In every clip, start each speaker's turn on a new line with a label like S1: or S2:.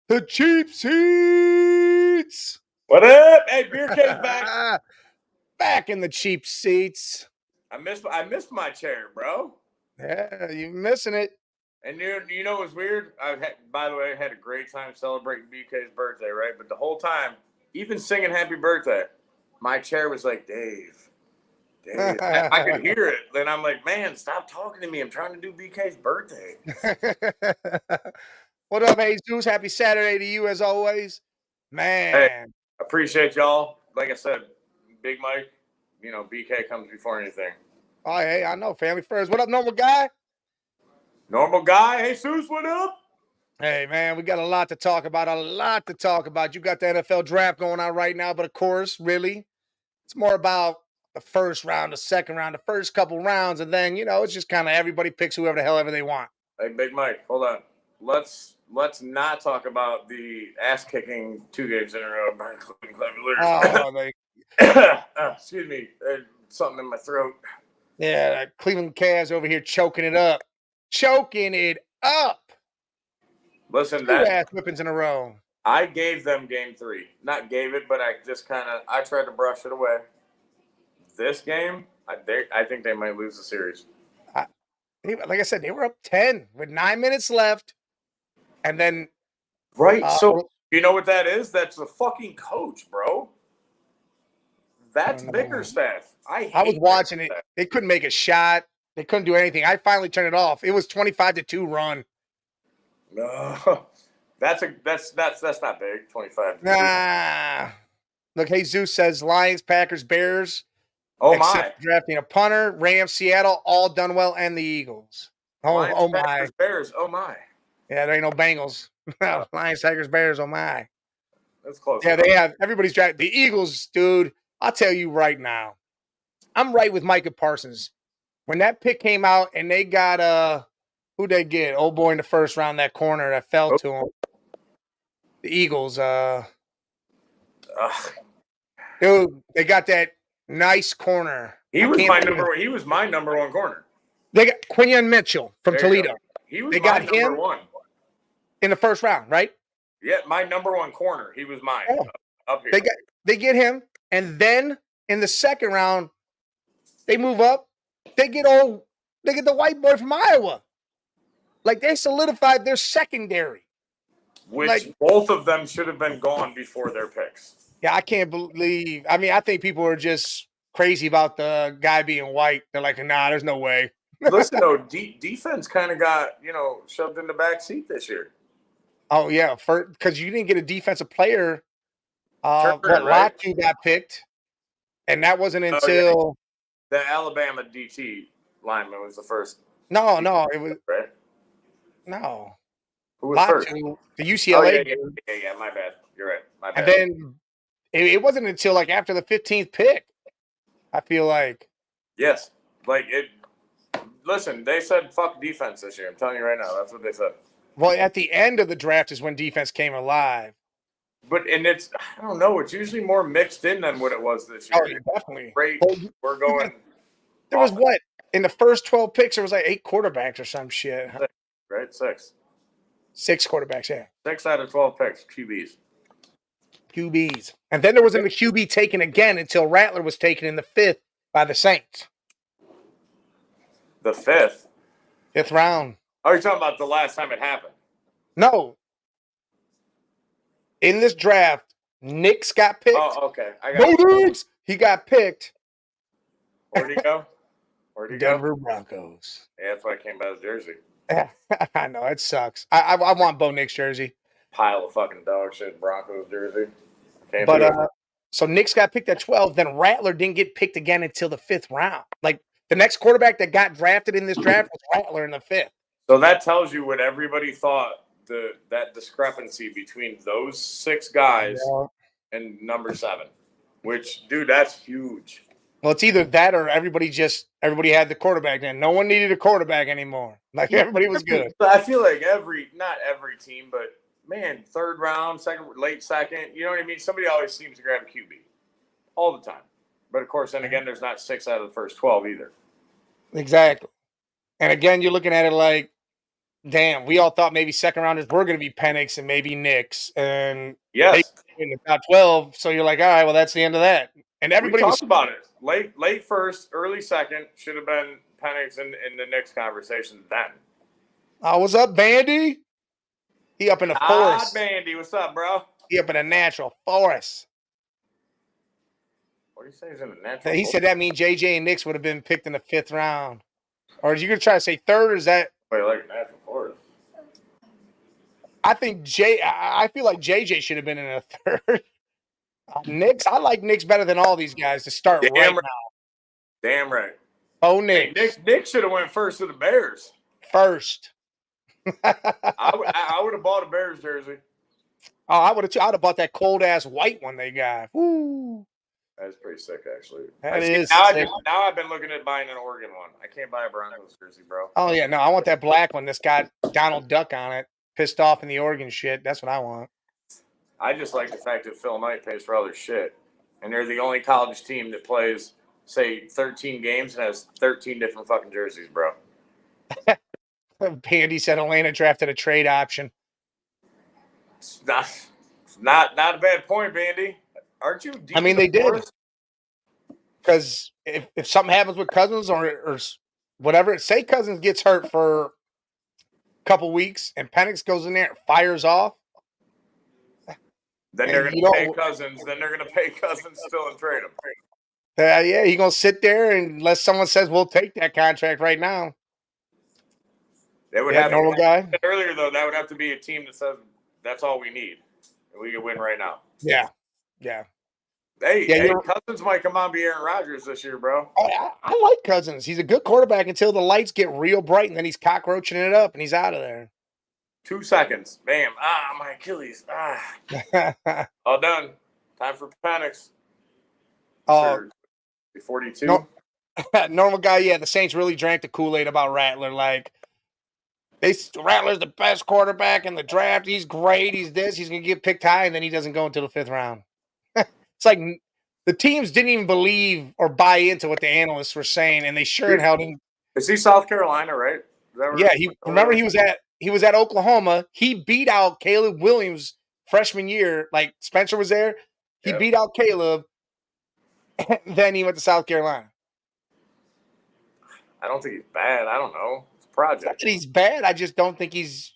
S1: The cheap seats.
S2: What up? Hey, Beer K's back.
S1: Back in the cheap seats.
S2: I missed my chair, bro.
S1: Yeah, you're missing it.
S2: And you know what's weird? By the way, I had a great time celebrating BK's birthday, right? But the whole time, even singing happy birthday, my chair was like, Dave. I could hear it. Then I'm like, man, stop talking to me. I'm trying to do BK's birthday.
S1: What up, Jesus? Happy Saturday to you as always. Man.
S2: Hey, appreciate y'all. Like I said, Big Mike, BK comes before anything.
S1: Oh, hey, I know. Family first. What up, normal guy?
S2: Normal guy. Hey, Seuss, what up?
S1: Hey, man, we got a lot to talk about. You got the NFL draft going on right now, but of course, really, it's more about the first round, the second round, the first couple rounds, and then, it's just kind of everybody picks whoever the hell ever they want.
S2: Hey, Big Mike, hold on. Let's not talk about the ass-kicking 2 games in a row by Cleveland Cavaliers. Excuse me. Something in my throat.
S1: Yeah, Cleveland Cavs over here choking it up.
S2: Listen,
S1: 2 ass whippings in a row.
S2: I gave them game 3. Not gave it, but I just I tried to brush it away. This game, I think they might lose the series.
S1: Like I said, they were up 10 with 9 minutes left. And then...
S2: Right, so you know what that is? That's the fucking coach, bro. That's Bickerstaff. I
S1: was watching it. They couldn't make a shot. They couldn't do anything. I finally turned it off. It was 25-2 run.
S2: No, that's not big. 25.
S1: Nah. Look, Jesus says Lions, Packers, Bears.
S2: Oh my!
S1: Drafting a punter, Rams, Seattle, all done well, and the Eagles.
S2: Lions, Packers, Bears. Oh my!
S1: Yeah, there ain't no Bengals. Lions, Tigers, Bears. Oh my!
S2: That's close.
S1: Yeah, they have everybody's drafted. The Eagles, dude. I'll tell you right now, I'm right with Micah Parsons. When that pick came out and they got who'd they get? Old boy in the first round, that corner that fell to him. The Eagles, dude, they got that nice corner.
S2: He was my number one corner.
S1: They got Quinion Mitchell from Toledo.
S2: He was my number one
S1: in the first round, right?
S2: Yeah, my number one corner. He was mine up here.
S1: They get him, and then in the second round, they move up. They get the white boy from Iowa. Like, they solidified their secondary.
S2: Which both of them should have been gone before their picks.
S1: Yeah, I can't believe. I mean, I think people are just crazy about the guy being white. They're like, nah, there's no way.
S2: Listen, though, defense kind of got, shoved in the back seat this year.
S1: Oh, yeah, because you didn't get a defensive player. Latu got picked, and that wasn't until
S2: the Alabama DT lineman was the first.
S1: No, it was
S2: right.
S1: No,
S2: who was first?
S1: The UCLA.
S2: Yeah, my bad. You're right. My bad.
S1: And then it wasn't until like after the 15th pick. I feel like.
S2: Yes, Listen, they said fuck defense this year. I'm telling you right now, that's what they said.
S1: Well, at the end of the draft is when defense came alive.
S2: But I don't know. It's usually more mixed in than what it was this year.
S1: Oh, yeah, definitely.
S2: Great. We're going.
S1: There was what in the first 12 picks? There was like 8 quarterbacks or some shit.
S2: 6, right? 6.
S1: 6 quarterbacks. Yeah.
S2: 6 out of 12 picks.
S1: QBs, and then there wasn't a QB taken again until Rattler was taken in the 5th by the Saints.
S2: The 5th.
S1: 5th round.
S2: Oh, you're talking about the last time it happened?
S1: No. In this draft, Knicks got picked.
S2: Oh, okay. Knicks.
S1: He got picked.
S2: Where'd he go?
S1: Denver Broncos.
S2: Yeah, that's why I came by his jersey.
S1: I know, it sucks. I want Bo Nix jersey.
S2: Pile of fucking dog shit Broncos jersey.
S1: So Knicks got picked at 12. Then Rattler didn't get picked again until the 5th round. Like, the next quarterback that got drafted in this draft was Rattler in the 5th.
S2: So that tells you what everybody thought. That discrepancy between those 6 guys and number 7, which, dude, that's huge.
S1: Well, it's either that or everybody had the quarterback then. No one needed a quarterback anymore. Like, everybody was good.
S2: I feel like not every team, but man, 3rd round, late second, you know what I mean? Somebody always seems to grab a QB all the time. But of course, then again, there's not 6 out of the first 12 either.
S1: Exactly. And again, you're looking at it like damn, we all thought maybe second rounders were going to be Penix and maybe Knicks, and they
S2: Yes,
S1: in the top 12. So you're like, all right, well, that's the end of that. And
S2: we
S1: everybody was
S2: talked about it. Late first, early second should have been Penix in the Knicks conversation then.
S1: what's up, Bandy? He up in the forest.
S2: Bandy, what's up, bro?
S1: He up in a natural forest.
S2: What do you say? He's in the natural.
S1: He said that means JJ and Knicks would have been picked in the 5th round. Or are you going to try to say third, or is that?
S2: Wait, like natural forest.
S1: I think I feel like JJ should have been in a third. Knicks, I like Knicks better than all these guys to start right now.
S2: Damn right.
S1: Oh, Knicks.
S2: Hey, Nick should have went first to the Bears.
S1: First.
S2: I would have bought a Bears jersey.
S1: Oh, I would have bought that cold ass white one they got. Woo.
S2: That's pretty sick, actually.
S1: That is
S2: sick. Now I've been looking at buying an Oregon one. I can't buy a Broncos jersey, bro.
S1: Oh yeah, no, I want that black one that's got Donald Duck on it. Pissed off in the Oregon shit. That's what I want.
S2: I just like the fact that Phil Knight pays for all their shit, and they're the only college team that plays, say, 13 games and has 13 different fucking jerseys, bro.
S1: Bandy said Atlanta drafted a trade option.
S2: It's not a bad point, Bandy. Aren't you?
S1: I mean, they did. Because if something happens with Cousins or whatever, say Cousins gets hurt for a couple weeks and Penix goes in there and fires off.
S2: Then they're going to pay Cousins. Then they're going to pay Cousins still and trade him.
S1: Yeah, he's going to sit there unless someone says, we'll take that contract right now.
S2: They would have normal guy. Earlier, though, that would have to be a team that says that's all we need. And we can win right now.
S1: Yeah.
S2: Hey, Cousins might come on and be Aaron Rodgers this year, bro.
S1: I like Cousins. He's a good quarterback until the lights get real bright, and then he's cockroaching it up, and he's out of there.
S2: 2 seconds. Bam. My Achilles. All done. Time for Penix. 42.
S1: Normal guy, yeah, the Saints really drank the Kool-Aid about Rattler. Like, Rattler's the best quarterback in the draft. He's great. He's this. He's going to get picked high, and then he doesn't go until the 5th round. It's like the teams didn't even believe or buy into what the analysts were saying, and they sure held him.
S2: Is he South Carolina, right?
S1: Yeah, he was at Oklahoma. He beat out Caleb Williams freshman year. Like Spencer was there. He beat out Caleb. Then he went to South Carolina.
S2: I don't think he's bad. I don't know. It's a project.
S1: He's bad. I just don't think he's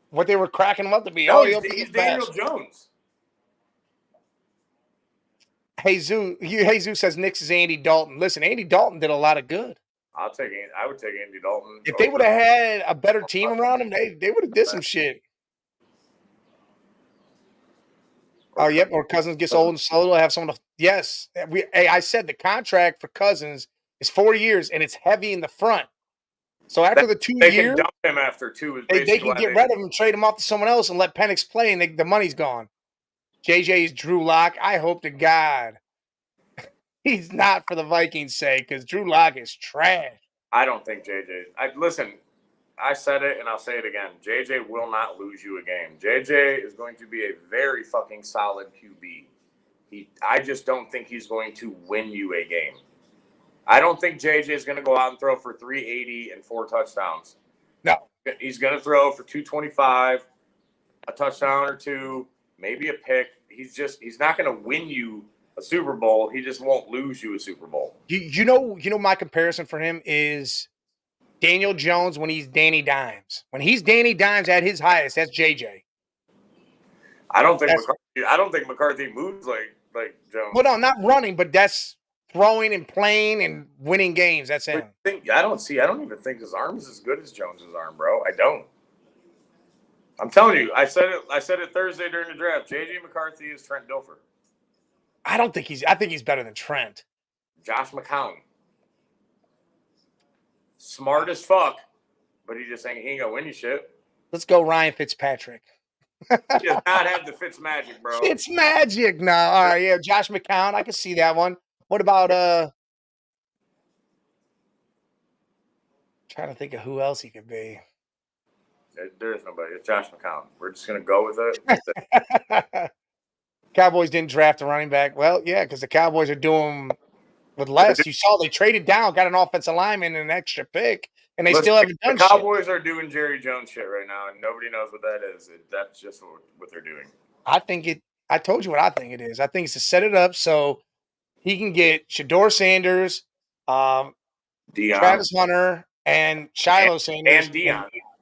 S1: what they were cracking him up to be.
S2: No, he's Daniel Jones.
S1: Jesus says Knicks is Andy Dalton. Listen, Andy Dalton did a lot of good.
S2: I would take Andy Dalton.
S1: If they would have had a better team around him, they would have did some shit. Oh, yep. Or Cousins gets old and slow. They'll have someone to. Yes. I said the contract for Cousins is 4 years, and it's heavy in the front. So after the 2 years,
S2: they can dump him after 2.
S1: They can get rid of him, trade him off to someone else, and let Penix play, and the money's gone. JJ's Drew Lock. I hope to God he's not for the Vikings' sake, because Drew Lock is trash.
S2: I don't think JJ. Listen, I said it and I'll say it again. JJ will not lose you a game. JJ is going to be a very fucking solid QB. I just don't think he's going to win you a game. I don't think JJ is going to go out and throw for 380 and 4 touchdowns.
S1: No.
S2: He's going to throw for 225, a touchdown or 2, maybe a pick. He's not going to win you a Super Bowl. He just won't lose you a Super Bowl.
S1: You know my comparison for him is Daniel Jones when he's Danny Dimes. When he's Danny Dimes at his highest, that's JJ.
S2: I don't think McCarthy moves like Jones.
S1: Well, no, not running, but that's throwing and playing and winning games. That's him.
S2: I don't even think his arm is as good as Jones's arm, bro. I don't. I'm telling you, I said it Thursday during the draft. JJ McCarthy is Trent Dilfer.
S1: I think he's better than Trent.
S2: Josh McCown. Smart as fuck, but he ain't gonna win you shit.
S1: Let's go Ryan Fitzpatrick.
S2: He does not have the Fitz magic, bro.
S1: It's magic. No, all right, yeah. Josh McCown, I can see that one. What about trying to think of who else he could be.
S2: There's nobody. It's Josh McCown. We're just going to go with it.
S1: Cowboys didn't draft a running back. Well, yeah, because the Cowboys are doing with less. You saw they traded down, got an offensive lineman and an extra pick, and they still haven't done
S2: shit. The Cowboys are doing Jerry Jones shit right now, and nobody knows what that is. That's just what they're doing.
S1: I told you what I think it is. I think it's to set it up so he can get Shador Sanders, Travis Hunter, and Shiloh Sanders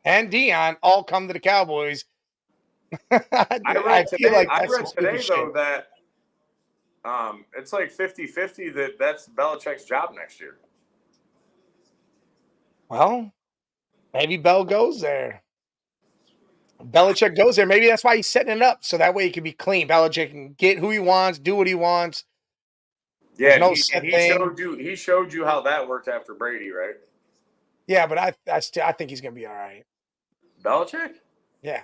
S1: and Dion all come to the Cowboys.
S2: I feel like I read today though that it's like 50-50 that's Belichick's job next year.
S1: Well, maybe Bell goes there. Belichick goes there. Maybe that's why he's setting it up so that way he can be clean. Belichick can get who he wants, do what he wants.
S2: Yeah, no he showed you how that worked after Brady, right?
S1: Yeah, but I think he's gonna be all right.
S2: Belichick?
S1: Yeah.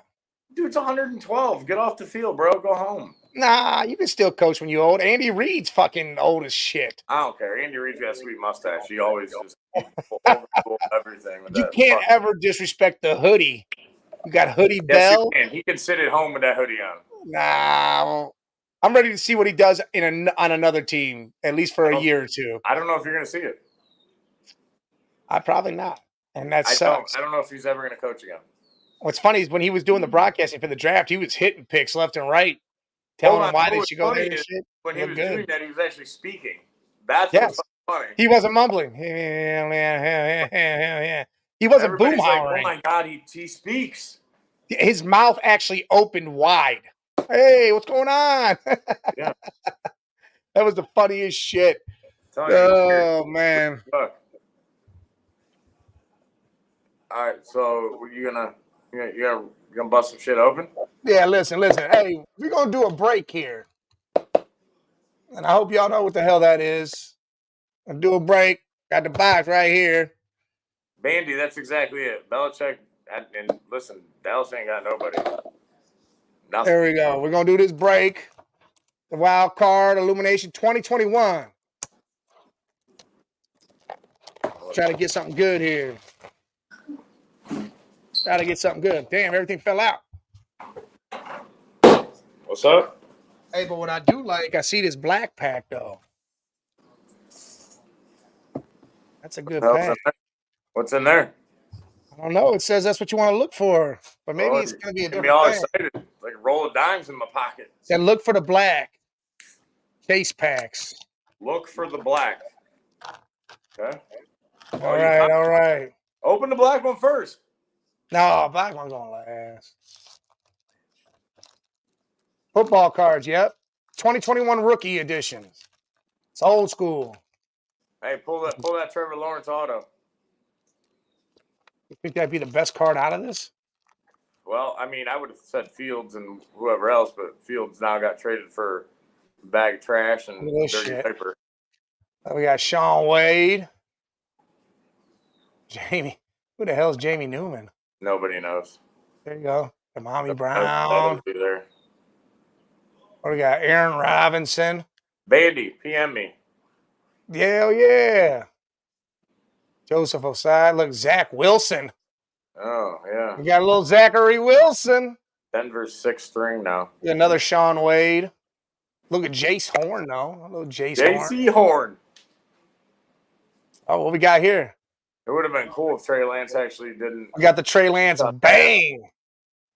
S2: Dude's 112. Get off the field, bro. Go home.
S1: Nah, you can still coach when you're old. Andy Reid's fucking old as shit.
S2: I don't care. Andy Reid's got a sweet mustache. He always just everything.
S1: You can't ever disrespect the hoodie. You got Hoodie Bell.
S2: Yes, he can sit at home with that hoodie on.
S1: Nah, I'm ready to see what he does on another team, at least for a year or two.
S2: I don't know if you're going to see it.
S1: I probably not, and that sucks.
S2: I don't know if he's ever going to coach again.
S1: What's funny is when he was doing the broadcasting for the draft, he was hitting picks left and right, telling them why they should go there and shit.
S2: When he was doing that, he was actually speaking. That's what's funny.
S1: He wasn't mumbling. He wasn't boomhowering.
S2: Like, oh my God, he speaks.
S1: His mouth actually opened wide. Hey, what's going on?
S2: Yeah.
S1: That was the funniest shit. Oh, man.
S2: Look. All right, so you gonna bust some shit open?
S1: Yeah, listen. Hey, we're gonna do a break here, and I hope y'all know what the hell that is. I'll do a break. Got the box right here.
S2: Bandy, that's exactly it. Belichick, and listen, Dallas ain't got nobody.
S1: Nothing. There we go. We're gonna do this break. The Wild Card Illumination 2021. Try to get something good here. Gotta get something good. Damn, everything fell out.
S2: What's up?
S1: Hey, but what I do like, I see this black pack though. That's a good pack.
S2: What's in there?
S1: I don't know. It says that's what you want to look for, but maybe it's gonna be a different.
S2: Be all excited, like a roll of dimes in my pocket.
S1: Said look for the black case packs.
S2: Look for the black. Okay.
S1: All right.
S2: Open the black one first.
S1: No, black one's gonna last. Football cards, yep. 2021 rookie editions. It's old school.
S2: Hey, pull that Trevor Lawrence auto.
S1: You think that'd be the best card out of this?
S2: Well, I mean, I would have said Fields and whoever else, but Fields now got traded for a bag of trash and dirty paper.
S1: We got Sean Wade. Jamie. Who the hell is Jamie Newman?
S2: Nobody knows.
S1: There you go. Amami Brown.
S2: There.
S1: What we got? Aaron Robinson.
S2: Bandy, PM me.
S1: Hell yeah. Joseph Osai. Look, Zach Wilson.
S2: Oh, yeah.
S1: We got a little Zachary Wilson.
S2: Denver's 6th string now.
S1: Another Sean Wade. Look at Jace Horn, though. A little
S2: JC Horn.
S1: Oh, what we got here?
S2: It would have been cool if Trey Lance actually didn't.
S1: We got the Trey Lance bang.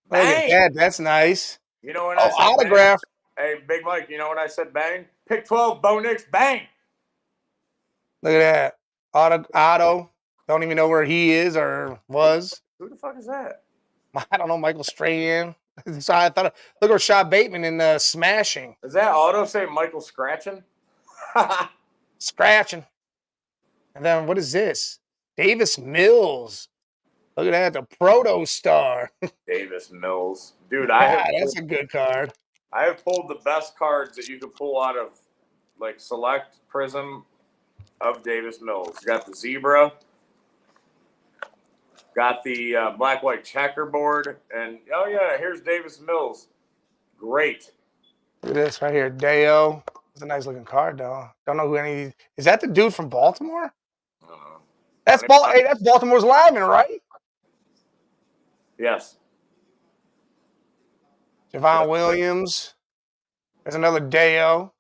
S1: Look at that. That's nice.
S2: You know what I said?
S1: Autograph.
S2: Bang? Hey, Big Mike, you know when I said bang? Pick 12, Bo Nix, bang.
S1: Look at that. Otto. Don't even know where he is or was.
S2: Who the fuck is that?
S1: I don't know. Michael Strahan. So I thought, look at Rashad Bateman in Smashing.
S2: Does that auto say Michael Scratching?
S1: Scratching. And then what is this? Davis Mills. Look at that, the Proto Star.
S2: Davis Mills. Dude,
S1: that's a good card.
S2: I have pulled the best cards that you could pull out of like Select Prism of Davis Mills. Got the Zebra. Got the black-white checkerboard. And, oh, yeah, here's Davis Mills. Great.
S1: Look at this right here. Deo. It's a nice-looking card, though. Don't know who any – is that the dude from Baltimore?
S2: I don't know.
S1: That's Baltimore's lineman, right?
S2: Yes.
S1: Javon Williams. There's another Deo.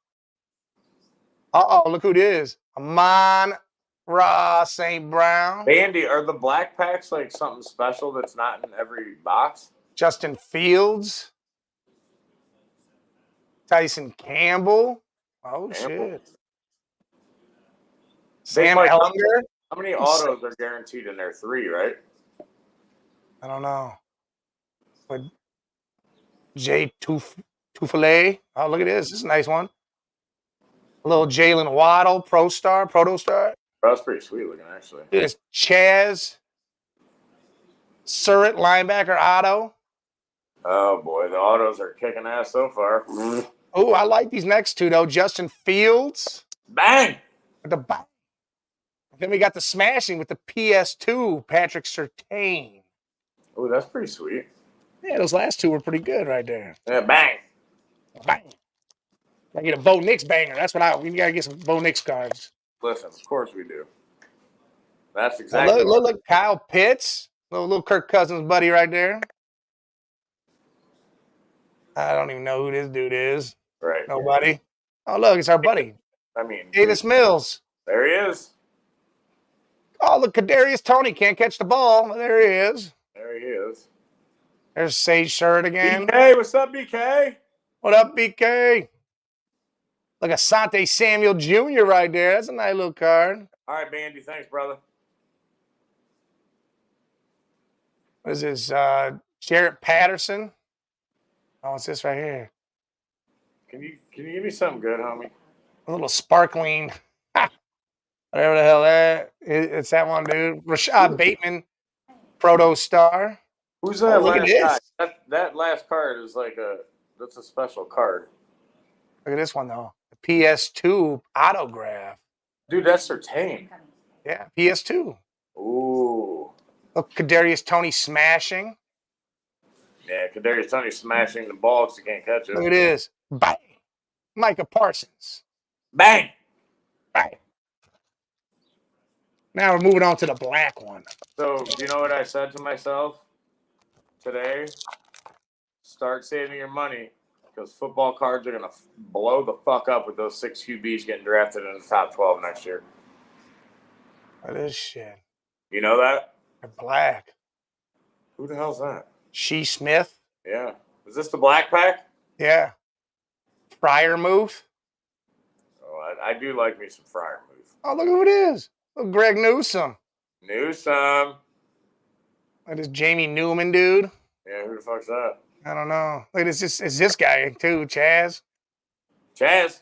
S1: Uh-oh, look who it is. Amon-Ra St. Brown.
S2: Bandy, are the black packs like something special that's not in every box?
S1: Justin Fields. Tyson Campbell. Oh, shit. Sam
S2: Mike,
S1: Ellinger.
S2: how many autos are guaranteed in there? 3, right?
S1: I don't know. But Jay Tufale. Oh, look at this. This is a nice one. A little Jalen Waddle, Proto Star.
S2: That's pretty sweet looking, actually.
S1: This Chaz Surratt, linebacker auto.
S2: Oh boy, the autos are kicking ass so far.
S1: Oh, I like these next two though. Justin Fields.
S2: Bang!
S1: The bang. Then we got the smashing with the PS2, Patrick Surtain.
S2: Oh, that's pretty sweet.
S1: Yeah, those last two were pretty good right there.
S2: Yeah, bang.
S1: Bang. I get a Bo Nix banger. That's what we gotta get some Bo Nix cards.
S2: Listen, of course we do. That's exactly.
S1: Look, Kyle Pitts, little Kirk Cousins buddy right there. I don't even know who this dude is.
S2: Right.
S1: Nobody. Oh, look, it's our buddy.
S2: I mean,
S1: Davis Mills.
S2: There he is.
S1: Oh, look, Kadarius Toney can't catch the ball. There he is.
S2: There he is.
S1: There's Sage Shirt again.
S2: BK, what's up, BK?
S1: What up, BK? Look, Asante Samuel Jr. right there. That's a nice little card.
S2: All right, Bandy. Thanks, brother.
S1: What is this? Jarrett Patterson. Oh, it's this right here.
S2: Can you give me something good, homie?
S1: A little sparkling. Whatever the hell that. It's that one, dude. Rashad Bateman, Proto Star.
S2: Who's that last
S1: guy?
S2: That last card is that's a special card.
S1: Look at this one, though. The PS2 autograph.
S2: Dude, that's Surtain.
S1: Yeah, PS2.
S2: Ooh.
S1: Look, Kadarius Toney smashing.
S2: Yeah, Kadarius Toney smashing the ball because he can't catch it.
S1: Look at this. Bang. Micah Parsons.
S2: Bang.
S1: Bang. Now we're moving on to the black one.
S2: So, you know what I said to myself today? Start saving your money because football cards are going to blow the fuck up with those 6 QBs getting drafted in the top 12 next year.
S1: What is shit?
S2: You know that?
S1: They're black.
S2: Who the hell's that?
S1: Shea Smith.
S2: Yeah. Is this the black pack?
S1: Yeah. Fryermuth.
S2: Oh, I do like me some Fryermuth.
S1: Oh, look who it is. Look, Greg Newsome.
S2: Newsome.
S1: Look, this Jamie Newman dude.
S2: Yeah, who the fuck's that?
S1: I don't know. Look, it's this guy too, Chaz.
S2: Chaz.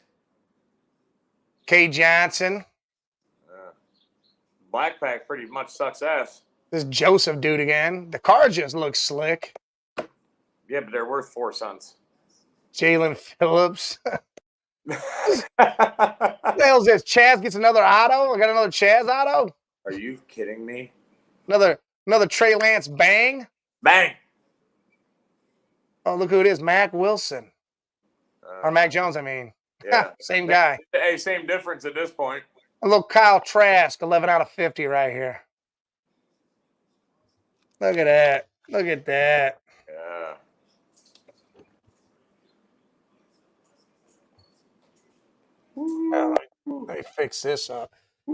S1: K. Johnson.
S2: Black pack pretty much sucks ass.
S1: This Joseph dude again. The car just looks slick.
S2: Yeah, but they're worth 4 cents.
S1: Jalen Phillips. What the hell is this? Chaz gets another auto? I got another Chaz auto?
S2: Are you kidding me?
S1: Another Trey Lance bang?
S2: Bang!
S1: Oh, look who it is. Mac Wilson. Or Mac Jones, I mean.
S2: Yeah.
S1: Same guy.
S2: Hey, same difference at this point.
S1: A little Kyle Trask, 11 out of 50 right here. Look at that. Look at that.
S2: Yeah.
S1: Let me fix this up. All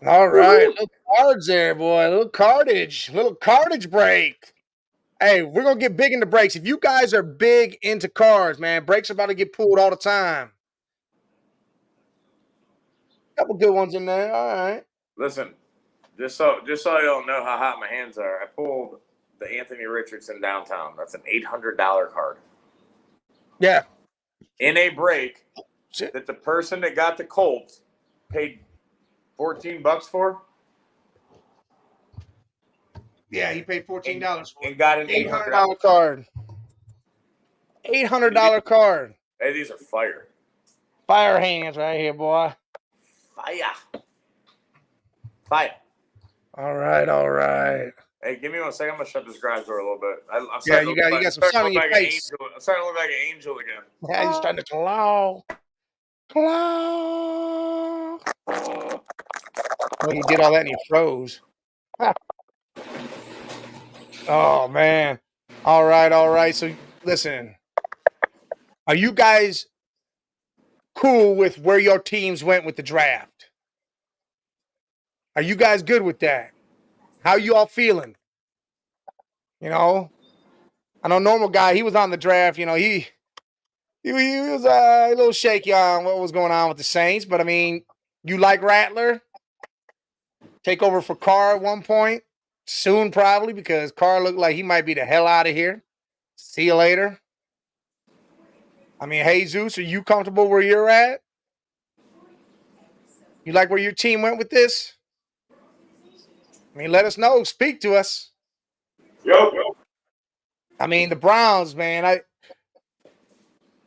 S1: right. Little cards there, boy. Little cartage break. Hey, we're going to get big into breaks. If you guys are big into cards, man, breaks are about to get pulled all the time. Couple good ones in there. All right.
S2: Listen, just so y'all know how hot my hands are, I pulled the Anthony Richardson downtown. That's an $800 card.
S1: Yeah.
S2: In a break that the person that got the Colts paid $14 for.
S1: Yeah, he paid $14 for it.
S2: And got an
S1: $800 card. $800 card.
S2: Hey, these are fire.
S1: Fire hands right here, boy.
S2: Fire.
S1: All right.
S2: Hey, give me 1 second. I'm gonna shut this garage door a little bit. I'm
S1: you got some sun in your face.
S2: I'm starting to look like an angel again.
S1: Yeah, you're starting to claw. Oh, you did all that and you froze. Oh, man. All right. So, listen. Are you guys cool with where your teams went with the draft? Are you guys good with that? How you all feeling? You know, I know normal guy. He was on the draft. You know, he was a little shaky on what was going on with the Saints. But I mean, you like Rattler? Take over for Carr at one point. Soon, probably, because Carr looked like he might be the hell out of here. See you later. I mean, Jesus, are you comfortable where you're at? You like where your team went with this? I mean, let us know. Speak to us.
S2: Yo.
S1: I mean, the Browns, man.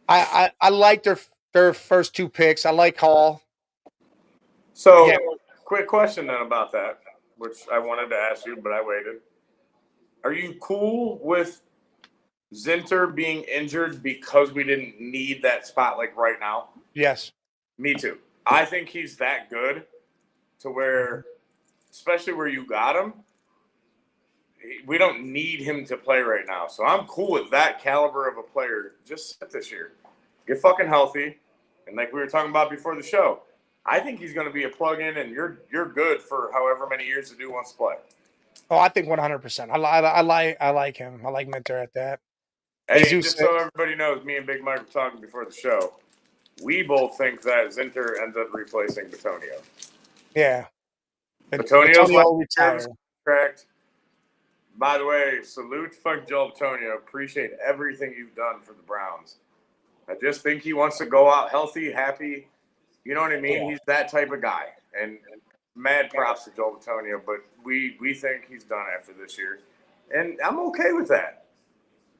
S1: I like their first two picks. I like Hall.
S2: So,
S1: Yeah.
S2: quick question then about that, which I wanted to ask you, but I waited. Are you cool with Zinter being injured because we didn't need that spot like right now?
S1: Yes.
S2: Me too. I think he's that good to where, especially where you got him, we don't need him to play right now. So I'm cool with that caliber of a player. Just sit this year, get fucking healthy, and like we were talking about before the show, I think he's going to be a plug-in, and you're good for however many years the dude wants to play.
S1: Oh, I think 100%. I like him. I like Minter at that.
S2: Hey,
S1: Jesus
S2: just so everybody knows, me and Big Mike were talking before the show. We both think that Zinter ends up replacing Batonio.
S1: Yeah.
S2: Batonio's
S1: Batonio retired.
S2: Correct. By the way, salute fuck Joel Batonio. Appreciate everything you've done for the Browns. I just think he wants to go out healthy, happy. You know what I mean? Yeah. He's that type of guy. And mad props to Joel Batonio, but we think he's done after this year. And I'm okay with that.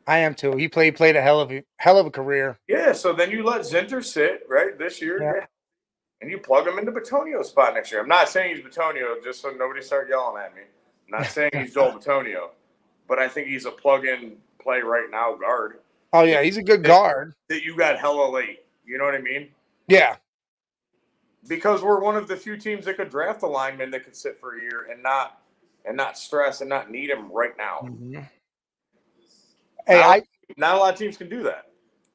S1: I am too. He played a hell of a career.
S2: Yeah, so then you let Zinter sit, right, this year. Yeah. And you plug him into Batonio's spot next year. I'm not saying he's Batonio, just so nobody start yelling at me. I'm not saying he's Joel Batonio, but I think he's a plug-in play right now guard.
S1: Oh, yeah, he's a good guard.
S2: That you got hella late. You know what I mean?
S1: Yeah.
S2: Because we're one of the few teams that could draft a lineman that could sit for a year and not stress and not need him right now.
S1: Mm-hmm. Hey,
S2: not a lot of teams can do that.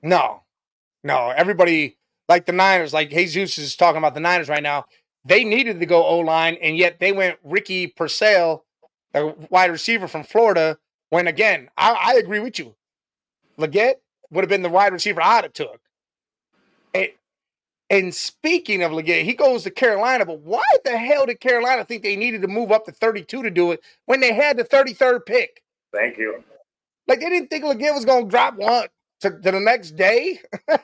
S1: No. Everybody, like the Niners, like Jesus is talking about the Niners right now. They needed to go O-line, and yet they went Ricky Purcell, a wide receiver from Florida, when, again, I agree with you. Leggett would have been the wide receiver I'd have took. And speaking of Leggett, he goes to Carolina, but why the hell did Carolina think they needed to move up to 32 to do it when they had the 33rd pick?
S2: Thank you.
S1: Like, they didn't think Leggett was going to drop one to the next day? I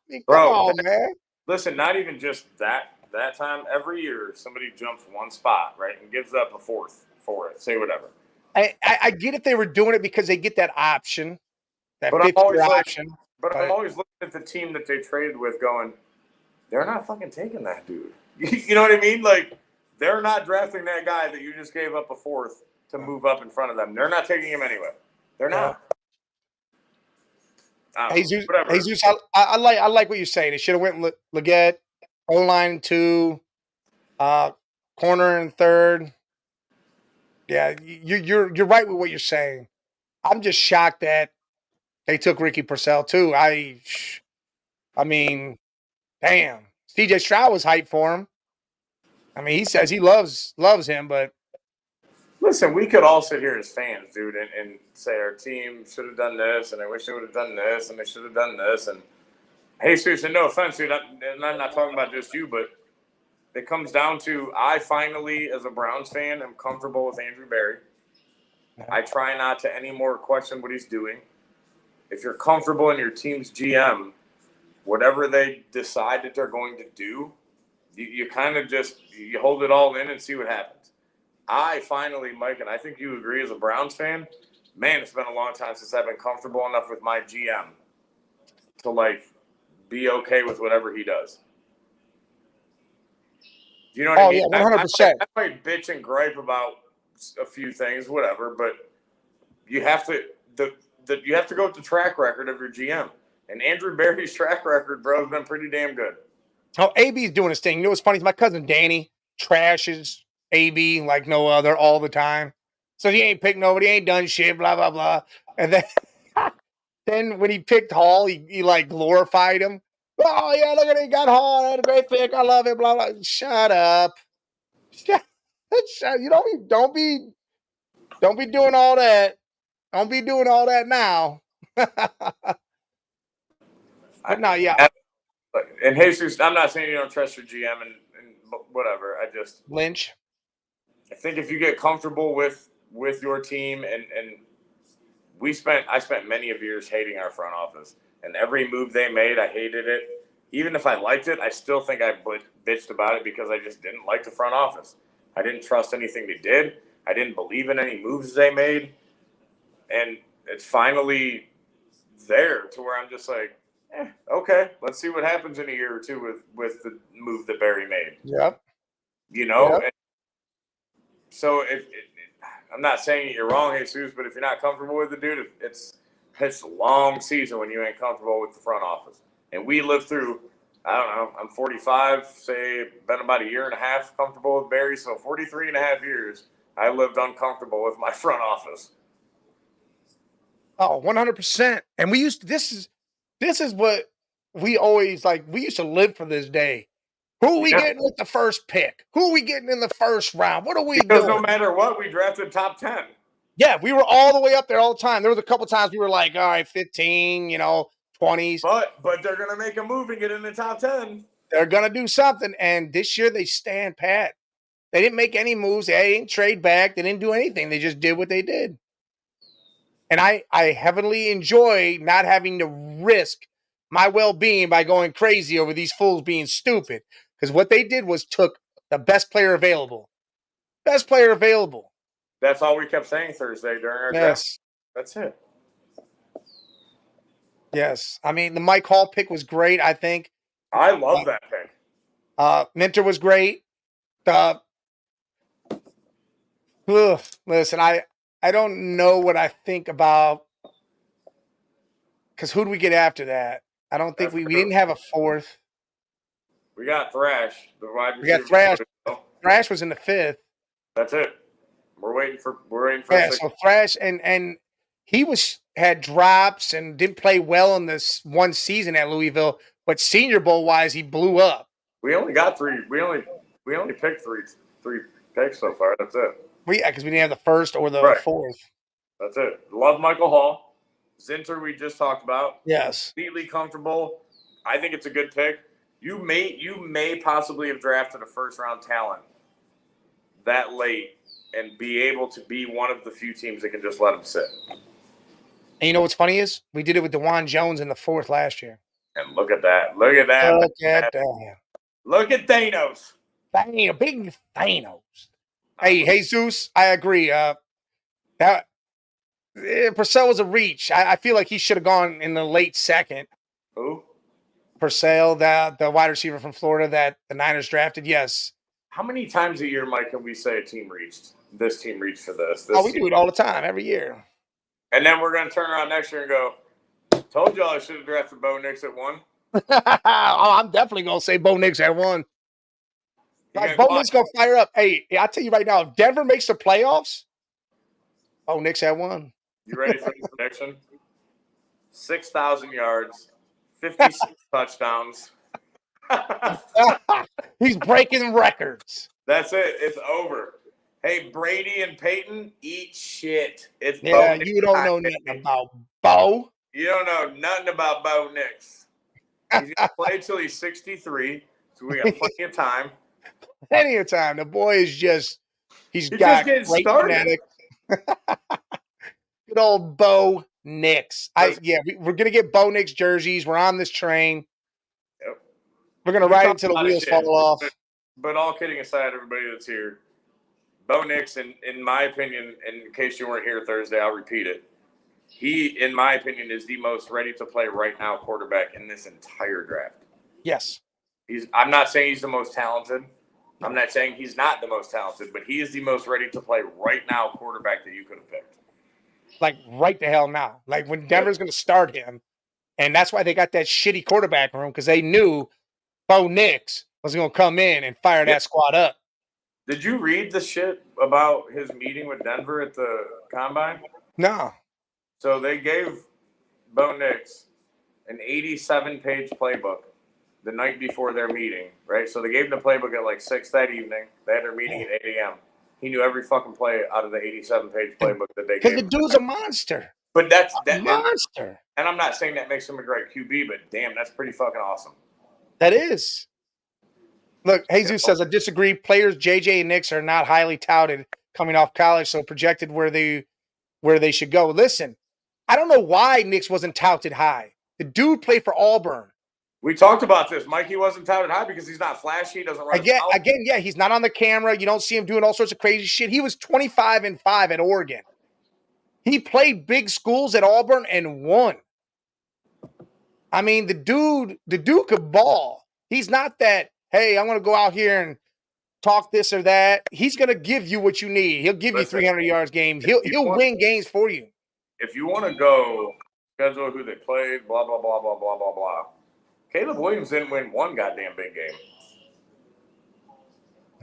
S1: mean,
S2: Bro,
S1: come on, man.
S2: Listen, not even just that time. Every year, somebody jumps one spot, right, and gives up a fourth for it. Say whatever.
S1: I get if they were doing it because they get that option, that
S2: but
S1: fifth-year option.
S2: But I'm always looking at the team that they traded with going, they're not fucking taking that dude. You know what I mean? Like, they're not drafting that guy that you just gave up a fourth to move up in front of them. They're not taking him anyway. They're not.
S1: Jesus, I like what you're saying. They should have went Leggett, O-line 2, corner and 3rd. Yeah, you're right with what you're saying. I'm just shocked that they took Ricky Purcell too. I mean, damn. CJ Stroud was hyped for him. I mean, he says he loves him, but
S2: listen, we could all sit here as fans, dude, and say our team should have done this, and I wish they would have done this, and they should have done this. And hey, seriously, no offense, dude, and I'm not talking about just you, but it comes down to I finally, as a Browns fan, am comfortable with Andrew Berry. I try not to anymore question what he's doing. If you're comfortable in your team's GM, whatever they decide that they're going to do, you kind of just you hold it all in and see what happens. I finally, Mike, and I think you agree as a Browns fan, man, it's been a long time since I've been comfortable enough with my GM to, like, be okay with whatever he does. You know what I mean?
S1: Yeah, 100%.
S2: I might bitch and gripe about a few things, whatever, but you have to you have to go with the track record of your GM. And Andrew Berry's track record, bro, has been pretty damn good.
S1: Oh, AB's doing his thing. You know what's funny? My cousin Danny trashes AB like no other all the time. So he ain't picked nobody, ain't done shit, blah, blah, blah. And then when he picked Hall, he like glorified him. Oh yeah, look at it, got Hall, had a great pick. I love it. Blah blah. Shut up. Shut, you don't be doing all that. Don't be doing all that now. But no, yeah.
S2: And Jesus, I'm not saying you don't trust your GM and whatever.
S1: Lynch.
S2: I think if you get comfortable with your team and I spent many of years hating our front office, and every move they made, I hated it. Even if I liked it, I still think I bitched about it because I just didn't like the front office. I didn't trust anything they did. I didn't believe in any moves they made, and it's finally there to where I'm just like, okay, let's see what happens in a year or two with the move that Barry made.
S1: Yep.
S2: You know,
S1: Yep.
S2: and so I'm not saying you're wrong, Jesus, but if you're not comfortable with it, dude, it's a long season when you ain't comfortable with the front office. And we lived through, I don't know, I'm 45, say, been about a year and a half comfortable with Barry. So 43 and a half years, I lived uncomfortable with my front office.
S1: Oh, 100%. And we used to, this is what we always like. We used to live for this day. Who are we getting with the first pick? Who are we getting in the first round? What are we
S2: because
S1: doing?
S2: no matter what, we drafted top 10.
S1: Yeah, we were all the way up there all the time. There was a couple times we were like, all right, 15, 20s.
S2: But they're gonna make a move and get in the top 10.
S1: They're gonna do something. And this year they stand pat. They didn't make any moves. They didn't trade back. They didn't do anything. They just did what they did. And I heavily enjoy not having to risk my well-being by going crazy over these fools being stupid. Because what they did was took the best player available. Best player available.
S2: That's all we kept saying Thursday during our draft. That's it.
S1: Yes. I mean, the Mike Hall pick was great, I think.
S2: I love that pick.
S1: Minter was great. Listen, I don't know what I think about, because who do we get after that? I don't think we didn't have a fourth.
S2: We got Thrash, the wide
S1: We got
S2: receiver.
S1: Thrash. Thrash was in the fifth.
S2: That's it. We're waiting for
S1: Yeah, so Thrash and he had drops and didn't play well in this one season at Louisville, but Senior Bowl wise, he blew up.
S2: We only got three. We only picked three picks so far. That's it.
S1: Yeah, because we didn't have the first or the fourth.
S2: That's it. Love Michael Hall. Zinter, we just talked about.
S1: Yes.
S2: Completely comfortable. I think it's a good pick. You may possibly have drafted a first round talent that late and be able to be one of the few teams that can just let him sit.
S1: And you know what's funny is we did it with DeJuan Jones in the fourth last year.
S2: And look at that. Look at that.
S1: Look at that.
S2: Look at Thanos.
S1: Big Thanos. Hey, Jesus, I agree. That Purcell was a reach. I feel like he should have gone in the late second.
S2: Who?
S1: Purcell, the wide receiver from Florida that the Niners drafted. Yes.
S2: How many times a year, Mike, can we say a team reached? This team reached for this.
S1: We do it all the time, every year.
S2: And then we're going to turn around next year and go, told y'all I should have drafted Bo Nix at 1.
S1: I'm definitely going to say Bo Nix at 1. Like, Bo Nix going to fire up. Hey, I'll tell you right now, if Denver makes the playoffs, Bo Nix at 1.
S2: You ready for the prediction? 6,000 yards, 56 touchdowns.
S1: He's breaking records.
S2: That's it. It's over. Hey, Brady and Peyton, eat shit. It's
S1: Bo Nix. You don't know nothing about Bo.
S2: You don't know nothing about Bo Nix. He's going to play until he's 63, so we got plenty of time.
S1: Plenty of time. The boy is he's got
S2: just
S1: great genetics. Good old Bo Nix. We're going to get Bo Nix jerseys. We're on this train.
S2: Yep.
S1: We're going to ride it till the wheels fall off.
S2: But all kidding aside, everybody that's here, Bo Nix, in my opinion, in case you weren't here Thursday, I'll repeat it. He, in my opinion, is the most ready to play right now quarterback in this entire draft.
S1: Yes.
S2: I'm not saying he's the most talented. I'm not saying he's not the most talented, but he is the most ready to play right now quarterback that you could have picked.
S1: Like right the hell now. Like when Denver's going to start him. And that's why they got that shitty quarterback room, because they knew Bo Nix was going to come in and fire that squad up.
S2: Did you read the shit about his meeting with Denver at the Combine?
S1: No.
S2: So they gave Bo Nix an 87-page playbook the night before their meeting, right? So they gave him the playbook at like 6 that evening. They had their meeting at 8 a.m. He knew every fucking play out of the 87-page playbook that they gave
S1: Because
S2: him.
S1: the dude's a monster.
S2: But that's that
S1: Monster.
S2: And I'm not saying that makes him a great QB, but damn, that's pretty fucking awesome.
S1: That is. Look, Jesus says, I disagree. Players JJ and Nix are not highly touted coming off college, so projected where they should go. Listen, I don't know why Nix wasn't touted high. The dude played for Auburn.
S2: We talked about this. Mikey wasn't touted high because he's not flashy. He doesn't run
S1: again, yeah, he's not on the camera. You don't see him doing all sorts of crazy shit. He was 25-5 at Oregon. He played big schools at Auburn and won. I mean, the dude could ball. He's not that, hey, I'm going to go out here and talk this or that. He's going to give you what you need. He'll give you 300 yards games. He'll win games for you.
S2: If you want to go schedule who they played, blah, blah, blah, blah, blah, blah, blah. Caleb Williams didn't win one goddamn big game.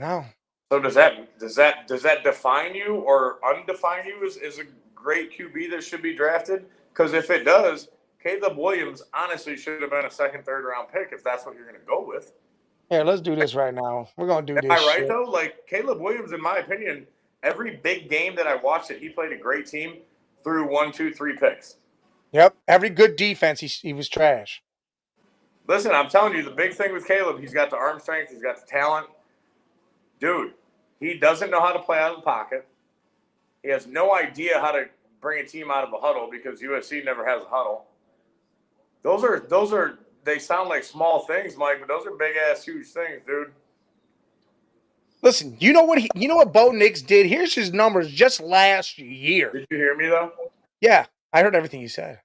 S1: No.
S2: So does that define you or undefine you as a great QB that should be drafted? Because if it does, Caleb Williams honestly should have been a second, third round pick if that's what you're going to go with.
S1: Here, let's do this right now. We're going to do this.
S2: Am I right, though? Like, Caleb Williams, in my opinion, every big game that I watched that he played a great team threw 1, 2, 3 picks.
S1: Yep. Every good defense, he was trash.
S2: Listen, I'm telling you, the big thing with Caleb, he's got the arm strength, he's got the talent. Dude, he doesn't know how to play out of the pocket. He has no idea how to bring a team out of a huddle because USC never has a huddle. Those are they sound like small things, Mike, but those are big ass huge things, dude.
S1: Listen, you know what Bo Nix did? Here's his numbers just last year.
S2: Did you hear me though?
S1: Yeah, I heard everything you said.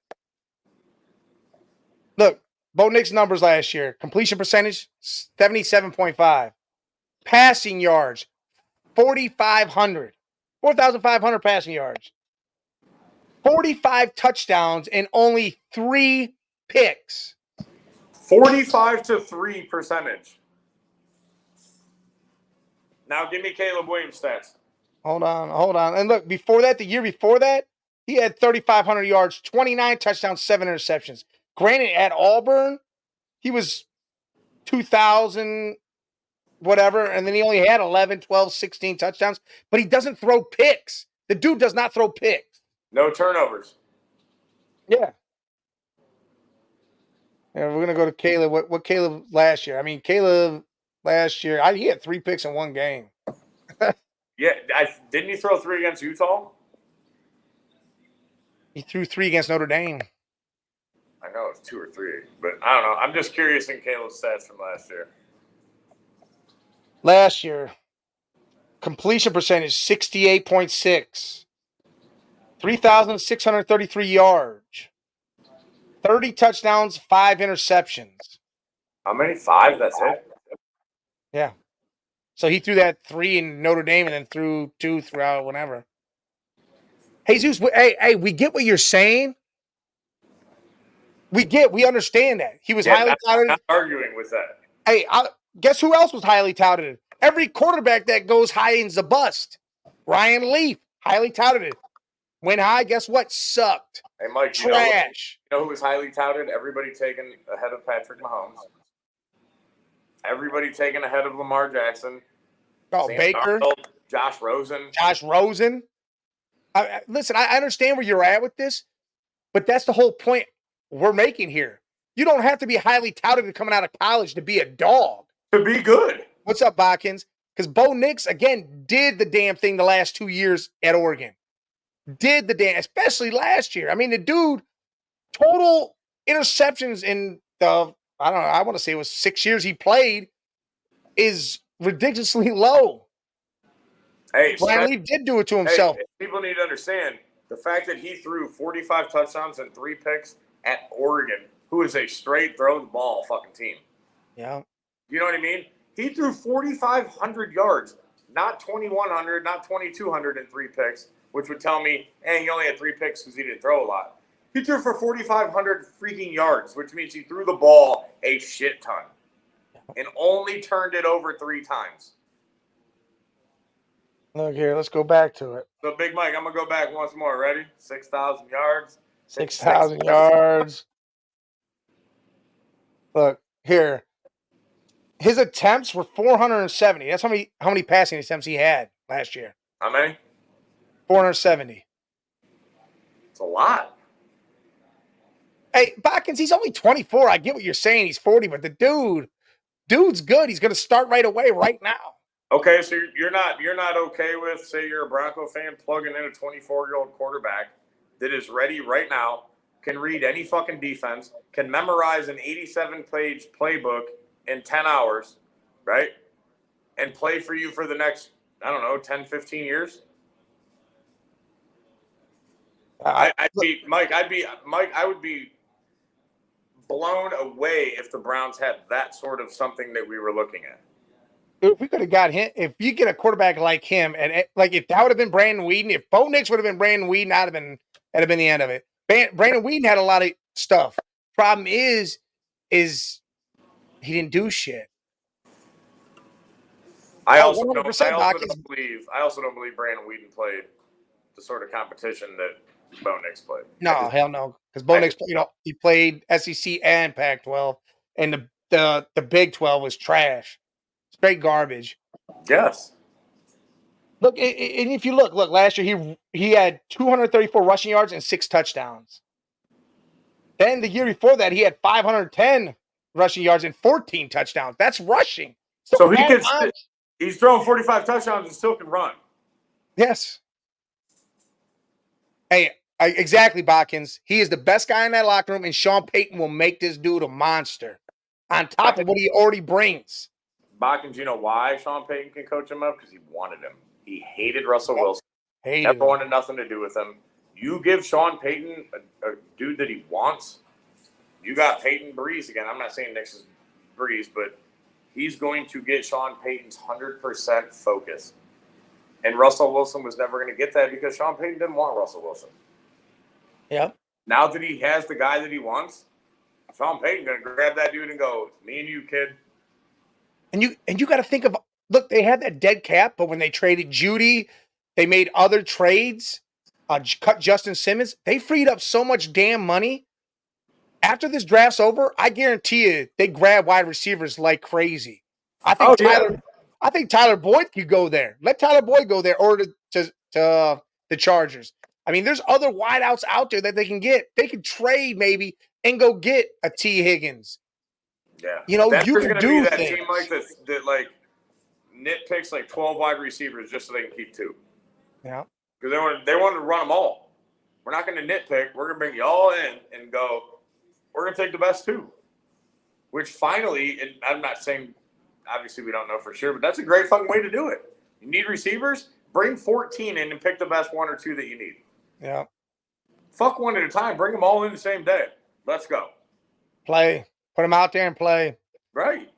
S1: Look, Bo Nix numbers last year. Completion percentage, 77.5. Passing yards, 4,500 passing yards. 45 touchdowns and only 3 picks.
S2: 45-3 percentage. Now give me Caleb Williams stats.
S1: Hold on. And look, before that, the year before that, he had 3,500 yards, 29 touchdowns, 7 interceptions. Granted, at Auburn, he was 2,000 whatever, and then he only had 11, 12, 16 touchdowns, but he doesn't throw picks. The dude does not throw picks.
S2: No turnovers.
S1: Yeah. And we're going to go to Caleb. What Caleb last year? I mean, Caleb last year, he had 3 picks in one game.
S2: Yeah, didn't he throw 3 against Utah?
S1: He threw 3 against Notre Dame.
S2: I know it's 2 or 3, but I don't know. I'm just curious in Caleb's stats from last year.
S1: Last year, completion percentage 68.6, 3,633 yards, 30 touchdowns, 5 interceptions.
S2: How many? 5? That's it?
S1: Yeah. So he threw that 3 in Notre Dame and then threw 2 throughout whenever. Jesus, hey, we get what you're saying. We understand that. He was highly touted.
S2: Not arguing with that.
S1: Hey, guess who else was highly touted? Every quarterback that goes high is a bust. Ryan Leaf, highly touted. Went high, guess what? Sucked.
S2: Hey, Mike,
S1: trash.
S2: You know who was highly touted? Everybody taken ahead of Patrick Mahomes. Everybody taken ahead of Lamar Jackson.
S1: Oh,
S2: Sam
S1: Baker.
S2: Darnold, Josh Rosen.
S1: Listen, I understand where you're at with this, but that's the whole point we're making here. You don't have to be highly touted coming out of college to be a dog.
S2: To be good.
S1: What's up, Botkins? Because Bo Nix, again, did the damn thing the last 2 years at Oregon. Did the damn, especially last year. I mean, the dude, total interceptions in the, I don't know, I want to say it was 6 years he played, is ridiculously low.
S2: Hey,
S1: Ryan Leaf did do it to himself.
S2: Hey, people need to understand the fact that he threw 45 touchdowns and 3 picks at Oregon, who is a straight throw the ball fucking team.
S1: Yeah.
S2: You know what I mean? He threw 4,500 yards, not 2,100, not 2,200 and 3 picks, which would tell me, hey, he only had 3 picks because he didn't throw a lot. He threw for 4,500 freaking yards, which means he threw the ball a shit ton and only turned it over 3 times.
S1: Look here, let's go back to it.
S2: So, Big Mike, I'm going to go back once more. Ready? 6,000 yards.
S1: 6,000 yards. Look, here. His attempts were 470. That's how many passing attempts he had last year.
S2: How many?
S1: 470.
S2: It's a lot.
S1: Hey, Botkins, he's only 24. I get what you're saying. He's 40, but the dude's good. He's going to start right away, right now.
S2: Okay, so you're not okay with, say you're a Bronco fan, plugging in a 24-year-old quarterback that is ready right now, can read any fucking defense, can memorize an 87-page playbook in 10 hours, right? And play for you for the next, I don't know, 10, 15 years? I would be blown away if the Browns had that sort of something that we were looking at.
S1: If we could have got him, if you get a quarterback like him, and like if that would have been Brandon Weeden, if Bo Nix would have been Brandon Weeden, that'd have been the end of it. Brandon Weeden had a lot of stuff. Problem is he didn't do shit.
S2: I also don't believe Brandon Weeden played the sort of competition that Bo Nix played.
S1: No, hell no. Because Bo Nix, he played SEC and Pac-12, and the Big 12 was trash, straight garbage.
S2: Yes.
S1: Look, and if you look, last year he had 234 rushing yards and 6 touchdowns. Then the year before that, he had 510 rushing yards and 14 touchdowns. That's rushing.
S2: So he's throwing 45 touchdowns and still can run.
S1: Yes. Hey, exactly, Botkins. He is the best guy in that locker room, and Sean Payton will make this dude a monster on top of what he already brings.
S2: Botkins, you know why Sean Payton can coach him up? Because he wanted him. He hated Russell Wilson. Never wanted nothing to do with him. You give Sean Payton a dude that he wants, you got Peyton Breeze again. I'm not saying Nix is Breeze, but he's going to get Sean Payton's 100% focus. And Russell Wilson was never going to get that because Sean Payton didn't want Russell Wilson.
S1: Yep.
S2: Now that he has the guy that he wants, Sean Payton going to grab that dude and go, me and you, kid.
S1: And you got to think of, look, they had that dead cap, but when they traded Judy, they made other trades, cut Justin Simmons. They freed up so much damn money. After this draft's over, I guarantee you they grab wide receivers like crazy. I think Tyler Boyd could go there. Let Tyler Boyd go there or to the Chargers. I mean, there's other wideouts out there that they can get. They could trade maybe and go get a T. Higgins.
S2: Yeah.
S1: You know,
S2: Denver's
S1: you can do
S2: that
S1: things.
S2: Team like this that like nitpicks like 12 wide receivers just so they can keep 2.
S1: Yeah.
S2: Because they want to run them all. We're not going to nitpick. We're going to bring you all in and go, we're going to take the best 2. Which finally, and I'm not saying, obviously we don't know for sure, but that's a great fucking way to do it. You need receivers? Bring 14 in and pick the best 1 or 2 that you need.
S1: Yeah.
S2: Fuck one at a time. Bring them all in the same day. Let's go.
S1: Play. Put them out there and play.
S2: Right.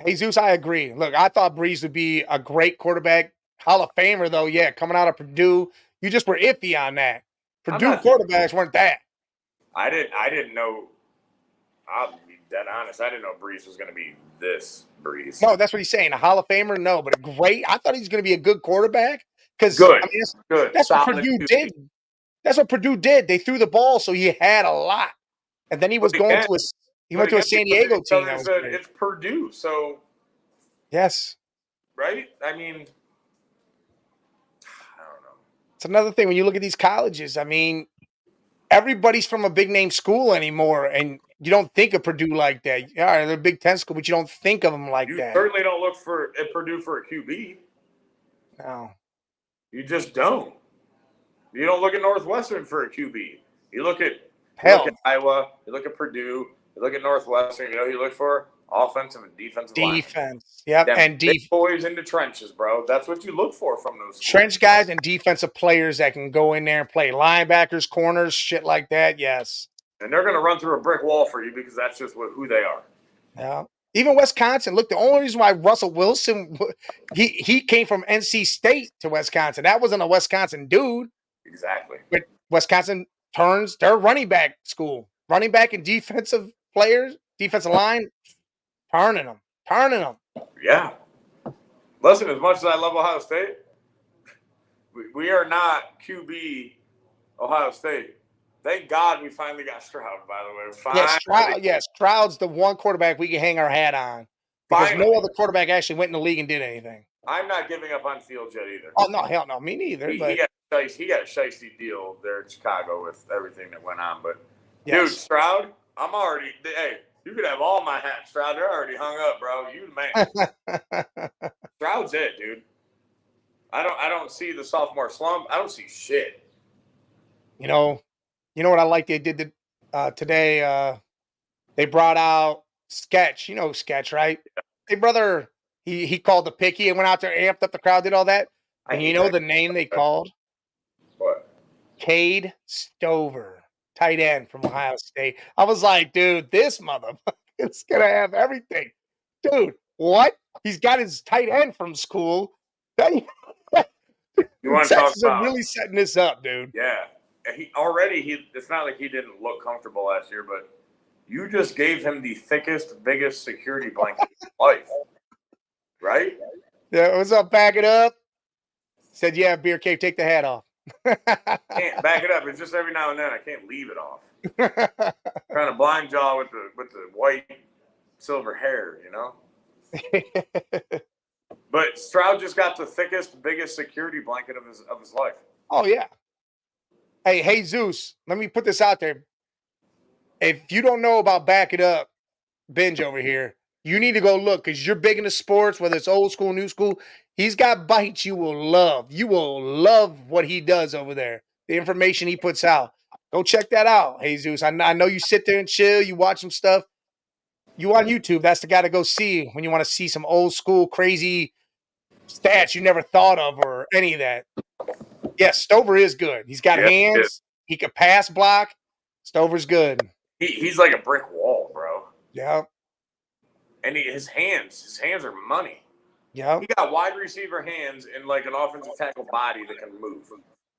S1: Jesus, I agree. Look, I thought Breeze would be a great quarterback. Hall of Famer, though, yeah, coming out of Purdue. You just were iffy on that. Purdue quarterbacks weren't that.
S2: I didn't know. I'll be dead honest. I didn't know Breeze was going to be this Breeze.
S1: No, that's what he's saying. A Hall of Famer, no, but a great. I thought he was going to be a good quarterback because
S2: good.
S1: That's what Purdue did. That's what Purdue did. They threw the ball, so he had a lot, and then he was going to a San Diego team.
S2: It's Purdue, so
S1: yes,
S2: right. I mean, I don't know.
S1: It's another thing when you look at these colleges. I mean, everybody's from a big name school anymore, and you don't think of Purdue like that. All right, they're a Big Ten school, but you don't think of them like that.
S2: You certainly don't look at Purdue for a QB.
S1: No,
S2: you just don't. You don't look at Northwestern for a QB. You look at Iowa. You look at Purdue. You look at Northwestern. You know who you look for? Offensive and defensive line.
S1: Defense. Yep. And
S2: big boys in the trenches, bro. That's what you look for from those schools.
S1: Trench guys and defensive players that can go in there and play linebackers, corners, shit like that. Yes.
S2: And they're going to run through a brick wall for you because that's just who they are.
S1: Yeah. Even Wisconsin. Look, the only reason why Russell Wilson, he came from NC State to Wisconsin. That wasn't a Wisconsin dude.
S2: Exactly.
S1: But Wisconsin turns their running back school. Running back and defensive players, defensive line, turning them.
S2: Yeah. Listen, as much as I love Ohio State, we are not QB Ohio State. Thank God we finally got Stroud, by the way.
S1: Yes, Stroud's the one quarterback we can hang our hat on. because no
S2: Finally.
S1: other quarterback actually went in the league and did anything.
S2: I'm not giving up on Fields yet either.
S1: Oh no, hell no, me neither.
S2: He
S1: But
S2: got a shiesty deal there in Chicago with everything that went on. But dude,
S1: yes.
S2: Stroud, I'm already. Hey, you could have all my hats, Stroud. They're already hung up, bro. You the man. Stroud's it, dude. I don't see the sophomore slump. I don't see shit.
S1: You know what I like they did today. They brought out Sketch. You know Sketch, right? Hey brother, he called the picky and went out there, amped up the crowd, did all that.
S2: I
S1: And you
S2: hate
S1: know
S2: that.
S1: the name they called?
S2: What?
S1: Cade Stover, tight end from Ohio State. I was like, dude, this motherfucker is gonna have everything. Dude, what? He's got his tight end from school.
S2: You want to talk
S1: Texas are
S2: about?
S1: really setting this up, dude.
S2: Yeah, it's not like he didn't look comfortable last year, but you just gave him the thickest, biggest security blanket of his life, right?
S1: Yeah, what's up? Back it up. Said, yeah, beer cave, take the hat off.
S2: Can't back it up. It's just every now and then I can't leave it off. Trying to blind jaw with the white silver hair, you know. But Stroud just got the thickest, biggest security blanket of his life.
S1: Oh yeah. Hey Zeus, let me put this out there. If you don't know about Back It Up, Binge over here, you need to go look because you're big into sports, whether it's old school, new school. He's got bites you will love. You will love what he does over there. The information he puts out. Go check that out, Jesus. I know you sit there and chill. You watch some stuff. You on YouTube. That's the guy to go see when you want to see some old school crazy stats you never thought of or any of that. Yes, Stover is good. He's got hands. He can pass block. Stover's good.
S2: He's like a brick wall, bro.
S1: Yeah.
S2: And his hands are money.
S1: Yeah.
S2: He got wide receiver hands and like an offensive tackle body that can move.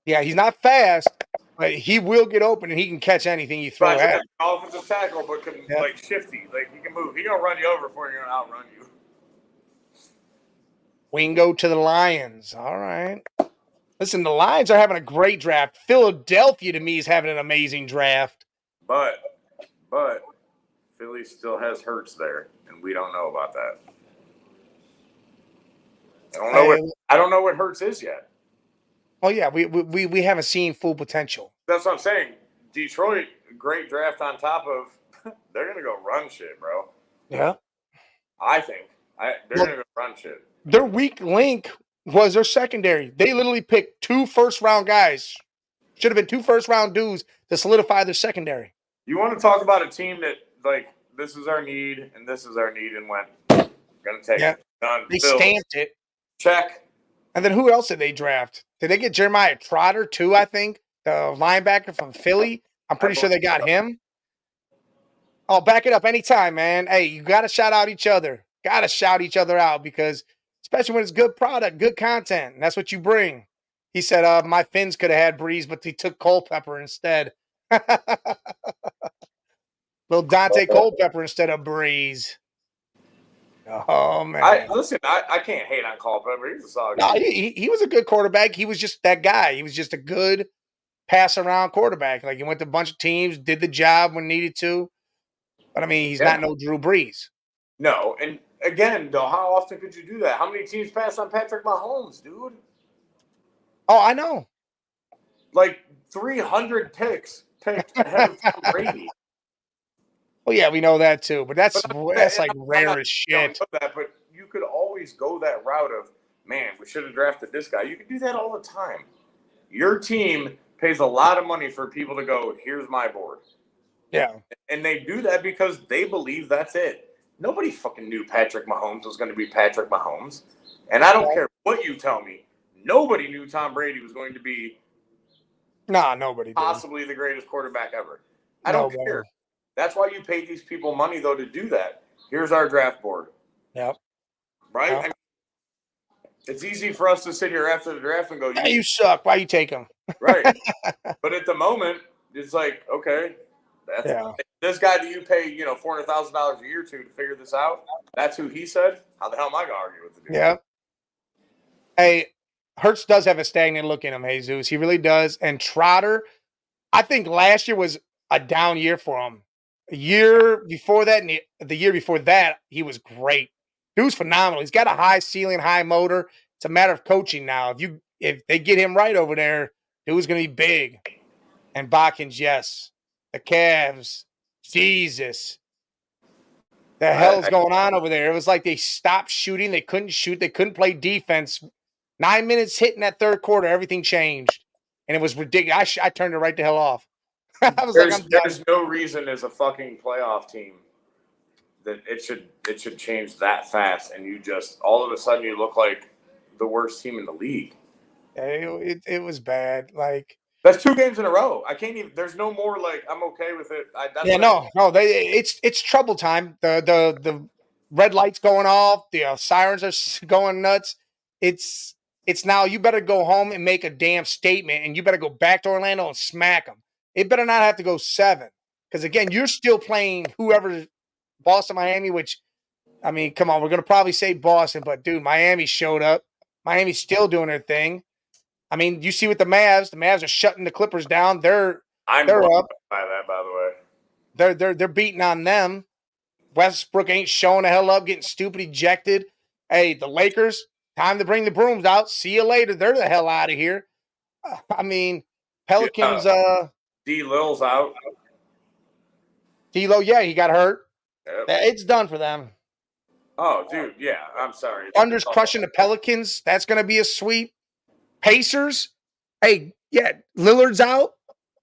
S1: Yeah, he's not fast, but he will get open and he can catch anything you throw at him.
S2: Offensive tackle, but can like shifty. Like he can move. He gonna run you over before he's gonna outrun you.
S1: We can go to the Lions. All right. Listen, the Lions are having a great draft. Philadelphia, to me, is having an amazing draft.
S2: But Philly still has Hurts there, and we don't know about that. I don't know what Hurts is yet.
S1: Oh yeah, we haven't seen full potential.
S2: That's what I'm saying. Detroit, great draft on top of. They're gonna go run shit, bro.
S1: Yeah,
S2: I think they're gonna go run shit.
S1: Their weak link was their secondary. They literally picked 2 first-round guys. Should have been 2 first-round dudes to solidify their secondary.
S2: You want to talk about a team that like this is our need and this is our need and went gonna take it. Done.
S1: They stamped it.
S2: Check.
S1: And then who else did they draft? Did they get Jeremiah Trotter too, I think? The linebacker from Philly. I'm pretty sure they got him. Oh, back it up anytime, man. Hey, you got to shout out each other. Got to shout each other out because especially when it's good product, good content. And that's what you bring. He said, my Finns could have had Breeze, but they took Culpepper instead. Little Dante Culpepper instead of Breeze. Oh, man.
S2: I can't hate on Culpepper. He's a solid guy.
S1: No, he was a good quarterback. He was just that guy. He was just a good pass-around quarterback. Like, he went to a bunch of teams, did the job when needed to. But, I mean, he's not no Drew Brees.
S2: No, and again, though, how often could you do that? How many teams passed on Patrick Mahomes, dude?
S1: Oh, I know.
S2: Like 300 picks picked ahead of Tom Brady.
S1: Well, yeah, we know that too, but that's like rare as shit.
S2: But you could always go that route of, man, we should have drafted this guy. You could do that all the time. Your team pays a lot of money for people to go, here's my board.
S1: Yeah.
S2: And they do that because they believe that's it. Nobody fucking knew Patrick Mahomes was going to be Patrick Mahomes. And I don't care what you tell me. Nobody knew Tom Brady was going to be
S1: nobody
S2: possibly the greatest quarterback ever. I don't care. That's why you pay these people money, though, to do that. Here's our draft board.
S1: Yep.
S2: Right? Yep. I mean, it's easy for us to sit here after the draft and go,
S1: you suck. Why you take him?
S2: Right. But at the moment, it's like, okay, this guy that you pay, $400,000 a year to figure this out, that's who he said. How the hell am I going to argue with the dude?
S1: Yeah. Hey, Hurts does have a stagnant look in him, Jesus. He really does. And Trotter, I think last year was a down year for him. A year before that and the year before that, he was great. Dude's phenomenal. He's got a high ceiling, high motor. It's a matter of coaching now. If they get him right over there, dude's going to be big. And Botkins, yes. The Cavs, Jesus. The hell's going on over there? It was like they stopped shooting. They couldn't shoot. They couldn't play defense. 9 minutes hit in that third quarter, everything changed. And it was ridiculous. I turned it right the hell off. I was like, I'm done.
S2: There's no reason as a fucking playoff team that it should change that fast, and you just all of a sudden you look like the worst team in the league.
S1: It was bad. Like,
S2: that's 2 games in a row. I can't even. There's no more like I'm okay with it.
S1: It's trouble time. The red lights going off. The sirens are going nuts. It's now you better go home and make a damn statement, and you better go back to Orlando and smack them. It better not have to go 7, because again, you're still playing whoever, Boston, Miami. Which, I mean, come on, we're gonna probably say Boston, but dude, Miami showed up. Miami's still doing their thing. I mean, you see with the Mavs. The Mavs are shutting the Clippers down. They're up
S2: by that, by the
S1: way. They're beating on them. Westbrook ain't showing the hell up, getting stupid ejected. Hey, the Lakers, time to bring the brooms out. See you later. They're the hell out of here. I mean, Pelicans.
S2: D. Lil's out.
S1: D-Lo, yeah, he got hurt.
S2: Yep.
S1: It's done for them.
S2: Oh, dude, yeah. I'm sorry.
S1: Thunder's crushing the Pelicans. That's going to be a sweep. Pacers, hey, yeah, Lillard's out.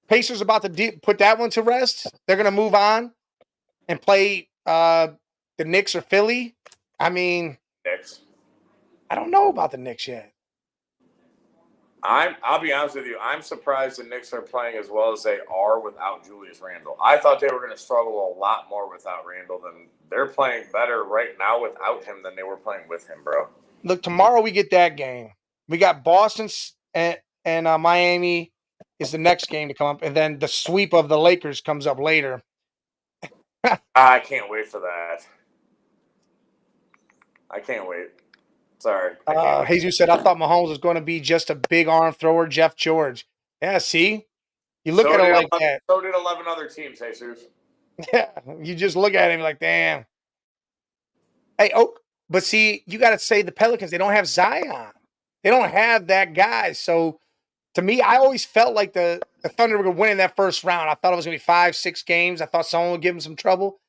S1: Pacers about to put that one to rest. They're going to move on and play the Knicks or Philly. I mean,
S2: Knicks.
S1: I don't know about the Knicks yet.
S2: I'll be honest with you. I'm surprised the Knicks are playing as well as they are without Julius Randle. I thought they were going to struggle a lot more without Randle than they're playing better right now without him than they were playing with him, bro.
S1: Look, tomorrow we get that game. We got Boston and Miami is the next game to come up, and then the sweep of the Lakers comes up later.
S2: I can't wait for that. I can't wait. Sorry.
S1: Jesus said, I thought Mahomes was going to be just a big arm thrower, Jeff George. Yeah, see? You look at him like that.
S2: So did 11 other teams, Jesus.
S1: Yeah, you just look at him like, damn. Hey, but see, you got to say the Pelicans, they don't have Zion. They don't have that guy. So, to me, I always felt like the Thunder were going to win in that first round. I thought it was going to be 5-6 games. I thought someone would give them some trouble.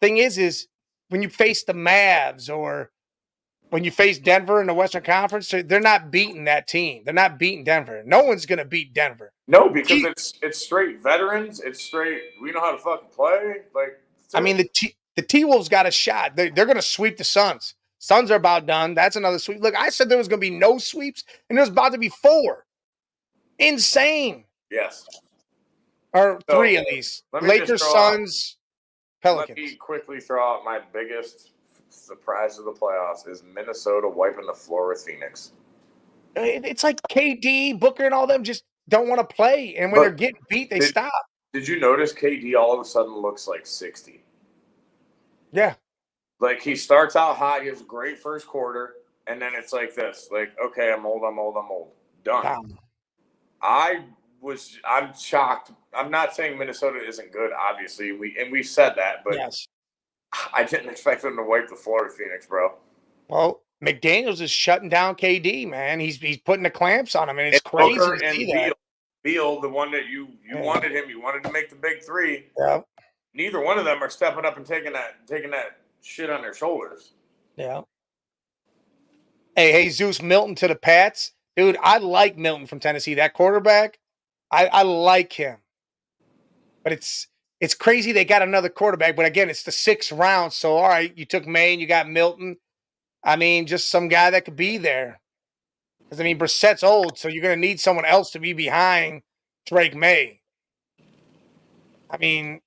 S1: Thing is when you face the Mavs or when you face Denver in the Western Conference, they're not beating that team. They're not beating Denver. No one's going to beat Denver.
S2: No, because it's straight veterans. It's straight, we know how to fucking play. Like,
S1: I mean, the T-Wolves got a shot. They're going to sweep the Suns. Suns are about done. That's another sweep. Look, I said there was going to be no sweeps, and there's about to be 4. Insane.
S2: Yes.
S1: Or 3 at least. Lakers, Suns, Pelicans.
S2: Let me quickly throw out my biggest surprise of the playoffs is Minnesota wiping the floor with Phoenix.
S1: It's like KD, Booker, and all them just don't want to play. And when they're getting beat, they stop.
S2: Did you notice KD all of a sudden looks like 60?
S1: Yeah.
S2: Like, he starts out hot. He has a great first quarter. And then it's like this. Like, okay, I'm old. Done. I'm shocked. I'm not saying Minnesota isn't good, obviously. We said that, but
S1: yes.
S2: I didn't expect them to wipe the floor with Phoenix, bro.
S1: Well, McDaniels is shutting down KD, man. He's putting the clamps on him, and it's crazy
S2: Booker
S1: to see that.
S2: Beal, the one that you wanted him, you wanted to make the big 3.
S1: Yeah.
S2: Neither one of them are stepping up and taking that shit on their shoulders.
S1: Yeah. Hey, Jesus Milton to the Pats. Dude, I like Milton from Tennessee. That quarterback, I like him. But it's crazy they got another quarterback. But again, it's the 6th round. So, all right, you took May and you got Milton. I mean, just some guy that could be there. Because, I mean, Brissett's old, so you're going to need someone else to be behind Drake May. I mean,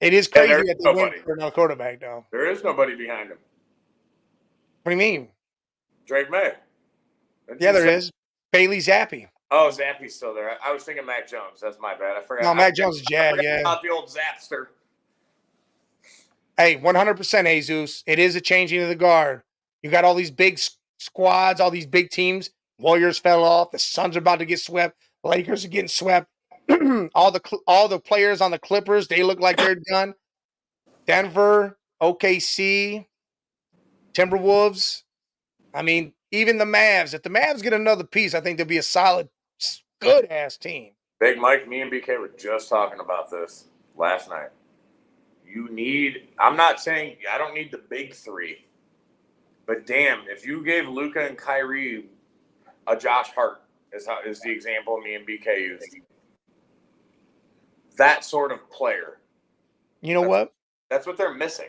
S1: it is crazy that they went for another quarterback, though.
S2: There is nobody behind him.
S1: What do you mean?
S2: Drake May.
S1: Yeah, there is. Bailey Zappi.
S2: Oh, Zappi's still there. I was thinking Mac Jones. That's my bad. I forgot.
S1: No, Mac Jones is Jag, yeah.
S2: About the old Zapster.
S1: Hey, 100% Jesus. It is a changing of the guard. You got all these big squads, all these big teams. Warriors fell off. The Suns are about to get swept. Lakers are getting swept. all the players on the Clippers, they look like they're done. Denver, OKC. Timberwolves. I mean, even the Mavs. If the Mavs get another piece, I think they'll be a solid, good ass team.
S2: Big Mike, me and BK were just talking about this last night. I'm not saying I don't need the big three, but damn, if you gave Luka and Kyrie a Josh Hart is the example me and BK used. That sort of player.
S1: You know what?
S2: That's what they're missing.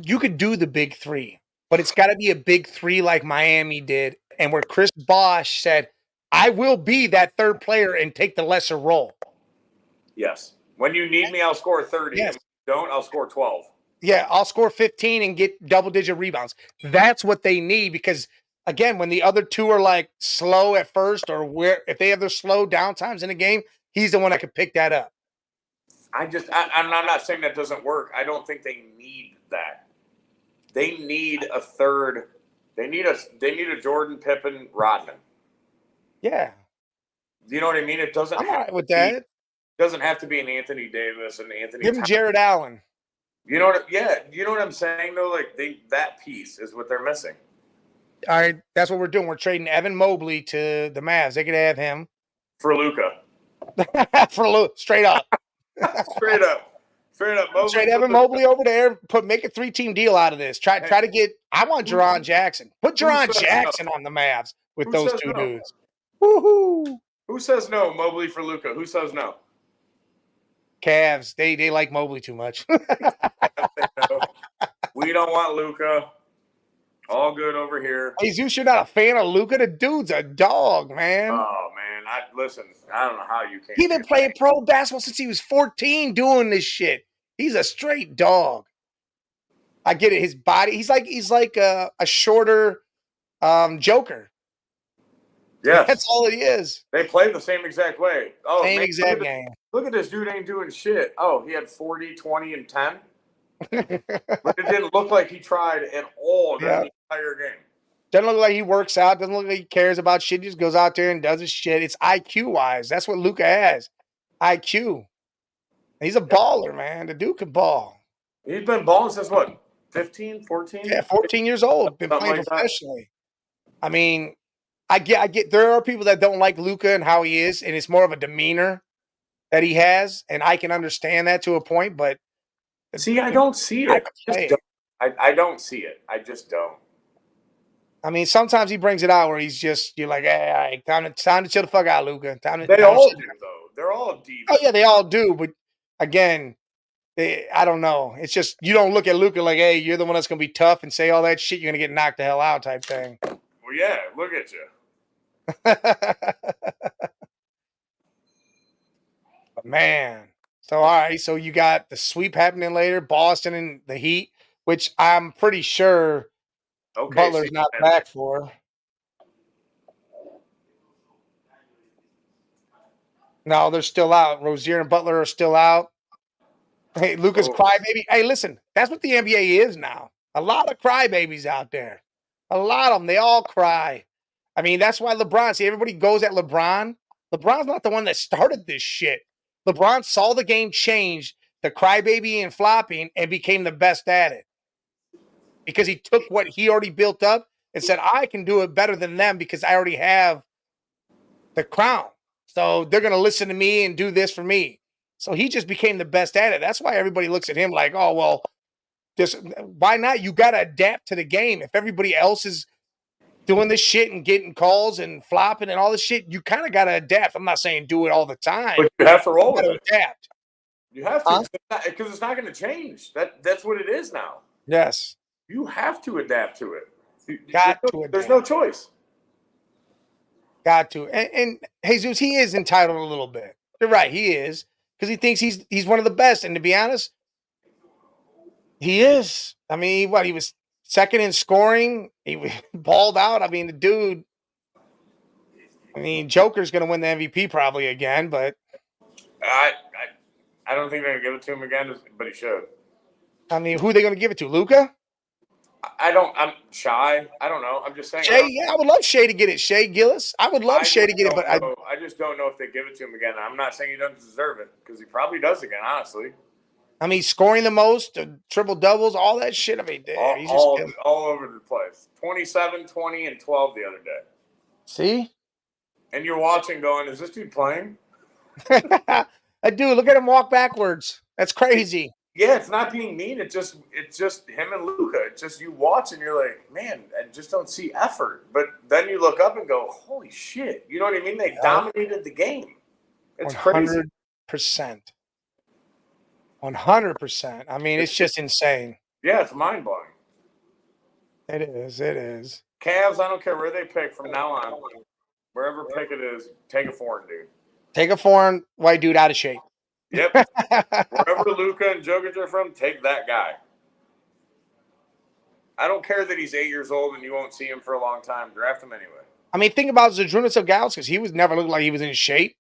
S1: You could do the big three, but it's got to be a big three like Miami did, and where Chris Bosh said, I will be that third player and take the lesser role.
S2: Yes. When you need me, I'll score 30.
S1: Yes.
S2: When you don't, I'll score 12.
S1: Yeah, I'll score 15 and get double-digit rebounds. That's what they need because, again, when the other two are like slow at first or if they have their slow down times in the game, he's the one that could pick that up.
S2: I'm not saying that doesn't work. I don't think they need that. They need a third. They need a Jordan, Pippen, Rodman.
S1: Yeah.
S2: You know what I mean? It doesn't.
S1: I'm all right with that.
S2: It doesn't have to be an Anthony Davis and Anthony.
S1: Give him Jared Allen.
S2: You know what? Yeah, you know what I'm saying though. Like that piece is what they're missing.
S1: All right, that's what we're doing. We're trading Evan Mobley to the Mavs. They could have him
S2: for Luka.
S1: For Luka, straight up.
S2: Straight up. Mobley.
S1: Trade Evan Mobley over there. Make a 3-team deal out of this. Try to get. I want Jaron Jackson. Put Jaron Jackson on the Mavs with those two dudes. Woohoo!
S2: Who says no? Mobley for Luka. Who says no?
S1: Cavs. They like Mobley too much.
S2: We don't want Luka. All good over here.
S1: Hey, Zeus, you're not a fan of Luka? The dude's a dog, man.
S2: Oh man, listen. I don't know how you can't.
S1: He's been playing pro basketball since he was 14, doing this shit. He's a straight dog. I get it. His body. He's like a shorter Joker.
S2: Yeah,
S1: that's all it is.
S2: They play the same exact way. Oh,
S1: same exact game.
S2: Look at this dude ain't doing shit. Oh, he had 40, 20, and 10. But it didn't look like he tried at all during the entire game.
S1: Doesn't look like he works out. Doesn't look like he cares about shit. He just goes out there and does his shit. It's IQ wise. That's what Luka has. IQ. He's a baller, man. The dude can ball.
S2: He's been balling since what? 15, 14?
S1: Yeah, 14 years old. Been playing professionally. I mean, I get there are people that don't like Luka and how he is, and it's more of a demeanor that he has, and I can understand that to a point, but
S2: see, I don't see it. I don't see it. I just don't.
S1: I mean, sometimes he brings it out where you're like, hey, time to chill the fuck out, Luka.
S2: They all do, though. They're all deep.
S1: Oh, yeah, they all do. But again, I don't know. It's just you don't look at Luka like, hey, you're the one that's going to be tough and say all that shit. You're going to get knocked the hell out type thing.
S2: Well, yeah, look at you.
S1: But man. So, all right. So you got the sweep happening later, Boston and the Heat, which I'm pretty sure Butler's not back for. No, they're still out. Rozier and Butler are still out. Hey, Luka's crybaby. Hey, listen, that's what the NBA is now. A lot of crybabies out there. A lot of them. They all cry. I mean, that's why LeBron, see, everybody goes at LeBron. LeBron's not the one that started this shit. LeBron saw the game change, the crybaby and flopping, and became the best at it. Because he took what he already built up and said, I can do it better than them because I already have the crown. So they're going to listen to me and do this for me. So he just became the best at it. That's why everybody looks at him like, oh, well, why not? You got to adapt to the game. If everybody else is doing this shit and getting calls and flopping and all this shit, you kind of got to adapt. I'm not saying do it all the time.
S2: But you have to roll with it.
S1: Adapt.
S2: You have to, because it's not going to change. That's what it is now.
S1: Yes.
S2: You have to adapt to it.
S1: There's
S2: no choice.
S1: Got to. And Jesus, he is entitled a little bit. You're right, he is. Because he thinks he's one of the best. And to be honest, he is. I mean, he was second in scoring. He was balled out. I mean, the dude, Joker's going to win the MVP probably again, but.
S2: I don't think they're going to give it to him again, but he should.
S1: I mean, who are they going to give it to? Luka?
S2: I'm shy. I don't know. I'm just saying.
S1: Shea, I would love Shea to get it. Shea Gillis. I would love Shea to get it, but
S2: I just don't know if they give it to him again. I'm not saying he doesn't deserve it because he probably does again, honestly.
S1: I mean, scoring the most, triple doubles, all that shit. I mean, damn, he's just killing.
S2: All over the place. 27, 20, and 12 the other day.
S1: See?
S2: And you're watching going, is this dude playing?
S1: Dude, look at him walk backwards. That's crazy.
S2: Yeah, it's not being mean. It's just him and Luka. It's just you watch and you're like, man, I just don't see effort. But then you look up and go, holy shit. You know what I mean? They dominated the game. It's
S1: 100%.
S2: crazy.
S1: 100%. I mean, it's just insane.
S2: Yeah, it's mind blowing.
S1: It is. It is.
S2: Cavs, I don't care where they pick from now on. Wherever pick it is, take a foreign dude.
S1: Take a foreign white dude out of shape.
S2: Yep. Wherever Luka and Jokic are from, take that guy. I don't care that he's 8 years old and you won't see him for a long time. Draft him anyway.
S1: I mean, think about Zydrunas Ilgauskas. He was never looked like he was in shape.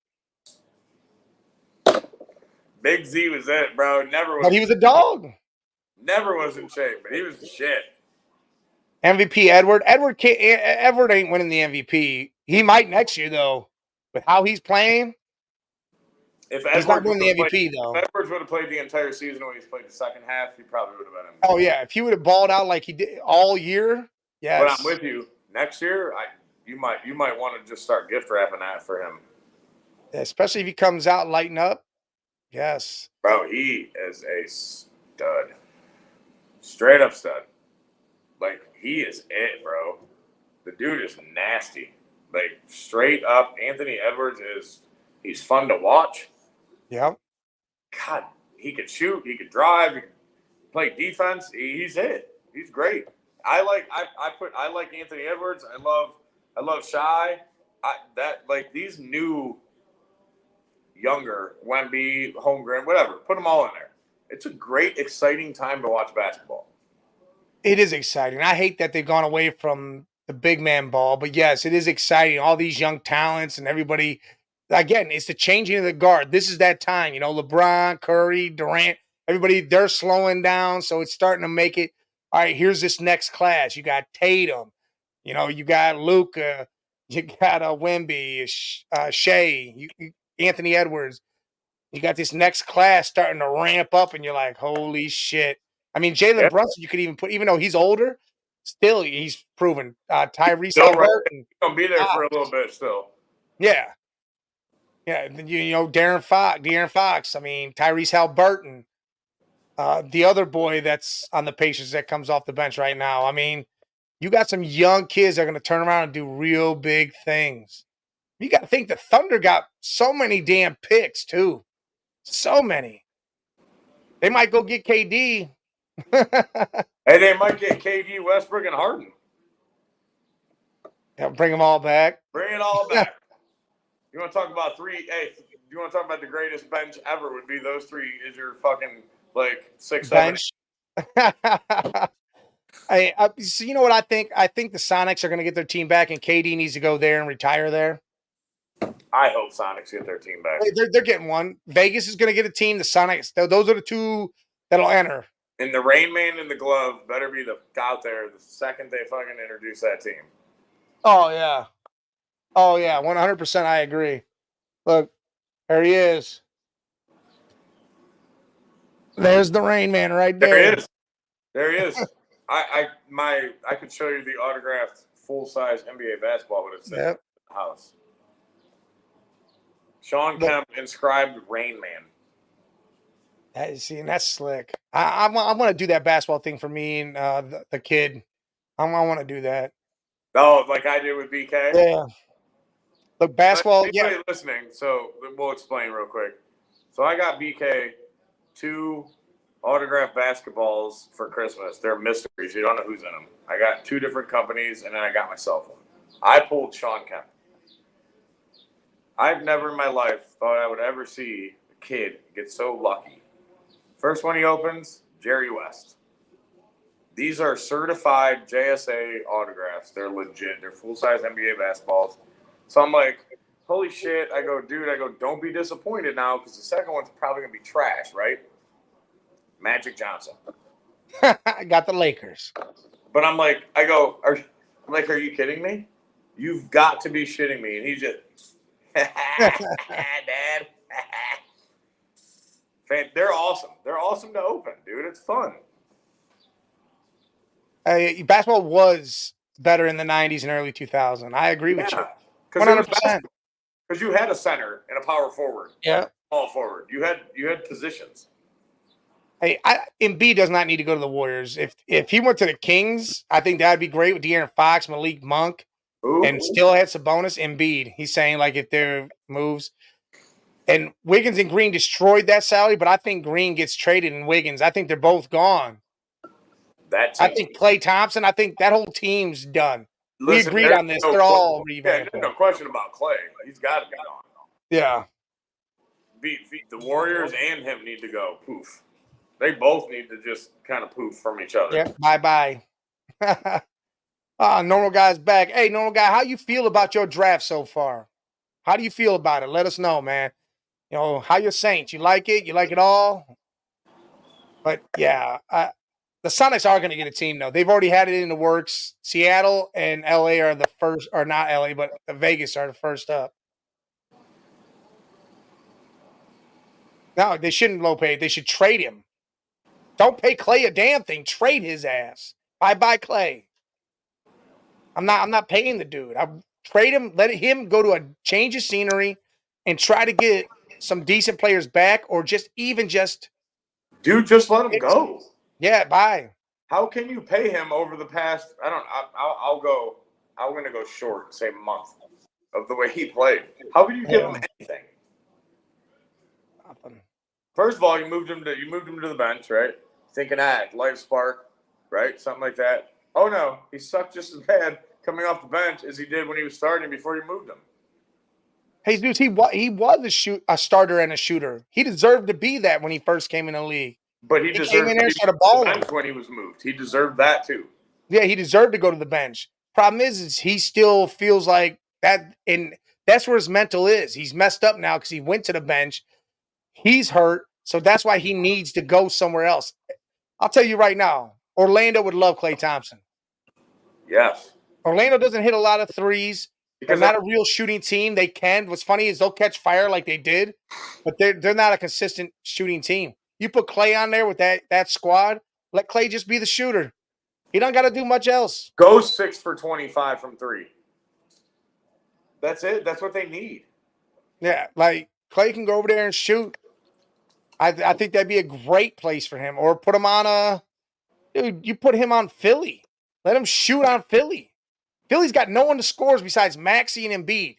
S2: Big Z was it, bro. Never was.
S1: But he was a dog.
S2: Never was in shape, but he was the shit.
S1: MVP Edward. Edward ain't winning the MVP. He might next year though. With how he's playing. He's not winning the MVP though.
S2: If Edwards would have played the entire season when he's played the second half, he probably would have been MVP.
S1: Oh yeah, if he would have balled out like he did all year, yes.
S2: But I'm with you. Next year, you might want to just start gift wrapping that for him.
S1: Especially if he comes out lighting up. Yes.
S2: Bro, he is a stud. Straight up stud. Like, he is it, bro. The dude is nasty. Like, straight up, Anthony Edwards he's fun to watch.
S1: Yep.
S2: God, he could shoot, he could drive, he could play defense. He's it. He's great. I like Anthony Edwards. I love Shy. These new younger Wemby, Holmgren, whatever. Put them all in there. It's a great, exciting time to watch basketball.
S1: It is exciting. I hate that they've gone away from the big man ball, but yes, it is exciting. All these young talents and everybody. Again, it's the changing of the guard. This is that time, LeBron, Curry, Durant, everybody, they're slowing down. So it's starting to make it. All right, here's this next class. You got Tatum, you got Luka, you got Wemby, Shea, Anthony Edwards. You got this next class starting to ramp up, and you're like, holy shit. I mean, Jalen Brunson, you could even put, even though he's older, still he's proven. Tyrese Halliburton.
S2: He's going to be there for a little bit still.
S1: Yeah. Yeah, De'Aaron Fox. I mean, Tyrese Halliburton, the other boy that's on the Pacers that comes off the bench right now. I mean, you got some young kids that are going to turn around and do real big things. You got to think the Thunder got so many damn picks too, so many. They might go get KD.
S2: Hey, they might get KD, Westbrook, and Harden.
S1: Yeah, bring them all back.
S2: Bring it all back. You want to talk about you want to talk about the greatest bench ever would be those three is your fucking, 6, 7.
S1: So you know what I think? I think the Sonics are going to get their team back, and KD needs to go there and retire there.
S2: I hope Sonics get their team back.
S1: They're getting one. Vegas is going to get a team. The Sonics, those are the two that'll enter.
S2: And the Rain Man and the Glove better be out there the second they fucking introduce that team.
S1: Oh, yeah. 100% I agree. Look, there he is. There's the Rain Man right there.
S2: There he is. I could show you the autographed full-size NBA basketball, but it's in the house. Sean Kemp inscribed Rain Man.
S1: That's slick. I want to do that basketball thing for me and the kid. I want to do that.
S2: Oh, like I did with BK?
S1: Yeah. Look, basketball.
S2: Anybody listening, so we'll explain real quick. So I got BK 2 autographed basketballs for Christmas. They're mysteries. You don't know who's in them. I got 2 different companies, and then I got myself one. I pulled Sean Kemp. I've never in my life thought I would ever see a kid get so lucky. First one he opens, Jerry West. These are certified JSA autographs. They're legit. They're full-size NBA basketballs. So I'm like, holy shit. I go, don't be disappointed now because the second one's probably going to be trash, right? Magic Johnson.
S1: I got the Lakers.
S2: But I'm like, are you kidding me? You've got to be shitting me. And he's just, Dad. They're awesome. They're awesome to open, dude. It's fun.
S1: Basketball was better in the 90s and early 2000s. I agree with you.
S2: Because it was
S1: 100%.
S2: because you had a center and a power forward.
S1: Yeah.
S2: Small forward. You had positions.
S1: Hey, Embiid does not need to go to the Warriors. If he went to the Kings, I think that'd be great with De'Aaron Fox, Malik Monk, and still had Sabonis. Embiid. He's saying like if there moves, and Wiggins and Green destroyed that salary, but I think Green gets traded and Wiggins. I think they're both gone. I think Klay Thompson. I think that whole team's done.
S2: Listen,
S1: we agreed on this. They're all revamped.
S2: Yeah, no question about Klay. He's got to be gone.
S1: Yeah.
S2: The Warriors and him need to go. Poof. They both need to just kind of poof from each other.
S1: Yeah. Bye-bye. Normal Guy's back. Hey, Normal Guy, how you feel about your draft so far? How do you feel about it? Let us know, man. You know, how your Saints? You like it? You like it all? But, yeah, the Sonics are going to get a team, though. They've already had it in the works. Seattle and L.A. are the first – or not L.A., but Vegas are the first up. No, they shouldn't low pay. They should trade him. Don't pay Klay a damn thing. Trade his ass. Bye-bye, Klay. I'm not paying the dude. I trade him, let him go to a change of scenery and try to get some decent players back or just
S2: dude, just let him go.
S1: Yeah, bye.
S2: How can you pay him over the past I'm going to go short and say month of the way he played. How could you give him anything?
S1: Nothing.
S2: First of all, you moved him to the bench, right? Thinking life spark, right? Something like that. Oh no, he sucked just as bad coming off the bench as he did when he was starting before you moved him.
S1: Hey, dude, he was a starter and a shooter. He deserved to be that when he first came in the league.
S2: But he deserved
S1: came in there and started balling
S2: when he was moved. He deserved that too.
S1: Yeah, he deserved to go to the bench. Problem is he still feels like that, and that's where his mental is. He's messed up now because he went to the bench. He's hurt, so that's why he needs to go somewhere else. I'll tell you right now, Orlando would love Klay Thompson.
S2: Yes.
S1: Orlando doesn't hit a lot of threes. They're not a real shooting team. They can. What's funny is they'll catch fire like they did, but they're not a consistent shooting team. You put Klay on there with that squad, let Klay just be the shooter. He don't got to do much else.
S2: Go 6 for 25 from 3. That's it. That's what they need.
S1: Yeah, like Klay can go over there and shoot. I think that'd be a great place for him. Or put him on dude, you put him on Philly. Let him shoot on Philly. Philly's got no one to scores besides Maxey and Embiid.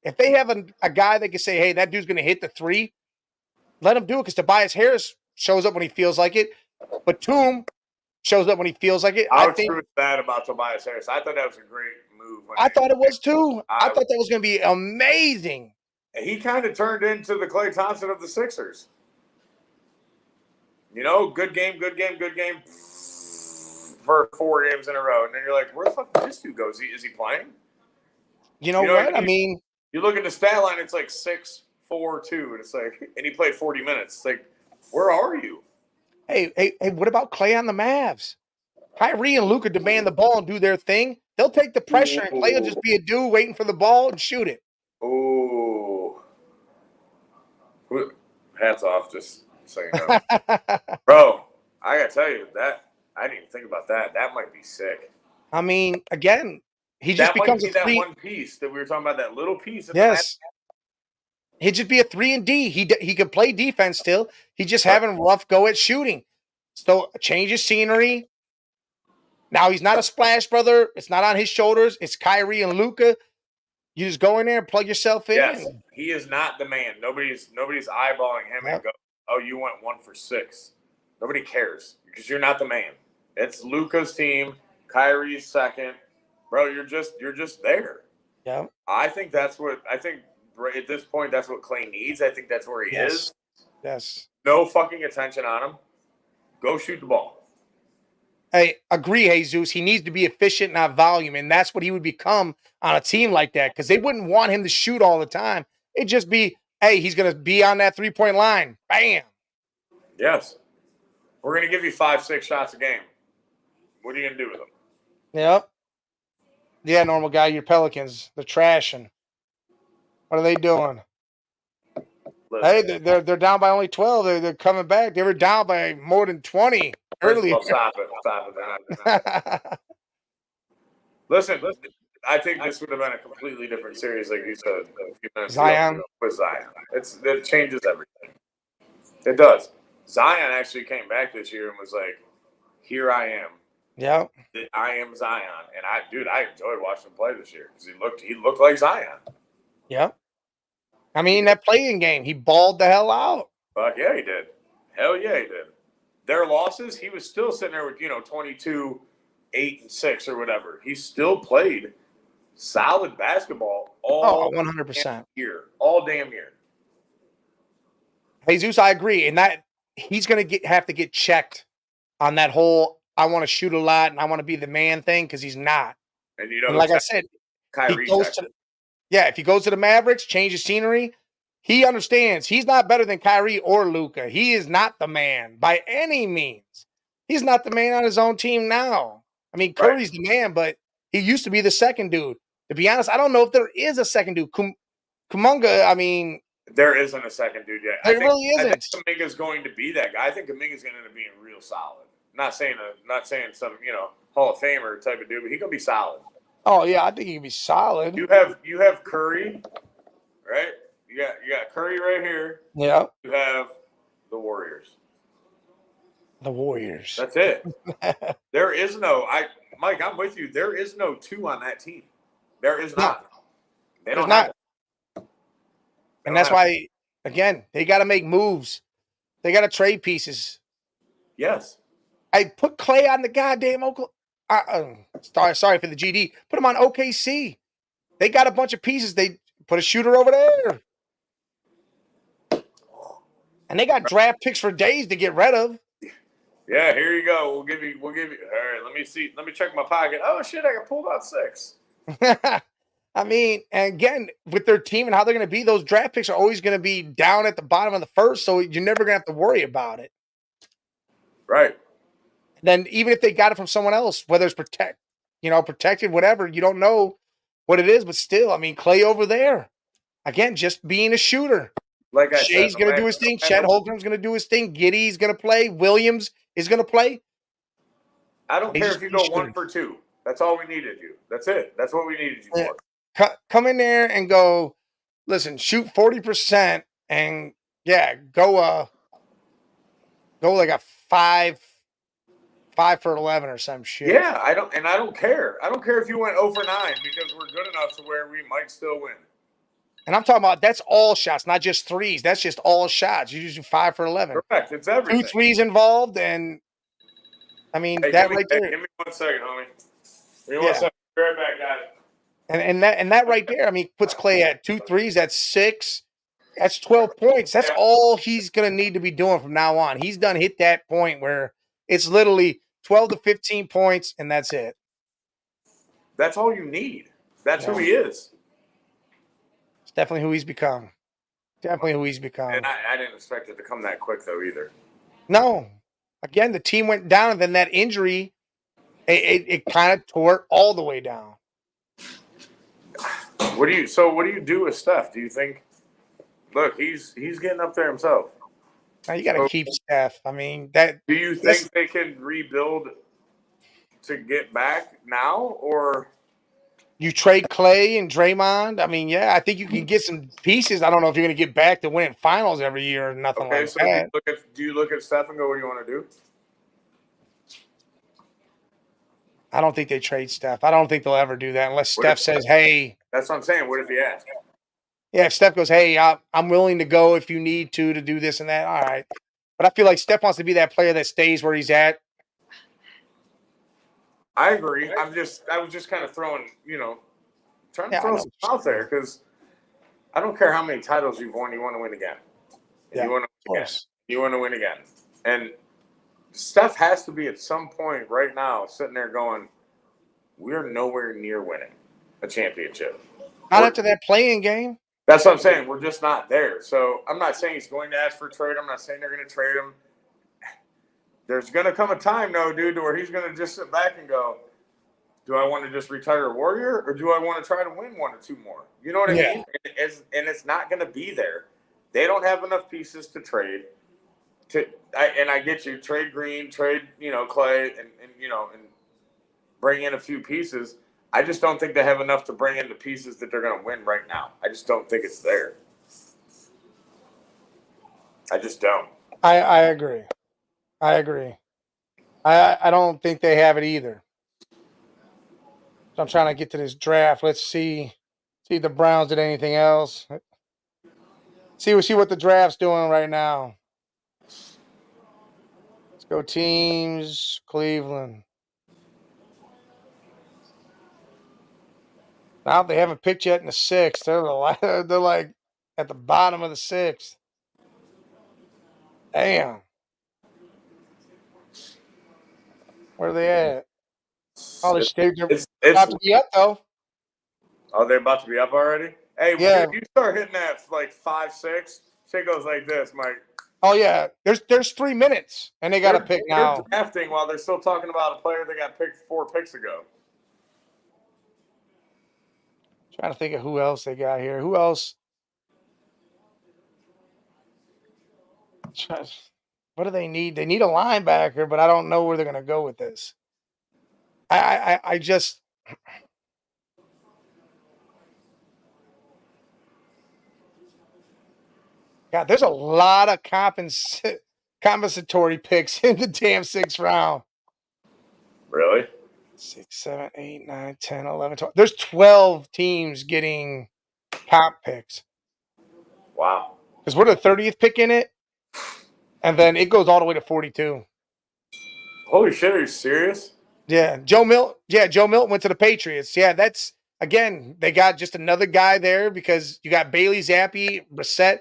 S1: If they have a guy that can say, hey, that dude's going to hit the 3, let him do it because Tobias Harris shows up when he feels like it. Batum shows up when he feels like it.
S2: I think bad about Tobias Harris. I thought that was a great move.
S1: I thought it was too. I thought that was going to be amazing.
S2: He kind of turned into the Klay Thompson of the Sixers. You know, good game for 4 games in a row. And then you're like, where the fuck did this dude go? Is he playing?
S1: You know what? I mean,
S2: you look at the stat line, it's like 6, 4, 2. And it's like, and he played 40 minutes. It's like, where are you?
S1: Hey, what about Klay on the Mavs? Kyrie and Luka demand the ball and do their thing. They'll take the pressure, and Klay will just be a dude waiting for the ball and shoot it.
S2: Oh. Hats off, just so you know. Bro, I got to tell you, that I didn't even think about that. That might be sick.
S1: I mean, again, he just becomes
S2: that one piece that we were talking about, that little piece.
S1: Yes. He'd just be a 3 and D. He could play defense still. He's just having rough go at shooting. So change of scenery. Now he's not a splash brother. It's not on his shoulders. It's Kyrie and Luka. You just go in there and plug yourself in.
S2: Yes, he is not the man. Nobody's eyeballing him and go, oh, you went 1 for 6. Nobody cares because you're not the man. It's Luka's team. Kyrie's second. Bro, you're just there.
S1: Yeah.
S2: I think at this point, that's what Klay needs. I think that's where he is.
S1: Yes.
S2: No fucking attention on him. Go shoot the ball.
S1: I agree, Jesus. He needs to be efficient, not volume. And that's what he would become on a team like that because they wouldn't want him to shoot all the time. It'd just be, hey, he's going to be on that 3-point line. Bam.
S2: Yes. We're going to give you 5-6 shots a game. What are you going to do with them?
S1: Yep. Yeah, Normal Guy, your Pelicans, they're trashing. What are they doing? Hey, they're down by only 12. They're coming back. They were down by more than 20 earlier.
S2: Stop it. They're not. Listen, I think this would have been a completely different series, like you said a few minutes
S1: Zion.
S2: ago, with Zion. It changes everything. It does. Zion actually came back this year and was like, "Here I am.
S1: Yeah,
S2: I am Zion." And I enjoyed watching him play this year because he looked like Zion.
S1: yeah. I mean, that playing game, he balled the hell out.
S2: Fuck yeah, he did. Hell yeah, he did. Their losses, he was still sitting there with 22, 8 and 6 or whatever. He still played solid basketball all
S1: 100%.
S2: year, all damn year.
S1: Jesus, I agree, and that he's going to have to get checked on that whole I want to shoot a lot and I want to be the man thing because he's not. And like I said,
S2: Kyrie
S1: he goes to if he goes to the Mavericks, changes scenery, he understands he's not better than Kyrie or Luka. He is not the man by any means. He's not the man on his own team now. I mean, Curry's the man, but he used to be the second dude. To be honest, I don't know if there is a second dude. Kuminga, I mean,
S2: there isn't a second dude yet.
S1: There really isn't.
S2: I think Kuminga's going to be that guy. I think Kuminga's going to end up being real solid. Not saying some Hall of Famer type of dude, but he's going to be solid.
S1: Oh yeah, I think he can be solid.
S2: You have Curry, right? You got Curry right here.
S1: Yeah.
S2: You have the Warriors.
S1: The Warriors.
S2: That's it. There is no Mike, I'm with you. There is no 2 on that team. There is not. They don't have it.
S1: And that's why, again, they got to make moves. They got to trade pieces.
S2: Yes.
S1: I put Clay on the goddamn Oklahoma. Sorry for the GD. Put him on OKC. They got a bunch of pieces. They put a shooter over there. And they got draft picks for days to get rid of.
S2: Yeah, here you go. We'll give you. All right, let me see. Let me check my pocket. Oh shit, I got pulled out 6.
S1: I mean, and again, with their team and how they're going to be, those draft picks are always going to be down at the bottom of the first, so you're never going to have to worry about it.
S2: Right.
S1: Then even if they got it from someone else, whether it's protected, whatever, you don't know what it is, but still, I mean, Clay over there, again, just being a shooter.
S2: Like I
S1: Shay's going to do his thing. Chet Holmgren's going to do his thing. Giddey's going to play. Williams is going to play.
S2: I don't care if you go 1 for 2. That's all we needed you. That's it. That's what we needed you for.
S1: Come in there and go, listen, shoot 40% and go like a 5 for 11 or some shit.
S2: Yeah, I don't care. I don't care if you went 0 for 9 because we're good enough to where we might still win.
S1: And I'm talking about that's all shots, not just threes. That's just all shots. You just do 5 for 11.
S2: Correct. It's everything.
S1: 2 threes involved, and I mean right there.
S2: Give me 1 second, homie. Give me 1 second. Be right back, guys.
S1: And that right there, I mean, puts Clay at 2 threes. That's 6. That's 12 points. That's all he's gonna need to be doing from now on. He's done hit that point where it's literally 12 to 15 points, and that's it.
S2: That's all you need. That's who he is.
S1: It's definitely who he's become. Definitely who he's become.
S2: And I didn't expect it to come that quick, though, either.
S1: No. Again, the team went down, and then that injury, it kind of tore it all the way down.
S2: What do you do with Steph? Do you think? Look, he's getting up there himself.
S1: Now you got to keep Steph. I mean, that.
S2: Do you think they can rebuild to get back now, or
S1: you trade Clay and Draymond? I mean, yeah, I think you can get some pieces. I don't know if you're going to get back to winning finals every year or nothing like that.
S2: Do you look at Steph and go, "What do you want to do?"
S1: I don't think they trade Steph. I don't think they'll ever do that unless Steph says, "Hey."
S2: That's what I'm saying. What if he asks?
S1: Yeah, if Steph goes, "Hey, I'm willing to go if you need to do this and that." All right. But I feel like Steph wants to be that player that stays where he's at.
S2: I agree. I was just kind of trying to throw some out there because I don't care how many titles you've won. You want to win again. You want to win again. You want to win again. And Steph has to be at some point right now sitting there going, "We're nowhere near winning a championship."
S1: Not after that playing game.
S2: That's what I'm saying. We're just not there. So I'm not saying he's going to ask for a trade. I'm not saying they're going to trade him. There's going to come a time, though, dude, where he's going to just sit back and go, do I want to just retire a Warrior or do I want to try to win 1 or 2 more? You know what I mean? And it's not going to be there. They don't have enough pieces to trade. And I get you. Trade Green, trade Clay, and bring in a few pieces. I just don't think they have enough to bring in the pieces that they're going to win right now. I just don't think it's there. I just don't.
S1: I agree. I agree. I don't think they have it either. So I'm trying to get to this draft. Let's see if the Browns did anything else. See what the draft's doing right now. Let's go teams. Cleveland. Now they haven't picked yet in the 6th. They're like at the bottom of the 6th. Damn. Where are they at? Oh, they're about to be up though.
S2: Oh, they're about to be up already? Hey,
S1: yeah.
S2: Dude, you start hitting that like 5-6. Shit goes like this, Mike.
S1: Oh yeah, there's 3 minutes, and they got to pick now.
S2: They're drafting while they're still talking about a player that got picked 4 picks ago.
S1: Trying to think of who else they got here. Who else? What do they need? They need a linebacker, but I don't know where they're going to go with this. I just. God, there's a lot of compensatory picks in the damn 6th round.
S2: Really?
S1: 6, 7, 8, 9, 10, 11, 12. There's 12 teams getting comp picks.
S2: Wow.
S1: Because we're the 30th pick in it, and then it goes all the way to 42.
S2: Holy shit, are you serious?
S1: Yeah, Joe Milton went to the Patriots. Yeah, that's, again, they got just another guy there because you got Bailey Zappi, Brissett.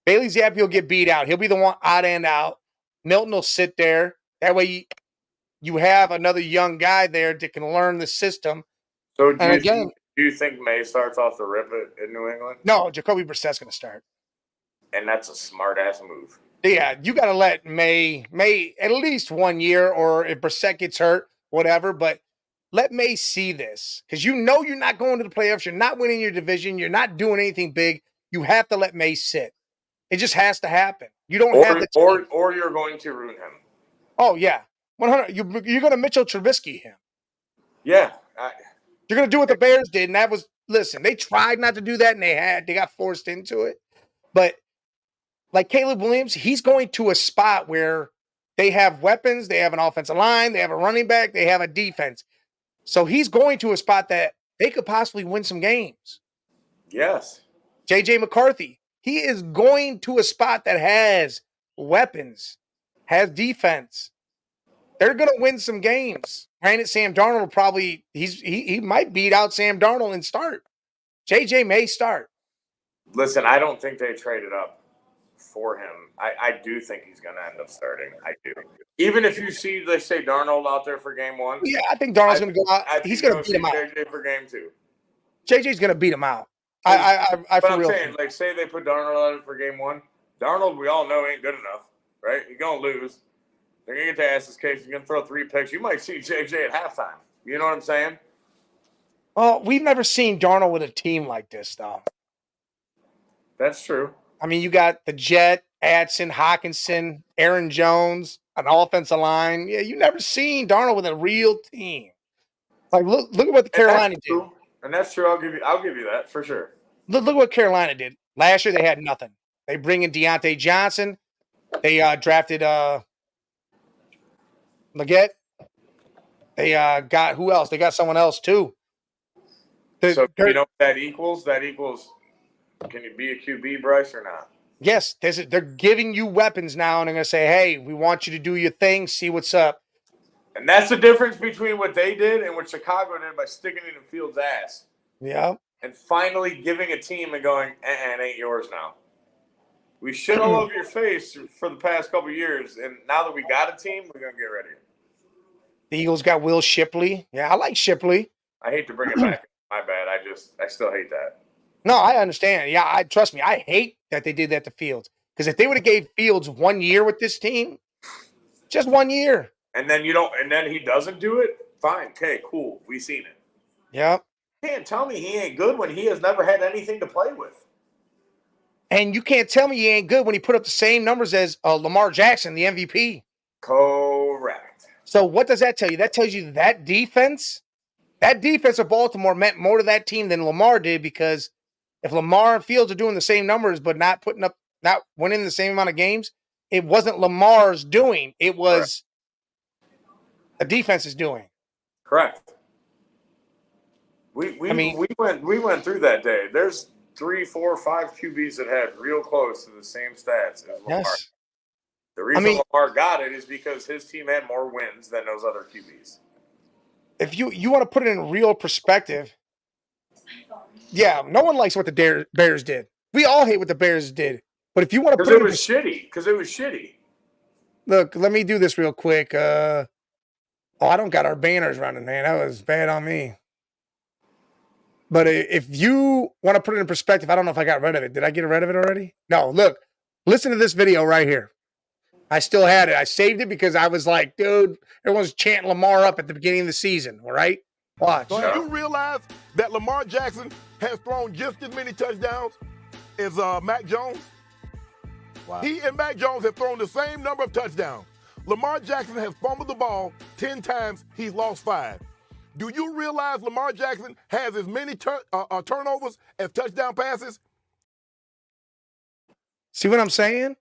S1: Bailey Zappi will get beat out. He'll be the one odd and out. Milton will sit there. That way you have another young guy there that can learn the system.
S2: So do you think May starts off the rip in New England?
S1: No, Jacoby Brissett's going to start.
S2: And that's a smart-ass move.
S1: Yeah, you got to let May at least 1 year, or if Brissett gets hurt, whatever, but let May see this because you're not going to the playoffs. You're not winning your division. You're not doing anything big. You have to let May sit. It just has to happen. You don't have the team.
S2: Or you're going to ruin him.
S1: Oh, yeah. 100. You're going to Mitchell Trubisky him.
S2: Yeah.
S1: You're going to do what the Bears did, and that was, listen, they tried not to do that, and they got forced into it. But like Caleb Williams, he's going to a spot where they have weapons, they have an offensive line, they have a running back, they have a defense. So he's going to a spot that they could possibly win some games.
S2: Yes.
S1: J.J. McCarthy, he is going to a spot that has weapons, has defense. They're going to win some games. Granted, Sam Darnold will probably he might beat out Sam Darnold and start. J.J. may start.
S2: Listen, I don't think they traded up for him. I do think he's going to end up starting. I do. Even if you see, they say Darnold out there for game 1.
S1: Yeah, I think Darnold's going to go out. He's going to beat him out.
S2: JJ for game 2.
S1: JJ's going to beat him out.
S2: But I'm saying, like, say they put Darnold out for game 1. Darnold, we all know, ain't good enough, right? He's going to lose. They're going to get to Ass's case. He's going to throw 3 picks. You might see JJ at halftime. You know what I'm saying?
S1: Well, we've never seen Darnold with a team like this, though.
S2: That's true.
S1: I mean, you got the Jet, Adson, Hawkinson, Aaron Jones, an offensive line. Yeah, you never seen Darnold with a real team. Like, look at what the Carolina did.
S2: And that's true. I'll give you that for sure.
S1: Look what Carolina did. Last year they had nothing. They bring in Deontay Johnson. They drafted Leggett. They got who else? They got someone else too.
S2: So you know what that equals? That equals, can you be a QB, Bryce, or not?
S1: Yes, they're giving you weapons now, and they're going to say, hey, we want you to do your thing, see what's up.
S2: And that's the difference between what they did and what Chicago did by sticking it in Fields' ass.
S1: Yeah.
S2: And finally giving a team and going, it ain't yours now. We shit all over your face for the past couple of years, and now that we got a team, we're going to get ready.
S1: The Eagles got Will Shipley. Yeah, I like Shipley.
S2: I hate to bring it back. My bad. I still hate that.
S1: No, I understand. Yeah, trust me. I hate that they did that to Fields. Because if they would have gave Fields 1 year with this team, just 1 year.
S2: And then he doesn't do it, fine. Okay, cool. We seen it.
S1: Yeah.
S2: You can't tell me he ain't good when he has never had anything to play with.
S1: And you can't tell me he ain't good when he put up the same numbers as Lamar Jackson, the MVP.
S2: Correct.
S1: So what does that tell you? That tells you that defense of Baltimore meant more to that team than Lamar did, because if Lamar and Fields are doing the same numbers but not winning the same amount of games, it wasn't Lamar's doing. It was the defense's doing.
S2: Correct. We went through that day. There's 3, 4, 5 QBs that had real close to the same stats as Lamar.
S1: Yes.
S2: The reason Lamar got it is because his team had more wins than those other QBs.
S1: If you want to put it in real perspective, yeah, no one likes what the Bears did. We all hate what the Bears did. But if you want to put it
S2: was shitty. Because it was shitty.
S1: Look, let me do this real quick. I don't got our banners running, man. That was bad on me. But if you want to put it in perspective, I don't know if I got rid of it. Did I get rid of it already? No, look. Listen to this video right here. I still had it. I saved it because I was like, dude, everyone's chanting Lamar up at the beginning of the season, all right? Watch.
S3: So have you realize that Lamar Jackson has thrown just as many touchdowns as Mac Jones? Wow. He and Mac Jones have thrown the same number of touchdowns. Lamar Jackson has fumbled the ball 10 times. He's lost 5. Do you realize Lamar Jackson has as many turnovers as touchdown passes?
S1: See what I'm saying?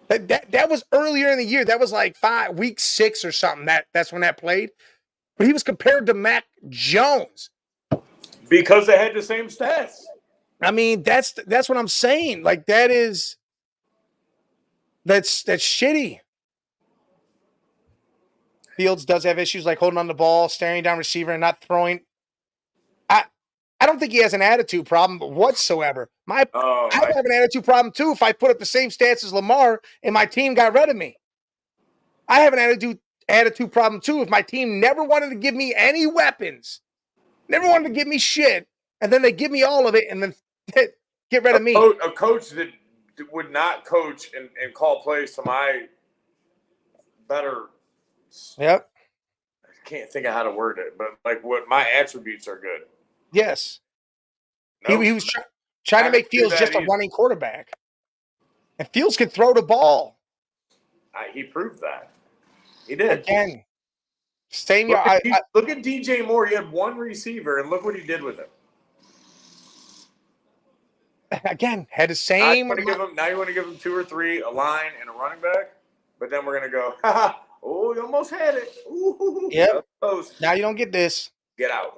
S1: That was earlier in the year. That was like week 6 or something. That's when that played. But he was compared to Mac Jones
S2: because they had the same stats.
S1: I mean, that's what I'm saying. Like that's shitty. Fields does have issues like holding on the ball, staring down receiver, and not throwing. I don't think he has an attitude problem whatsoever. I would have an attitude problem too if I put up the same stats as Lamar and my team got rid of me. I have an attitude problem too if my team never wanted to give me any weapons, never wanted to give me shit, and then they give me all of it and then get rid of me.
S2: A coach that would not coach and call plays to my better.
S1: Yep.
S2: I can't think of how to word it, but like what my attributes are good.
S1: Yes. Nope. He was trying to make Fields just a running quarterback. And Fields can throw the ball.
S2: He proved that. He did.
S1: Again.
S2: Look at DJ Moore. He had one receiver, and look what he did with him.
S1: Again, had the same.
S2: Now you want to give him 2 or 3, a line, and a running back? But then we're going to go, ha, oh, you almost had it. Ooh,
S1: yep. Now you don't get this.
S2: Get out.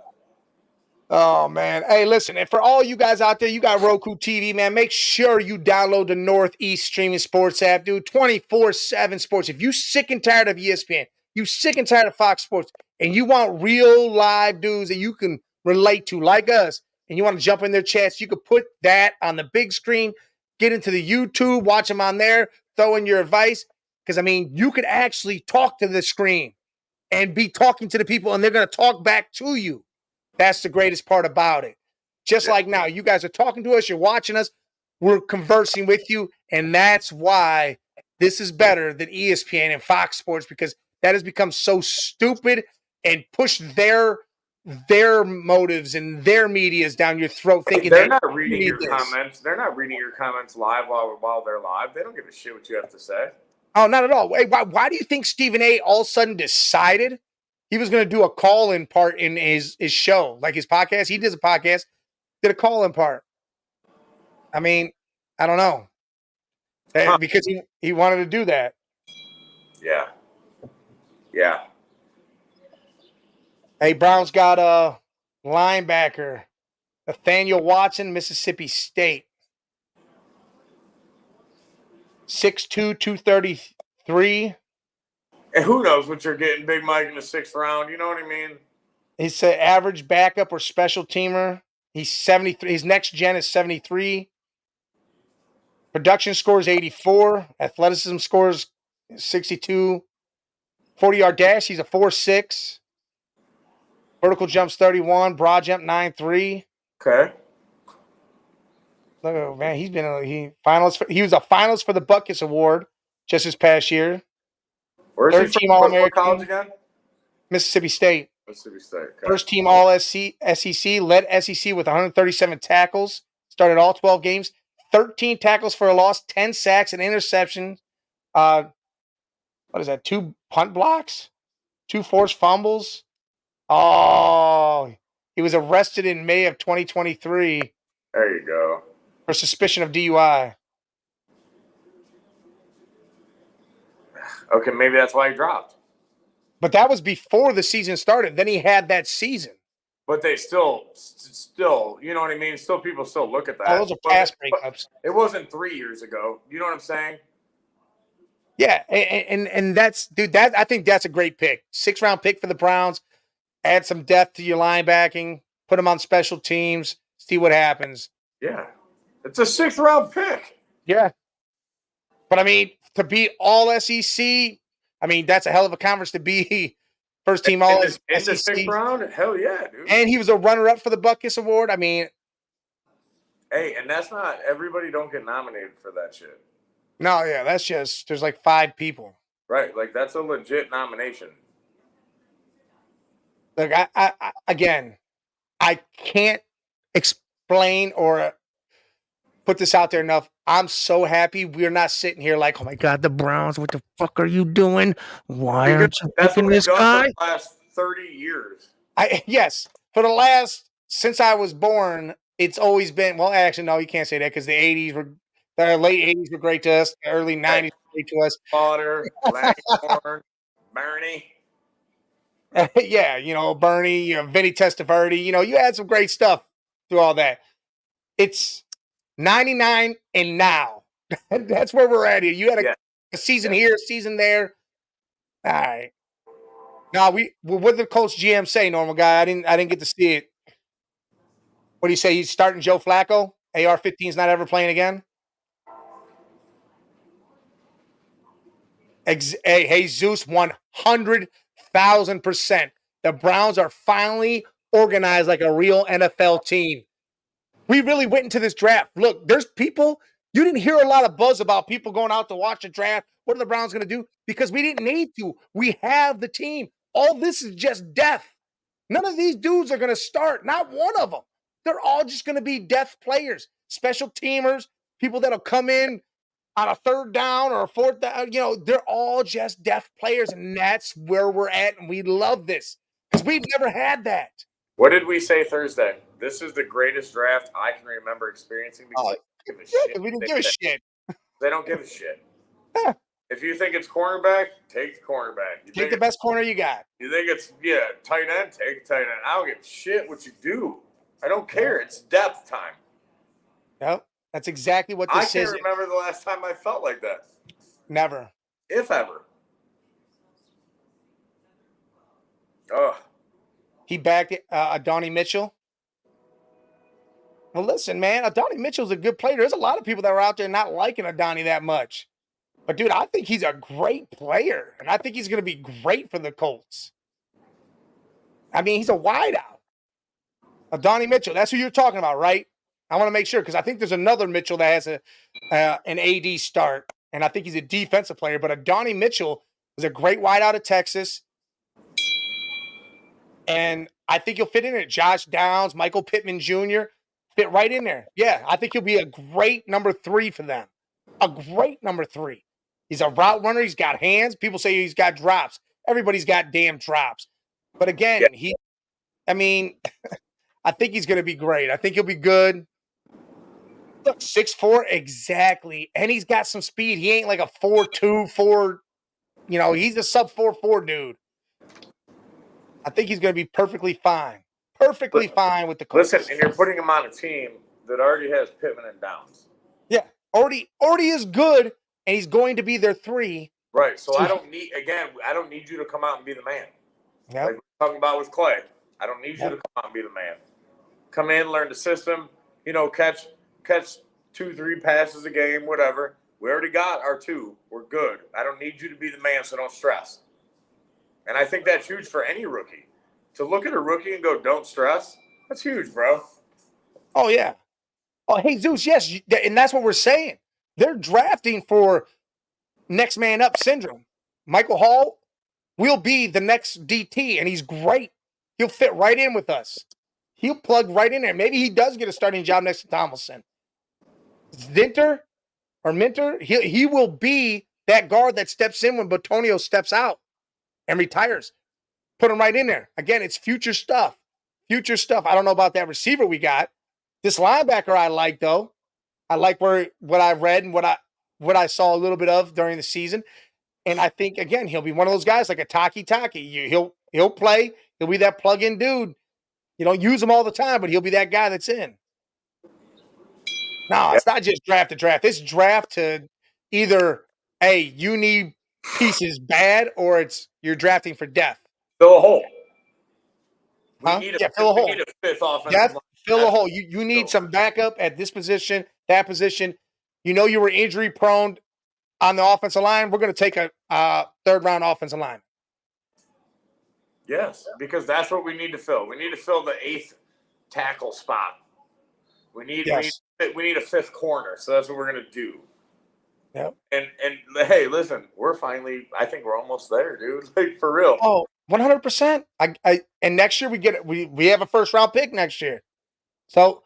S1: Oh, man. Hey, listen, and for all you guys out there, you got Roku TV, man. Make sure you download the Northeast Streaming Sports app, dude. 24/7 sports. If you sick and tired of ESPN, you sick and tired of Fox Sports, and you want real live dudes that you can relate to like us, and you want to jump in their chats, you could put that on the big screen, get into the YouTube, watch them on there, throw in your advice. Because, I mean, you could actually talk to the screen and be talking to the people, and they're going to talk back to you. That's the greatest part about it. Just like now, you guys are talking to us, you're watching us, we're conversing with you, and that's why this is better than ESPN and Fox Sports, because that has become so stupid and pushed their motives and their medias down your throat, thinking
S2: they're not reading your comments. They're not reading your comments live while they're live. They don't give a shit what you have to say.
S1: Oh, not at all. Why do you think Stephen A. all of a sudden decided he was going to do a call-in part in his show, like his podcast? He does a podcast, did a call-in part. I mean, I don't know. Because he wanted to do that.
S2: Yeah. Yeah.
S1: Hey, Browns got a linebacker, Nathaniel Watson, Mississippi State. 6'2", 233.
S2: And who knows what you're getting, Big Mike, in the 6th round. You know what I mean?
S1: He's an average backup or special teamer. He's 73. His next gen is 73. Production score is 84. Athleticism scores 62. 40-yard dash, he's a 4.6. Vertical jumps 31. Broad jump 9.3.
S2: Okay.
S1: Look, man, he finalist. He was a finalist for the Butkus Award just this past year.
S2: Where's
S1: Third team All-American.
S2: College again?
S1: Mississippi State.
S2: Mississippi State. Okay.
S1: First team All-SEC, led SEC with 137 tackles. Started all 12 games. 13 tackles for a loss, 10 sacks, and interceptions. What is that? 2 punt blocks, 2 forced fumbles. Oh, he was arrested in May of 2023
S2: There you go.
S1: for suspicion of DUI.
S2: Okay, maybe that's why he dropped.
S1: But that was before the season started. Then he had that season.
S2: But they still, you know what I mean? Still, people still look at that.
S1: Oh, those are pass breakups.
S2: It wasn't 3 years ago. You know what I'm saying?
S1: Yeah, and that's, dude, that I think that's a great pick. 6th-round pick for the Browns. Add some depth to your linebacking. Put them on special teams. See what happens.
S2: Yeah, it's a 6th-round pick.
S1: Yeah, but I mean, to be all SEC, I mean, that's a hell of a conference to be. First team all SEC.
S2: In the 6th round? Hell yeah, dude.
S1: And he was a runner-up for the Butkus Award. I mean,
S2: hey, and that's not everybody. Don't get nominated for that shit.
S1: No, yeah, that's just there's like 5 people.
S2: Right, like that's a legit nomination.
S1: Look, I again, I can't explain or put this out there enough. I'm so happy we're not sitting here like, oh my God, the Browns, what the fuck are you doing? Why aren't you picking this guy?
S2: For the last 30 years.
S1: Yes, for the last, since I was born, it's always been, well, actually, no, you can't say that because the late 80s were great to us, the early 90s were great to us.
S2: Potter, Langhorne, Bernie.
S1: Yeah, Bernie, Vinny Testaverde, you had some great stuff through all that. It's 99 and now. That's where we're at here. You had a season here, a season there. All right. Now what did the Colts GM say, normal guy? I didn't get to see it. What do you say? He's starting Joe Flacco? AR-15's not ever playing again? Hey, Zeus, 100,000%. The Browns are finally organized like a real NFL team. We really went into this draft. Look, there's people, you didn't hear a lot of buzz about people going out to watch the draft. What are the Browns going to do? Because we didn't need to. We have the team. All this is just death. None of these dudes are going to start. Not one of them. They're all just going to be death players, special teamers, people that'll come in on a 3rd down or a 4th down. They're all just death players, and that's where we're at, and we love this because we've never had that.
S2: What did we say Thursday? This is the greatest draft I can remember experiencing because
S1: we didn't give a shit.
S2: They don't give a shit. If you think it's cornerback, take the cornerback.
S1: Take the best corner you got.
S2: You think it's, tight end, take tight end. I don't give a shit what you do. I don't care. It's depth time.
S1: Yep. That's exactly what this is.
S2: I can't remember the last time I felt like that.
S1: Never.
S2: If ever. Ugh.
S1: He backed Adonai Mitchell. Well, listen, man, Adonai Mitchell's a good player. There's a lot of people that are out there not liking Adonai that much. But, dude, I think he's a great player, and I think he's going to be great for the Colts. I mean, he's a wideout. Adonai Mitchell, that's who you're talking about, right? I want to make sure because I think there's another Mitchell that has an AD start, and I think he's a defensive player. But Adonai Mitchell was a great wideout of Texas, and I think he'll fit in it. Josh Downs, Michael Pittman Jr. fit right in there. Yeah, I think he'll be a great number 3 for them. A great number 3. He's a route runner. He's got hands. People say he's got drops. Everybody's got damn drops. But again, I think he's going to be great. I think he'll be good. Look, 6'4", exactly. And he's got some speed. He ain't like a 4'2", 4, he's a sub 4'4" dude. I think he's going to be perfectly fine. Perfectly fine with the Colts.
S2: Listen, and you're putting him on a team that already has Pittman and Downs.
S1: Yeah, already is good, and he's going to be their 3.
S2: Right, so I don't need you to come out and be the man.
S1: Yep.
S2: Like we're talking about with Clay. I don't need you to come out and be the man. Come in, learn the system, catch 2-3 passes a game, whatever. We already got our 2. We're good. I don't need you to be the man, so don't stress. And I think that's huge for any rookie. To look at a rookie and go, don't stress, that's huge, bro.
S1: Oh, yeah. Oh, hey, Zeus, yes, and that's what we're saying. They're drafting for next man up syndrome. Michael Hall will be the next DT, and he's great. He'll fit right in with us. He'll plug right in there. Maybe he does get a starting job next to Tomlinson. Zinter or Minter, he will be that guard that steps in when Batonio steps out and retires. Put him right in there. Again, it's future stuff. Future stuff. I don't know about that receiver we got. This linebacker I like though. I like what I read and what I saw a little bit of during the season. And I think again he'll be one of those guys like a Taki. He'll play. He'll be that plug-in dude. You don't use him all the time, but he'll be that guy that's in. No, it's not just draft to draft. It's draft to either, hey, you need pieces bad, or it's you're drafting for depth.
S2: Fill a hole.
S1: Huh? Fill a hole.
S2: We need a fifth offensive
S1: Depth,
S2: line.
S1: fill a hole. You need some backup at this position, that position. You know you were injury prone on the offensive line. We're going to take a third-round offensive line.
S2: Yes, because that's what we need to fill. We need to fill the 8th tackle spot. We need a 5th corner, so that's what we're going to do.
S1: Yep.
S2: And hey, listen, I think we're almost there, dude. Like, for real.
S1: Oh, 100%. And next year we have a first-round pick next year. So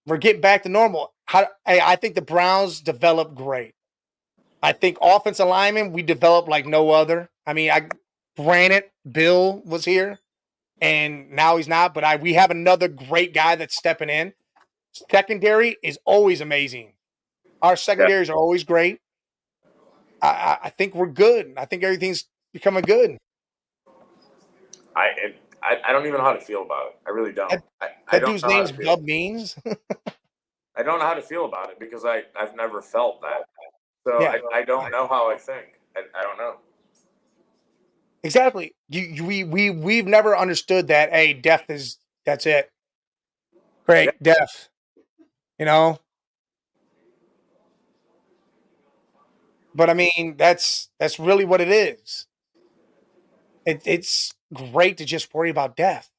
S1: we're getting back to normal. I think the Browns developed great. I think offensive linemen, we developed like no other. I mean, granted, Bill was here, and now he's not, but we have another great guy that's stepping in. Secondary is always amazing. Our secondaries are always great. I think we're good. I think everything's becoming good.
S2: I don't even know how to feel about it. I really don't.
S1: That dude's name's Dub Means.
S2: I don't know how to feel about it because I've never felt that. So yeah. I don't know how I think. I don't know.
S1: Exactly. We've never understood that. Hey, that's it. Great, death. You know. But I mean, that's really what it is. It's great to just worry about death,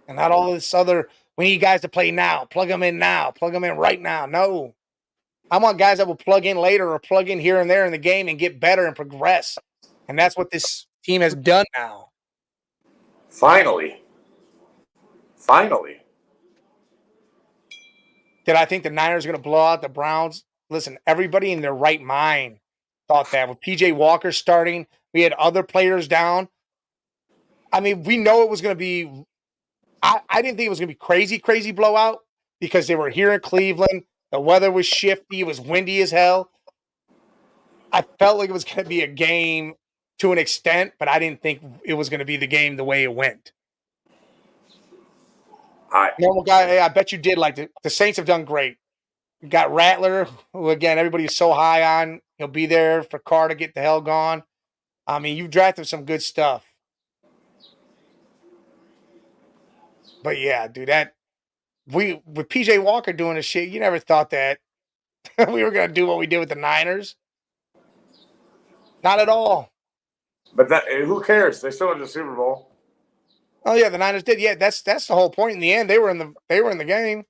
S1: and not all this other. We need guys to play now. Plug them in now. Plug them in right now. No, I want guys that will plug in later or plug in here and there in the game and get better and progress. And that's what this team has done now.
S2: Finally.
S1: Did I think the Niners are going to blow out the Browns? Listen, everybody in their right mind thought that. With P.J. Walker starting, we had other players down. I mean, we know it was going to be – I didn't think it was going to be crazy blowout because they were here in Cleveland. The weather was shifty. It was windy as hell. I felt like it was going to be a game to an extent, but I didn't think it was going to be the game the way it went. Normal guy, hey, I bet you did like it. The Saints have done great. You got Rattler, who, again, everybody's so high on. He'll be there for Carr to get the hell gone. I mean, you've drafted some good stuff. But, yeah, dude, with P.J. Walker doing this shit, you never thought that we were going to do what we did with the Niners. Not at all.
S2: But who cares? They still went to the Super Bowl.
S1: Oh yeah, the Niners did. Yeah, that's the whole point. In the end, they were in the game.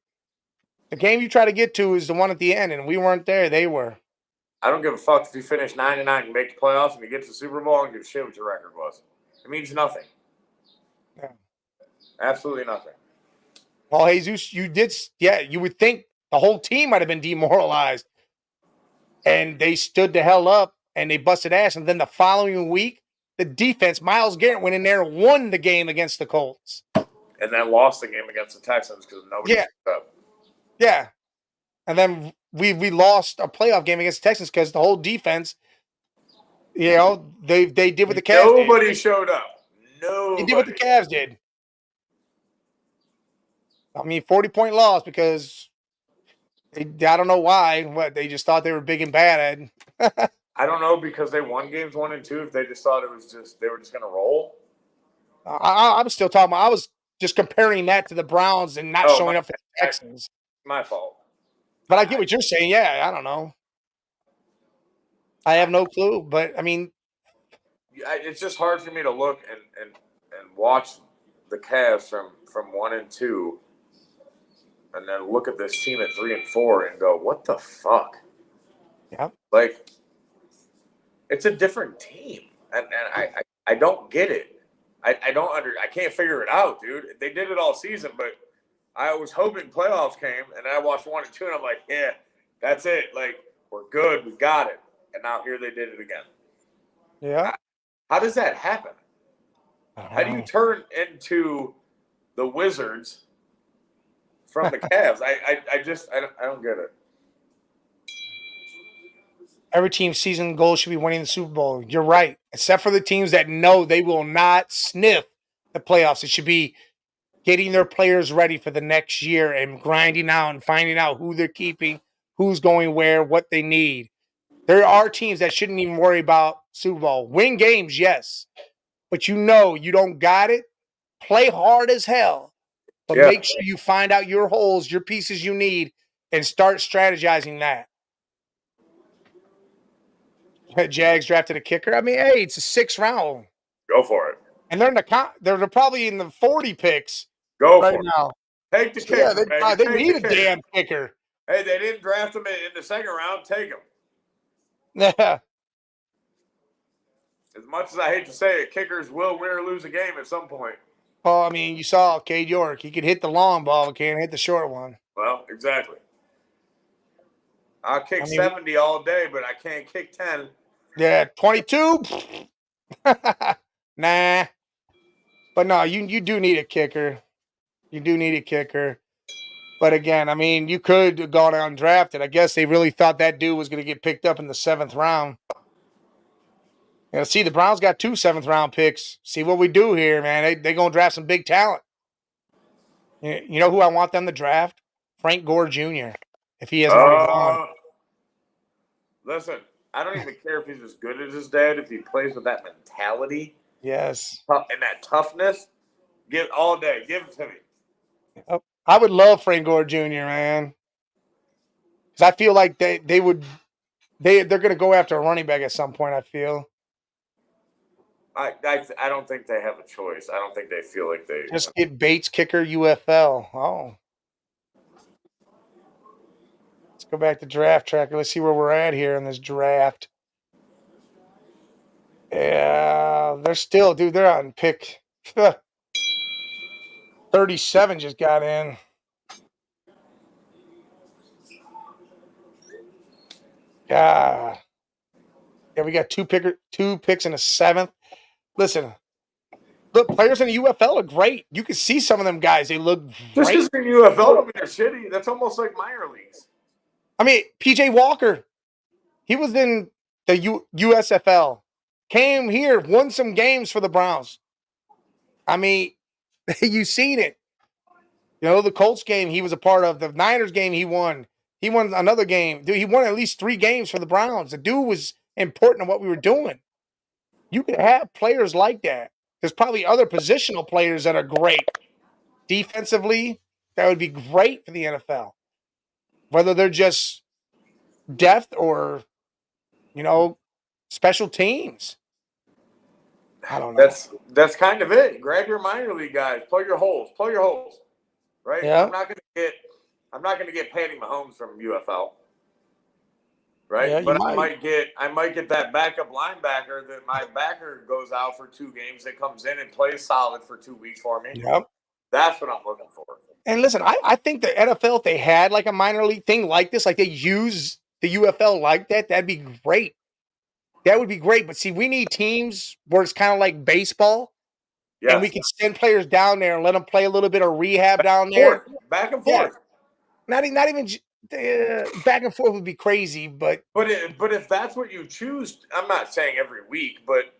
S1: The game you try to get to is the one at the end, and we weren't there. They were.
S2: I don't give a fuck if you finish 9-9 and make the playoffs and you get to the Super Bowl. I don't give a shit what your record was. It means nothing.
S1: Yeah.
S2: Absolutely nothing.
S1: Well, Jesus, you did. Yeah, you would think the whole team might have been demoralized, and they stood the hell up and they busted ass. And then the following week, the defense, Myles Garrett, went in there and won the game against the Colts.
S2: And then lost the game against the Texans because nobody picked up.
S1: Yeah. And then we lost a playoff game against the Texans because the whole defense, you know, they did what the Cavs did.
S2: Nobody showed up. Nobody.
S1: They did what the Cavs did. I mean, 40-point loss because I don't know why. What, they just thought they were big and bad.
S2: I don't know, because they won games 1 and 2. If they just thought they were just going to roll.
S1: I'm still talking about. I was just comparing that to the Browns and not showing up for the Texans.
S2: My fault.
S1: But I get what you're saying. Yeah, I don't know. I have no clue. But I mean,
S2: it's just hard for me to look and watch the Cavs from 1 and 2, and then look at this team at 3 and 4 and go, what the fuck?
S1: Yeah.
S2: Like, it's a different team, and I don't get it. I can't figure it out, dude. They did it all season, but I was hoping playoffs came, and I watched 1 and 2, and I'm like, yeah, That's it. Like, we're good. We got it. And now here they did it again.
S1: Yeah.
S2: How does that happen? How do you turn into the Wizards from the Cavs? I don't get it.
S1: Every team's season goal should be winning the Super Bowl. You're right. Except for the teams that know they will not sniff the playoffs. It should be getting their players ready for the next year and grinding out and finding out who they're keeping, who's going where, what they need. There are teams that shouldn't even worry about Super Bowl. Win games, yes. But you know you don't got it. Play hard as hell. But make sure you find out your holes, your pieces you need, and start strategizing that. Jags drafted a kicker. I mean, hey, it's a 6th round.
S2: Go for it.
S1: And they're probably in the 40 picks
S2: right
S1: now.
S2: Take the kicker.
S1: Yeah, they need a damn kicker.
S2: Hey, they didn't draft him in the 2nd round. Take him.
S1: Yeah.
S2: As much as I hate to say it, kickers will win or lose a game at some point.
S1: Well, I mean, you saw Cade York. He could hit the long ball, but can't hit the short one.
S2: Well, exactly. I'll kick 70 all day, but I can't kick 10.
S1: Yeah, 22? Nah. But no, you do need a kicker. You do need a kicker. But again, I mean, you could have gone undrafted. I guess they really thought that dude was going to get picked up in the 7th round. You know, see, the Browns got 2 7th-round picks. See what we do here, man. They're going to draft some big talent. You know who I want them to draft? Frank Gore Jr., if he hasn't already gone.
S2: Listen, I don't even care if he's as good as his dad. If he plays with that mentality,
S1: yes,
S2: and that toughness, give all day. Give it to me.
S1: I would love Frank Gore Jr., man, because I feel like they're going to go after a running back at some point. I feel.
S2: I don't think they have a choice. I don't think they feel like they
S1: just get Bates kicker UFL. Oh. Let's go back to draft tracker. Let's see where we're at here in this draft. Yeah, they're still, dude, they're on pick 37 just got in. Yeah. Yeah, we got two picks in the 7th. Listen, look, players in the UFL are great. You can see some of them guys. They look great.
S2: Just because they're UFL don't mean they're shitty. That's almost like minor leagues.
S1: I mean, PJ Walker, he was in the USFL. Came here, won some games for the Browns. I mean, you've seen it. You know, the Colts game he was a part of. The Niners game he won. He won another game. Dude, he won at least 3 games for the Browns. The dude was important in what we were doing. You could have players like that. There's probably other positional players that are great. Defensively, that would be great for the NFL. Whether they're just depth or, you know, special teams. I don't know.
S2: That's kind of it. Grab your minor league guys. Plug your holes. Right?
S1: Yeah.
S2: I'm not gonna get Patty Mahomes from UFL. Right?
S1: Yeah,
S2: but I might get that backup linebacker that my backer goes out for 2 games that comes in and plays solid for 2 weeks for me.
S1: Yep.
S2: That's what I'm looking for.
S1: And listen, I think the NFL, if they had like a minor league thing like this, like they use the UFL like that, that'd be great. That would be great. But see, we need teams where it's kind of like baseball. Yes. And we can send players down there and let them play a little bit of rehab down there.
S2: Back and forth.
S1: Yeah. Not even back and forth would be crazy, but
S2: if that's what you choose, I'm not saying every week, but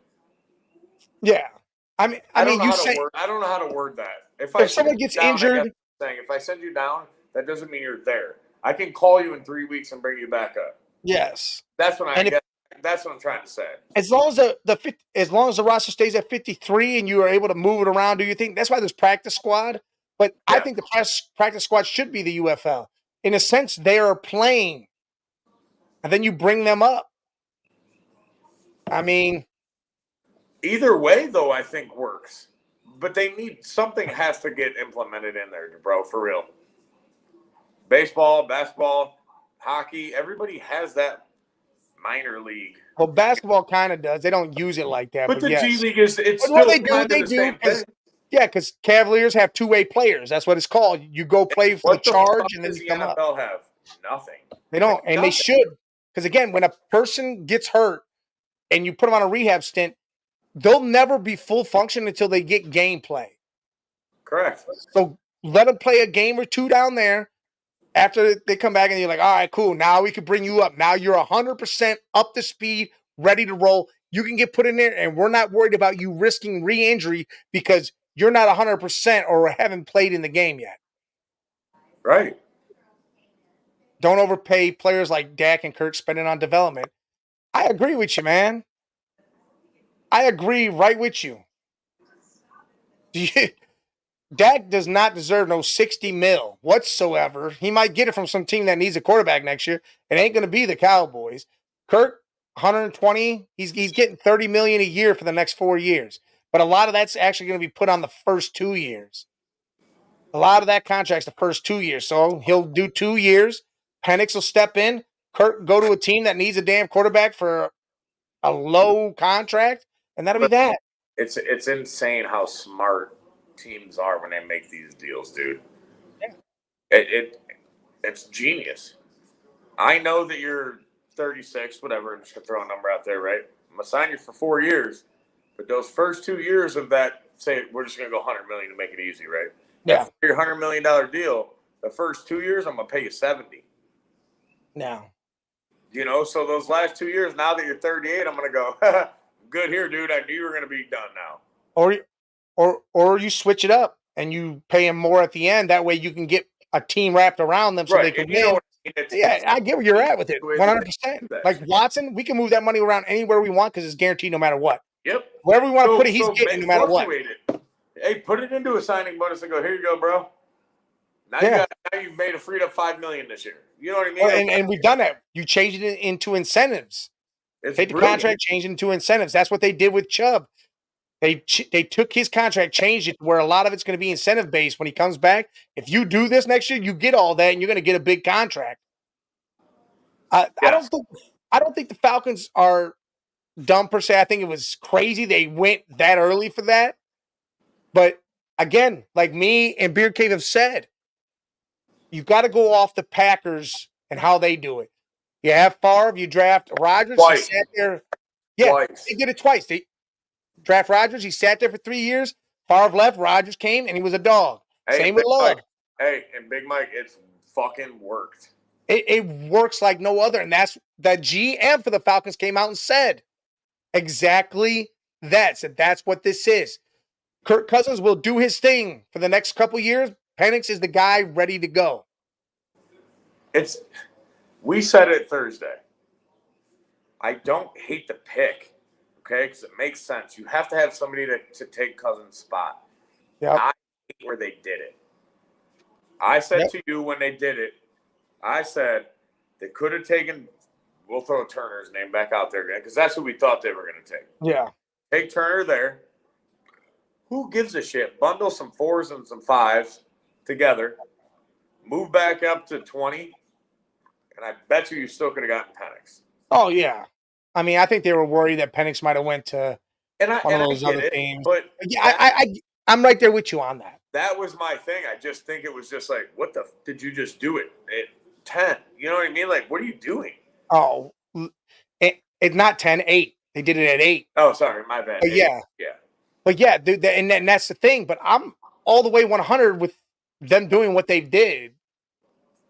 S1: yeah, I don't
S2: know how to word that. If
S1: someone gets injured,
S2: if I send you down, that doesn't mean you're there. I can call you in 3 weeks and bring you back up.
S1: Yes,
S2: that's what that's what I'm trying to say.
S1: As long as the roster stays at 53 and you are able to move it around, do you think that's why there's practice squad? But yeah. I think the practice squad should be the UFL. In a sense, they are playing, and then you bring them up. I mean,
S2: either way, though, I think works. But something has to get implemented in there, bro, for real. Baseball, basketball, hockey, everybody has that minor league.
S1: Well, basketball kind of does. They don't use it like that.
S2: But the
S1: yes.
S2: G League is
S1: what they do. Yeah, because Cavaliers have 2-way players. That's what it's called. You go play for the charge, and then you come up.
S2: What does the NFL have? Nothing.
S1: They don't, and they should. Because again, when a person gets hurt and you put them on a rehab stint, they'll never be full function until they get gameplay.
S2: Correct.
S1: So let them play a game or two down there. After they come back and you're like, all right, cool. Now we can bring you up. Now you're 100% up to speed, ready to roll. You can get put in there, and we're not worried about you risking re-injury because you're not 100% or haven't played in the game yet.
S2: Right.
S1: Don't overpay players like Dak and Kirk spending on development. I agree with you, man. I agree right with you. Dak does not deserve no 60 mil whatsoever. He might get it from some team that needs a quarterback next year. It ain't going to be the Cowboys. Kirk, 120. He's getting 30 million a year for the next 4 years. But a lot of that's actually going to be put on the first 2 years. A lot of that contract's the first 2 years. So he'll do 2 years. Penix will step in. Kirk go to a team that needs a damn quarterback for a low contract, and that'll be that.
S2: It's insane how smart teams are when they make these deals, dude.
S1: Yeah.
S2: It's genius. I know that you're 36, whatever. I'm just gonna throw a number out there, right? I'm gonna sign you for 4 years, but those first 2 years of that, say we're just gonna go 100 million to make it easy, right?
S1: Yeah.
S2: For your $100 million deal, the first 2 years I'm gonna pay you 70.
S1: Now.
S2: You know, so those last 2 years, now that you're 38, I'm gonna go, good here, dude. I knew you were gonna be done now.
S1: Or you switch it up and you pay him more at the end. That way you can get a team wrapped around them so they can win. I get where you're at with it. 100%. Like Watson, we can move that money around anywhere we want because it's guaranteed no matter what.
S2: Yep.
S1: Wherever we want to put it, he's getting no matter what.
S2: Hey, put it into a signing bonus and go, here you go, bro. Now you've made a freed up $5 million this year. You know what I mean?
S1: Well, and we've done that. You changed it into incentives. Take the contract, change it into incentives. That's what they did with Chubb. They took his contract, changed it to where a lot of it's going to be incentive based when he comes back. If you do this next year, you get all that, and you're going to get a big contract. I don't think the Falcons are dumb per se. I think it was crazy they went that early for that. But again, like me and Beard Cave have said, you've got to go off the Packers and how they do it. You have Favre, you draft Rodgers.
S2: Twice.
S1: He sat there. Yeah,
S2: Twice.
S1: They did it twice. They draft Rodgers. He sat there for 3 years. Favre left. Rodgers came, and he was a dog. Same with Love.
S2: Hey, and Big Mike, it's fucking worked.
S1: It works like no other, and that's that GM for the Falcons came out and said exactly that. Said that's what this is. Kirk Cousins will do his thing for the next couple years. Penix is the guy ready to go.
S2: We said it Thursday. I don't hate the pick, okay, because it makes sense. You have to have somebody to take Cousins' spot.
S1: Yep.
S2: I hate where they did it. I said to you when they did it, I said they could have taken, we'll throw Turner's name back out there again, because that's who we thought they were going to take.
S1: Yeah.
S2: Take Turner there. Who gives a shit? Bundle some 4s and some 5s together. Move back up to 20. And I bet you still could have gotten Penix.
S1: Oh, yeah. I mean, I think they were worried that Penix might have went to one of those other teams.
S2: But
S1: yeah, I'm right there with you on that.
S2: That was my thing. I just think it was just like, what the did you just do it at 10? You know what I mean? Like, what are you doing?
S1: Oh, it's not 10, 8. They did it at 8.
S2: Oh, sorry, my bad.
S1: But yeah. But yeah, and that's the thing. But I'm all the way 100 with them doing what they did.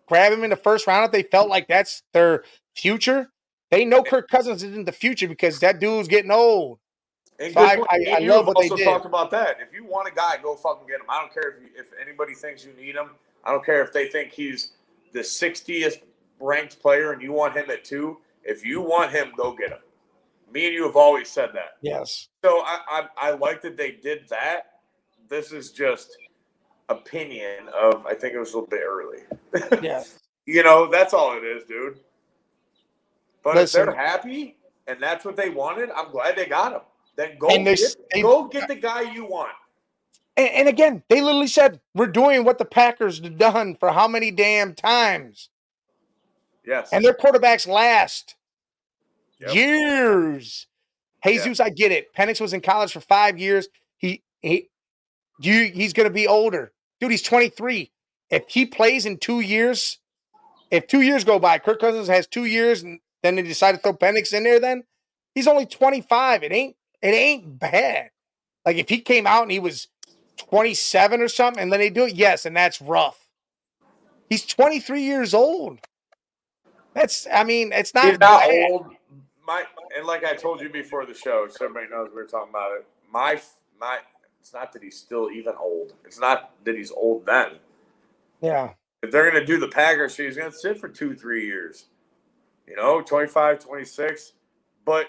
S1: Grab him in the first round if they felt like that's their future. They know Kirk Cousins isn't the future because that dude's getting old.
S2: And
S1: so I love what they did.
S2: Also talked about that. If you want a guy, go fucking get him. I don't care if anybody thinks you need him. I don't care if they think he's the 60th ranked player and you want him at 2. If you want him, go get him. Me and you have always said that.
S1: Yes.
S2: So I like that they did that. This is just opinion of I think it was a little bit early.
S1: Yeah.
S2: You know, that's all it is, dude. But
S1: Listen,
S2: if they're happy and that's what they wanted, I'm glad they got him. Then go get the guy you want.
S1: And again, they literally said, we're doing what the Packers have done for how many damn times?
S2: Yes.
S1: And their quarterbacks last years. Jesus, I get it. Penix was in college for 5 years. He's going to be older. Dude, he's 23. If he plays in 2 years, If 2 years go by, Kirk Cousins has 2 years, and then they decide to throw Penix in there, then he's only 25. It ain't bad. Like if he came out and he was 27 or something, and then they do it, yes, and that's rough. He's 23 years old. It's not
S2: He's not
S1: bad.
S2: old. And like I told you before the show, so everybody knows we were talking about it. It's not that he's still even old. It's not that he's old then.
S1: Yeah.
S2: If they're going to do the Packers, he's going to sit for 2-3 years. 25, 26. But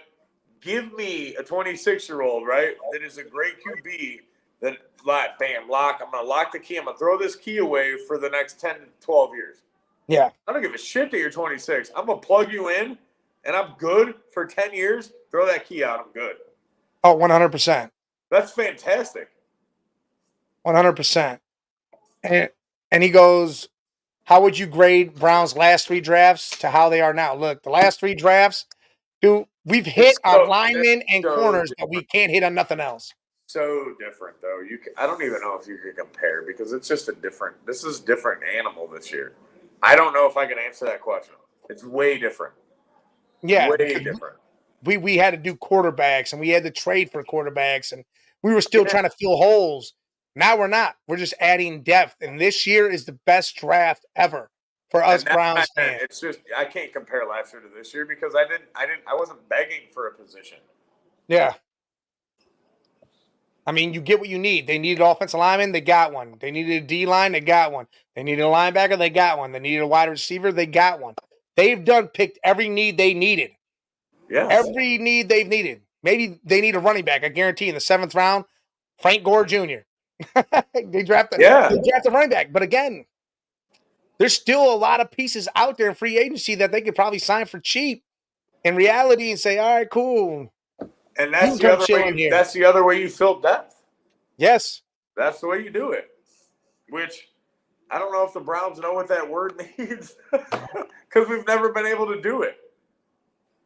S2: give me a 26-year-old, right, that is a great QB that, bam, lock. I'm going to lock the key. I'm going to throw this key away for the next 10 to 12 years.
S1: Yeah.
S2: I don't give a shit that you're 26. I'm going to plug you in, and I'm good for 10 years. Throw that key out. I'm good.
S1: Oh, 100%.
S2: That's fantastic.
S1: 100%. And he goes, how would you grade Brown's last 3 drafts to how they are now? Look, the last 3 drafts, dude, we've hit on linemen and corners, but we can't hit on nothing else.
S2: So different, though. I don't even know if you can compare because it's just this is a different animal this year. I don't know if I can answer that question. It's way different.
S1: Yeah.
S2: Way different.
S1: We had to do quarterbacks, and we had to trade for quarterbacks, and we were still trying to fill holes. Now we're not. We're just adding depth, and this year is the best draft ever for us Browns fans.
S2: It's just I can't compare last year to this year because I wasn't begging for a position.
S1: Yeah. I mean, you get what you need. They needed offensive lineman, they got one. They needed a D-line, they got one. They needed a linebacker, they got one. They needed a wide receiver, they got one. They've picked every need they needed.
S2: Yeah.
S1: Every need they've needed. Maybe they need a running back. I guarantee in the 7th round, Frank Gore Jr. they draft a running back. But again, there's still a lot of pieces out there in free agency that they could probably sign for cheap in reality and say, all right, cool.
S2: And that's the other way you fill depth.
S1: Yes.
S2: That's the way you do it. Which I don't know if the Browns know what that word means because we've never been able to do it.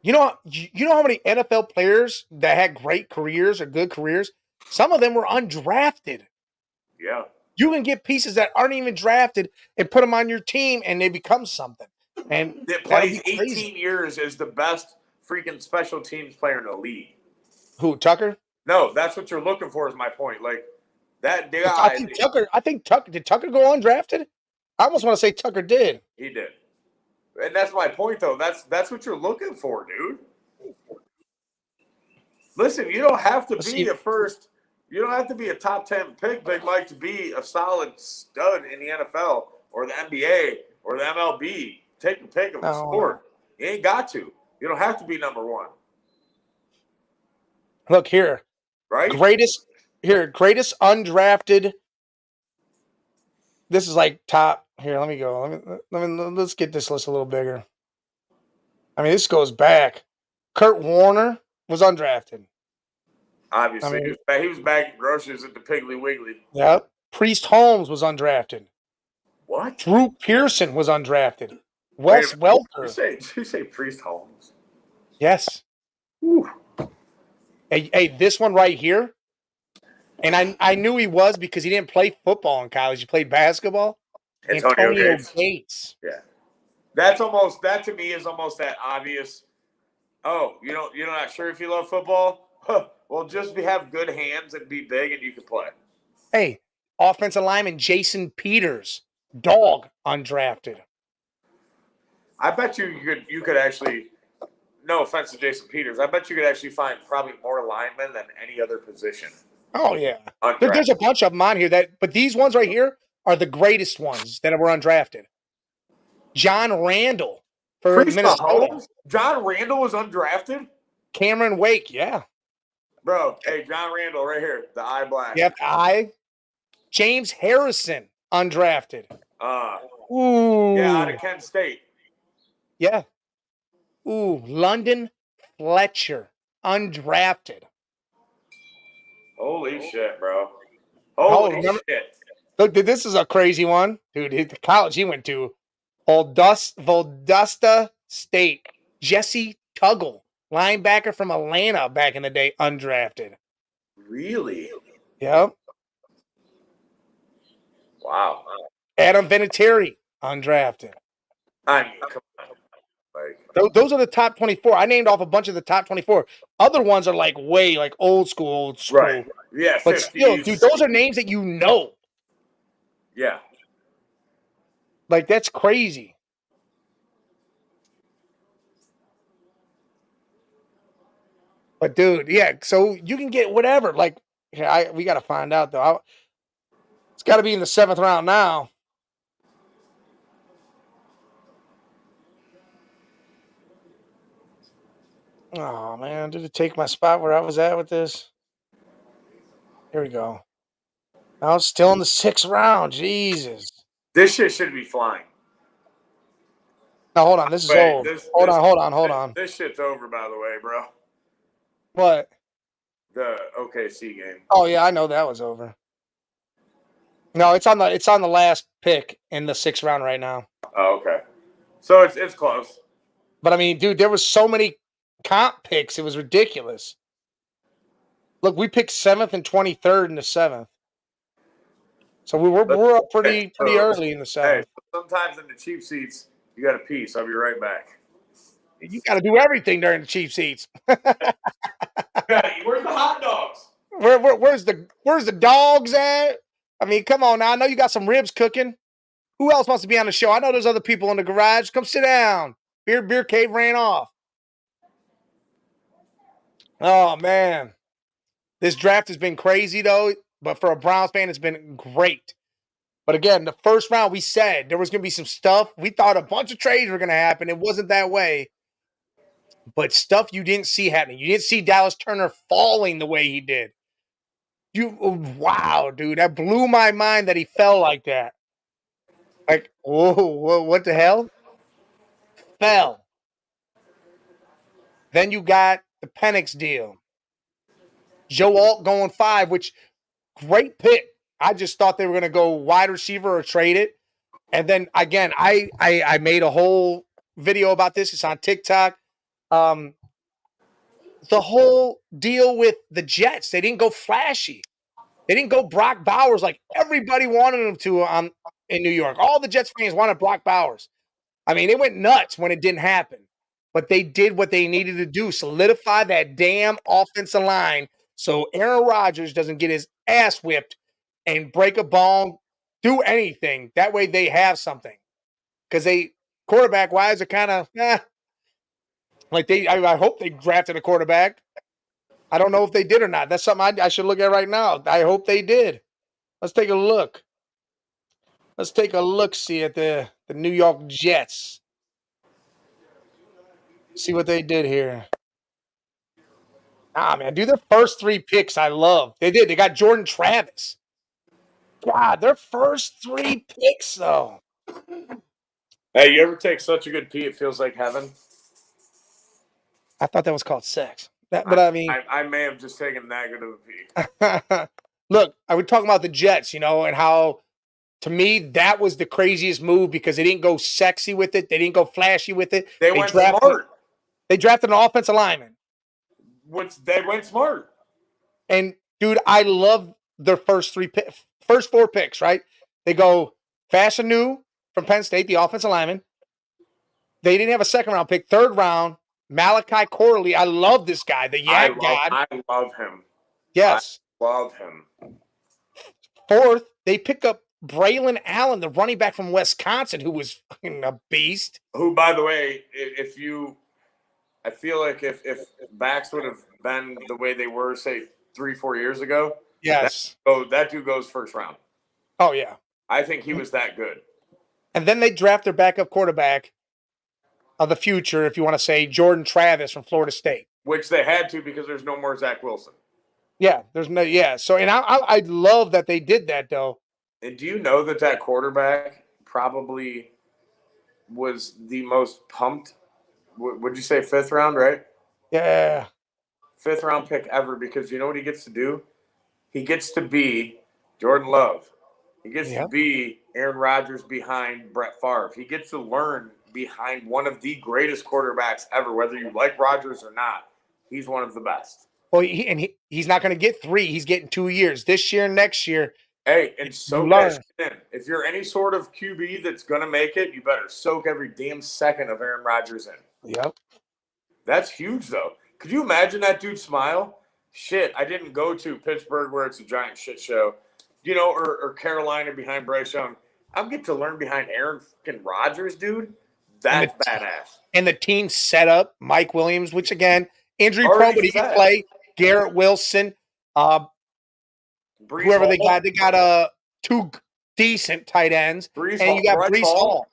S1: You know how many NFL players that had great careers or good careers? Some of them were undrafted.
S2: Yeah.
S1: You can get pieces that aren't even drafted and put them on your team, and they become something. And
S2: that plays 18 years as the best freaking special teams player in the league.
S1: Who, Tucker?
S2: No, that's what you're looking for. Is my point. Like that guy.
S1: I think Tucker did. Tucker go undrafted? I almost want to say Tucker did.
S2: He did. And that's my point, though. That's what you're looking for, dude. Listen, you don't have to be a first. You don't have to be a top 10 pick, Big Mike, to be a solid stud in the NFL or the NBA or the MLB. Take a pick of a sport. You ain't got to. You don't have to be number 1.
S1: Look here.
S2: Right?
S1: Greatest undrafted. This is like top. Here, let me go. Let's get this list a little bigger. I mean, this goes back. Kurt Warner was undrafted.
S2: Obviously, he was bagging groceries at the Piggly Wiggly.
S1: Yep. Priest Holmes was undrafted.
S2: What?
S1: Drew Pearson was undrafted. Wes Welker.
S2: Did you say Priest Holmes?
S1: Yes.
S2: Ooh.
S1: Hey, this one right here. And I knew he was because he didn't play football in college. He played basketball. Antonio Gates.
S2: Yeah. That to me is almost that obvious. Oh, you're not sure if you love football? Huh. Well, just have good hands and be big and you can play.
S1: Hey, offensive lineman Jason Peters, dog, undrafted.
S2: I bet you could actually, no offense to Jason Peters, I bet you could actually find probably more linemen than any other position.
S1: Oh, yeah. There's a bunch of them on here but these ones right here are the greatest ones that were undrafted. John Randall for Minnesota.
S2: John Randall was undrafted?
S1: Cameron Wake, yeah.
S2: Bro, hey, John Randall right here, the eye black.
S1: Yep, James Harrison, undrafted. Ooh.
S2: Yeah, out of Kent State.
S1: Yeah. Ooh, London Fletcher, undrafted.
S2: Holy shit, bro. Holy shit.
S1: Look, this is a crazy one. Dude, the college he went to, Valdosta State. Jesse Tuggle, linebacker from Atlanta back in the day, undrafted.
S2: Really?
S1: Yep.
S2: Wow.
S1: Adam Vinatieri, undrafted.
S2: I mean, come on.
S1: Those are the top 24. I named off a bunch of the top 24. Other ones are like way like old school.
S2: Right. Yeah,
S1: But
S2: 50s.
S1: still, dude, those are names that you know.
S2: Yeah.
S1: Like, that's crazy. But dude, yeah, so you can get whatever. Like, we got to find out though. It's got to be in the 7th round now. Oh man, did it take my spot where I was at with this? Here we go. I was still in the 6th round. Jesus.
S2: This shit should be flying.
S1: No, hold on. This is old. Hold on.
S2: This shit's over, by the way, bro.
S1: What?
S2: The OKC game.
S1: Oh yeah, I know that was over. No, it's on the last pick in the 6th round right now.
S2: Oh, okay. So it's close.
S1: But I mean, dude, there was so many comp picks, it was ridiculous. Look, we picked 7th and 23rd in the 7th. So we're up pretty early in the 7th.
S2: Hey, sometimes in the cheap seats, you got to pee, so I'll be right back.
S1: You got to do everything during the cheap seats.
S2: Where's the hot dogs?
S1: Where's the dogs at? I mean, come on now. I know you got some ribs cooking. Who else wants to be on the show? I know there's other people in the garage. Come sit down. Beer cave ran off. Oh man. This draft has been crazy though, but for a Browns fan, it's been great. But again, the 1st round, we said there was going to be some stuff. We thought a bunch of trades were going to happen. It wasn't that way. But stuff you didn't see happening. You didn't see Dallas Turner falling the way he did. Wow, dude. That blew my mind that he fell like that. Like, whoa, what the hell? Fell. Then you got the Penix deal. Joe Alt going 5, which great pick. I just thought they were going to go wide receiver or trade it. And then, again, I made a whole video about this. It's on TikTok. The whole deal with the Jets, they didn't go flashy. They didn't go Brock Bowers like everybody wanted them to in New York. All the Jets fans wanted Brock Bowers. I mean, they went nuts when it didn't happen. But they did what they needed to do, solidify that damn offensive line so Aaron Rodgers doesn't get his ass whipped and break a bone, do anything. That way they have something. Because quarterback-wise, are kind of, like I hope they drafted a quarterback. I don't know if they did or not. That's something I should look at right now. I hope they did. Let's take a look. Let's take a look-see at the New York Jets. See what they did here. Man, dude, their first 3 picks I love. They did. They got Jordan Travis. God, their first 3 picks, though.
S2: Hey, you ever take such a good pee, it feels like heaven?
S1: I thought that was called sex. But I mean,
S2: I may have just taken that good of a pee.
S1: Look, I was talking about the Jets, and how, to me, that was the craziest move because they didn't go sexy with it. They didn't go flashy with it.
S2: They went smart.
S1: They drafted an offensive lineman.
S2: They went smart.
S1: And, dude, I love their first 4 picks, right? They go Fashanu from Penn State, the offensive lineman. They didn't have a 2nd-round pick. 3rd round, Malachi Corley. I love this guy, the Yak God.
S2: I love him.
S1: Yes.
S2: I love him.
S1: 4th, they pick up Braylon Allen, the running back from Wisconsin, who was fucking a beast.
S2: Who, by the way, I feel like if backs would have been the way they were, say, 3-4 years ago,
S1: yes,
S2: that dude goes 1st round.
S1: Oh yeah,
S2: I think he was that good.
S1: And then they draft their backup quarterback of the future, if you want to say, Jordan Travis from Florida State,
S2: which they had to because there's no more Zach Wilson.
S1: Yeah, there's no So, and I love that they did that though.
S2: And do you know that quarterback probably was the most pumped? Would you say 5th round, right?
S1: Yeah.
S2: 5th round pick ever, because you know what he gets to do? He gets to be Jordan Love. He gets to be Aaron Rodgers behind Brett Favre. He gets to learn behind one of the greatest quarterbacks ever, whether you like Rodgers or not. He's one of the best.
S1: Well, he's not going to get 3. He's getting 2 years. This year, next year,
S2: Hey, and soak
S1: learn.
S2: that shit in. If you're any sort of QB that's going to make it, you better soak every damn second of Aaron Rodgers in.
S1: Yep.
S2: That's huge, though. Could you imagine that dude smile? Shit, I didn't go to Pittsburgh where it's a giant shit show, or Carolina behind Bryce Young. I'm getting to learn behind Aaron fucking Rodgers, dude. That's badass.
S1: And the team set up Mike Williams, which again, injury prone, but he can play. Garrett Wilson, whoever they got. They got two decent tight ends. And you got Breece Hall.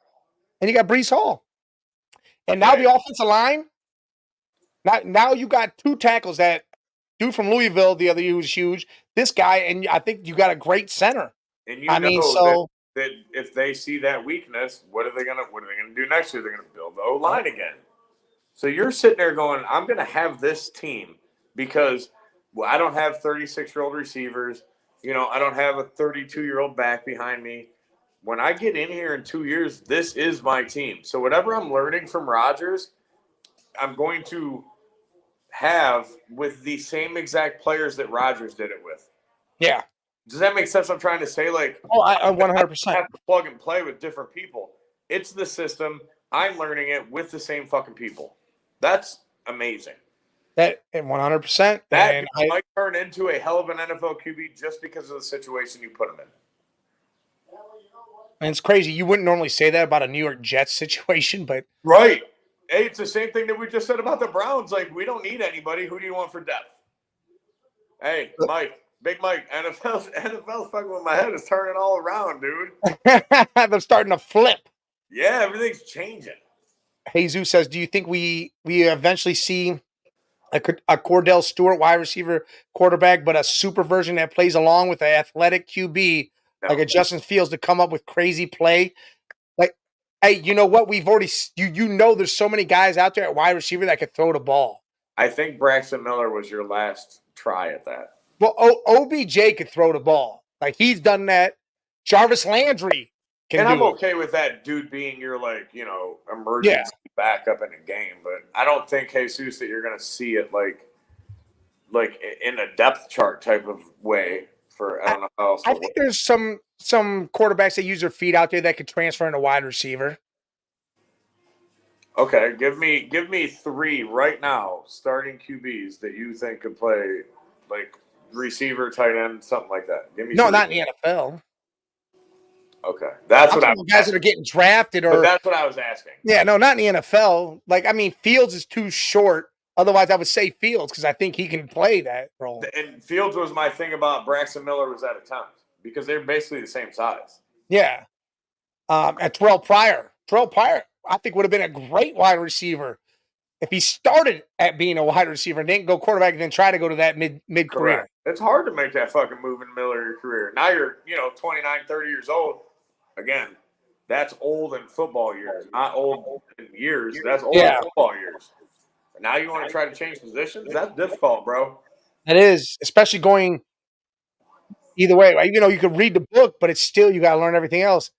S1: And you got Breece Hall. And now the offensive line, now you got two tackles, that dude from Louisville, the other year was huge. This guy, and I think you got a great center.
S2: And that if they see that weakness, what are they gonna do next year? They're gonna build the O-line again. So you're sitting there going, I'm gonna have this team because I don't have 36-year-old receivers. I don't have a 32-year-old back behind me. When I get in here in 2 years, this is my team. So whatever I'm learning from Rodgers, I'm going to have with the same exact players that Rodgers did it with.
S1: Yeah.
S2: Does that make sense? I'm trying to say, like,
S1: I 100%
S2: have to plug and play with different people. It's the system. I'm learning it with the same fucking people. That's amazing.
S1: That and 100%.
S2: That might turn into a hell of an NFL QB just because of the situation you put him in.
S1: And it's crazy. You wouldn't normally say that about a New York Jets situation, but
S2: right. Hey, it's the same thing that we just said about the Browns. Like, we don't need anybody. Who do you want for depth? Hey, Mike. Big Mike, NFL's fucking with my head. It's turning all around, dude.
S1: They're starting to flip.
S2: Yeah, everything's changing.
S1: Jesus says, do you think we eventually see a Cordell Stewart wide receiver quarterback, but a super version that plays along with an athletic QB, like a Justin Fields, to come up with crazy play? Like, hey, you know what? We've already there's so many guys out there at wide receiver that could throw the ball.
S2: I think Braxton Miller was your last try at that.
S1: Well, OBJ could throw the ball. Like, he's done that. Jarvis Landry can do it.
S2: And I'm okay with that dude being your, emergency backup in a game. But I don't think, Jesus, that you're going to see it, like in a depth chart type of way for, I don't know how else.
S1: I think there's some quarterbacks that use their feet out there that could transfer into wide receiver.
S2: Okay, give me three right now, starting QBs that you think could play, like, receiver, tight end, something like that. Give me
S1: not in the NFL.
S2: Okay, that's what
S1: guys that are getting drafted,
S2: but that's what I was asking.
S1: Yeah, no, not in the NFL. Like, I mean, Fields is too short. Otherwise, I would say Fields because I think he can play that role.
S2: And Fields was my thing about Braxton Miller was out of town because they're basically the same size.
S1: Yeah, and Terrell Pryor, I think would have been a great wide receiver if he started at being a wide receiver and didn't go quarterback and then try to go to that mid career.
S2: It's hard to make that fucking move in the middle of your career. Now you're, 29, 30 years old. Again, that's old in football years, not old in years. That's old in football years. And now you want to try to change positions? That's difficult, bro.
S1: It is, especially going either way. You could read the book, but it's still, you got to learn everything else.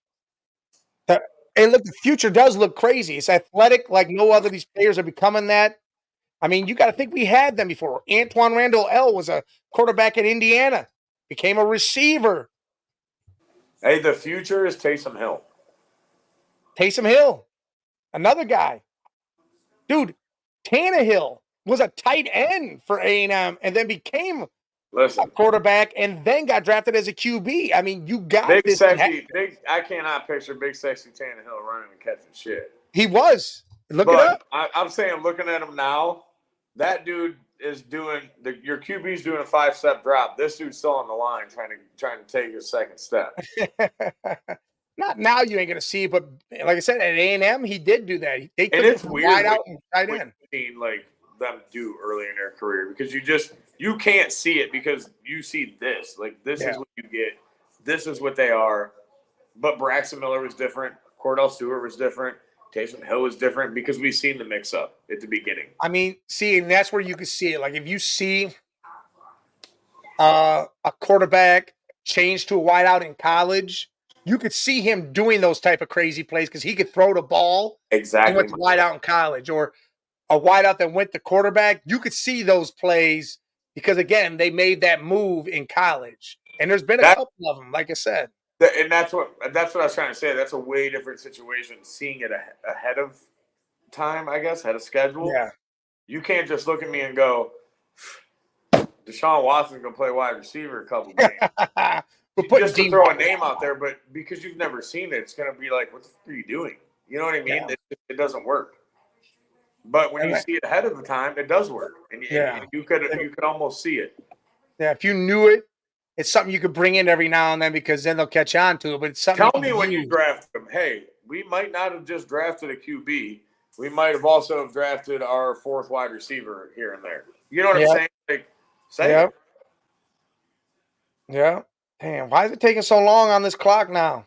S1: And look, the future does look crazy. It's athletic like no other. These players are becoming that. I mean, you got to think we had them before. Antoine Randall L. was a quarterback at Indiana, became a receiver.
S2: Hey, the future is Taysom Hill.
S1: Taysom Hill, another guy. Dude, Tannehill was a tight end for A&M and then became a quarterback and then got drafted as a QB. I mean, you got
S2: big this. Sexy, I cannot picture big sexy Tannehill running and catching shit.
S1: He was. Look it up.
S2: I'm saying, looking at him now, that dude is doing your QB's doing a 5-step drop. This dude's still on the line trying to take his second step.
S1: Not now, you ain't gonna see, but like I said, at A&M, he did do that. They took
S2: it's
S1: it
S2: weird
S1: wide out and tight end.
S2: Seen like them do early in their career because you can't see it because you see this. Like, this is what you get. This is what they are. But Braxton Miller was different. Cordell Stewart was different. Taysom Hill was different because we've seen the mix-up at the beginning.
S1: I mean, see, and that's where you can see it. Like, if you see a quarterback change to a wideout in college, you could see him doing those type of crazy plays because he could throw the ball.
S2: Exactly.
S1: And went to wideout in college, or a wideout that went to quarterback. You could see those plays because, again, they made that move in college. And there's been a couple of them, like I said.
S2: And that's what I was trying to say. That's a way different situation. Seeing it ahead of time, I guess, ahead of schedule.
S1: Yeah.
S2: You can't just look at me and go, Deshaun Watson's going to play wide receiver a couple games. Just to throw a name out there, but because you've never seen it, it's going to be like, what the fuck are you doing? You know what I mean? Yeah. It doesn't work. But when you see it ahead of the time, it does work. And you could almost see it.
S1: Yeah, if you knew it, it's something you could bring in every now and then because then they'll catch on to it. But it's something.
S2: Tell me when you draft them, hey, we might not have just drafted a QB. We might have also drafted our fourth wide receiver here and there. You know what I'm saying? Like, say it.
S1: Yeah. Damn, why is it taking so long on this clock now?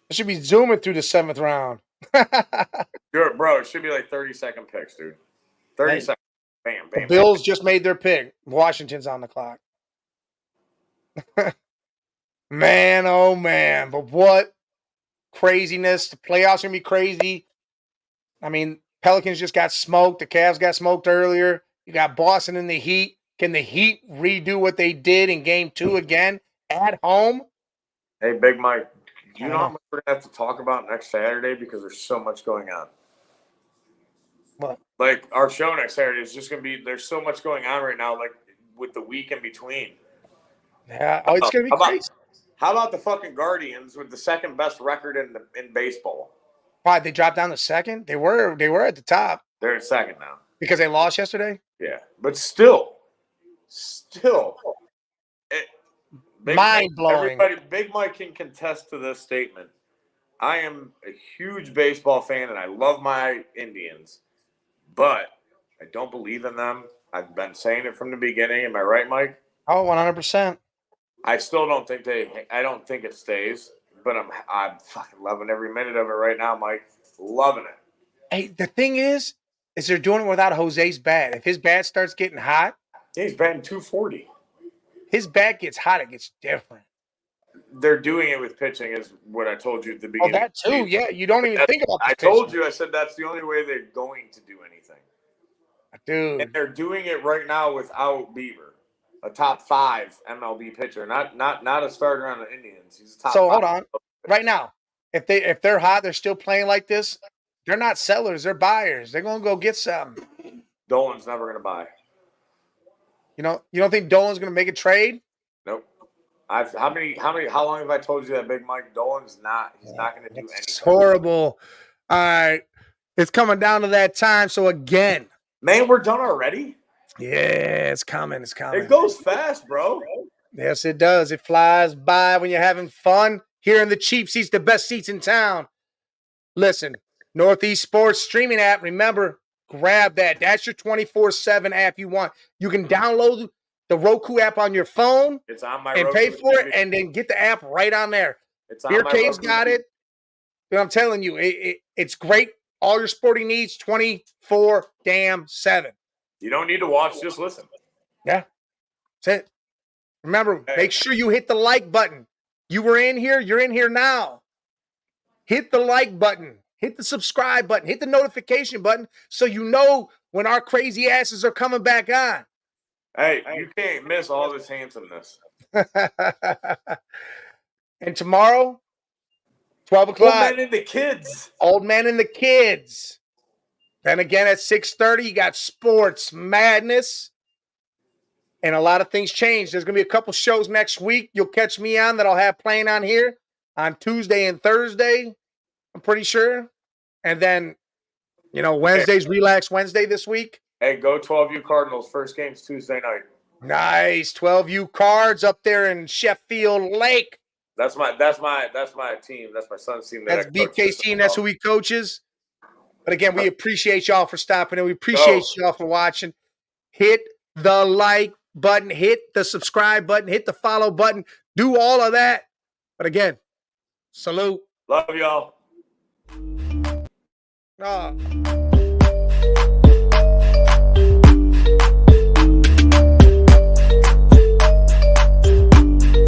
S1: It should be zooming through the 7th round.
S2: Bro, it should be like 30-second picks, dude. 30 seconds. Bam, bam.
S1: The Bills just made their pick. Washington's on the clock. Man, oh man. But what craziness. The playoffs are going to be crazy. I mean, Pelicans just got smoked. The Cavs got smoked earlier. You got Boston and the Heat. Can the Heat redo what they did in Game 2 again at home?
S2: Hey, Big Mike, do you know how much we're going to have to talk about next Saturday because there's so much going on?
S1: What?
S2: Like, our show next Saturday is just going to be – there's so much going on right now, like, with the week in between.
S1: Yeah. Oh, it's going to be crazy.
S2: How about the fucking Guardians with the second best record in baseball?
S1: Why, they dropped down to second? They were at the top.
S2: They're at second now.
S1: Because they lost yesterday?
S2: Yeah. But still.
S1: Mind-blowing.
S2: Everybody, Big Mike can contest to this statement. I am a huge baseball fan, and I love my Indians. But I don't believe in them. I've been saying it from the beginning. Am I right, Mike?
S1: Oh, 100%.
S2: I still don't think I don't think it stays. But I'm fucking loving every minute of it right now, Mike. Loving it.
S1: Hey, the thing is they're doing it without Jose's bat. If his bat starts getting hot.
S2: Yeah, he's batting 240.
S1: His bat gets hot, it gets different.
S2: They're doing it with pitching, is what I told you at the beginning.
S1: Oh, that too, yeah. You don't even think about
S2: that. I told you, I said that's the only way they're going to do anything.
S1: Dude.
S2: And they're doing it right now without Bieber, a top 5 MLB pitcher, not a starter on the Indians. He's a top 5.
S1: So hold on. Right now, if they're hot, they're still playing like this, they're not sellers, they're buyers. They're gonna go get some.
S2: Dolan's never gonna buy.
S1: You don't think Dolan's gonna make a trade?
S2: Nope. How long have I told you that, Big Mike? Dolan's not. He's not gonna do anything.
S1: It's horrible. All right. It's coming down to that time. So again.
S2: Man, we're done already?
S1: Yeah, it's coming. It's coming.
S2: It goes fast, bro.
S1: Yes, it does. It flies by when you're having fun. Here in the cheap seats, the best seats in town. Listen, Northeast Sports streaming app. Remember, grab that. That's your 24/7 app you want. You can download the Roku app on your phone.
S2: It's on my
S1: and
S2: Roku,
S1: pay for it, and then get the app right on there.
S2: It's on
S1: Beer
S2: my
S1: Cave's
S2: Roku.
S1: got it. But I'm telling you, it's great. All your sporting needs 24/7.
S2: You don't need to watch, just listen.
S1: Yeah. That's it. Remember, make sure you hit the like button. You were in here, you're in here now. Hit the like button. Hit the subscribe button. Hit the notification button so you know when our crazy asses are coming back on.
S2: Hey, you can't miss all this handsomeness.
S1: And tomorrow, 12 o'clock.
S2: Old Man and the Kids.
S1: Old Man and the Kids. Then again at 6:30, you got Sports Madness. And a lot of things change. There's going to be a couple shows next week you'll catch me on that I'll have playing on here on Tuesday and Thursday, I'm pretty sure. And then, Wednesday's Relax Wednesday this week.
S2: Hey, go 12U Cardinals. First game's Tuesday night.
S1: Nice. 12U Cards up there in Sheffield Lake.
S2: That's my team. That's my son's team.
S1: That's BK's team. That's who he coaches. But again, we appreciate y'all for stopping in. We appreciate y'all for watching. Hit the like button, hit the subscribe button, hit the follow button, do all of that. But again, salute.
S2: Love y'all.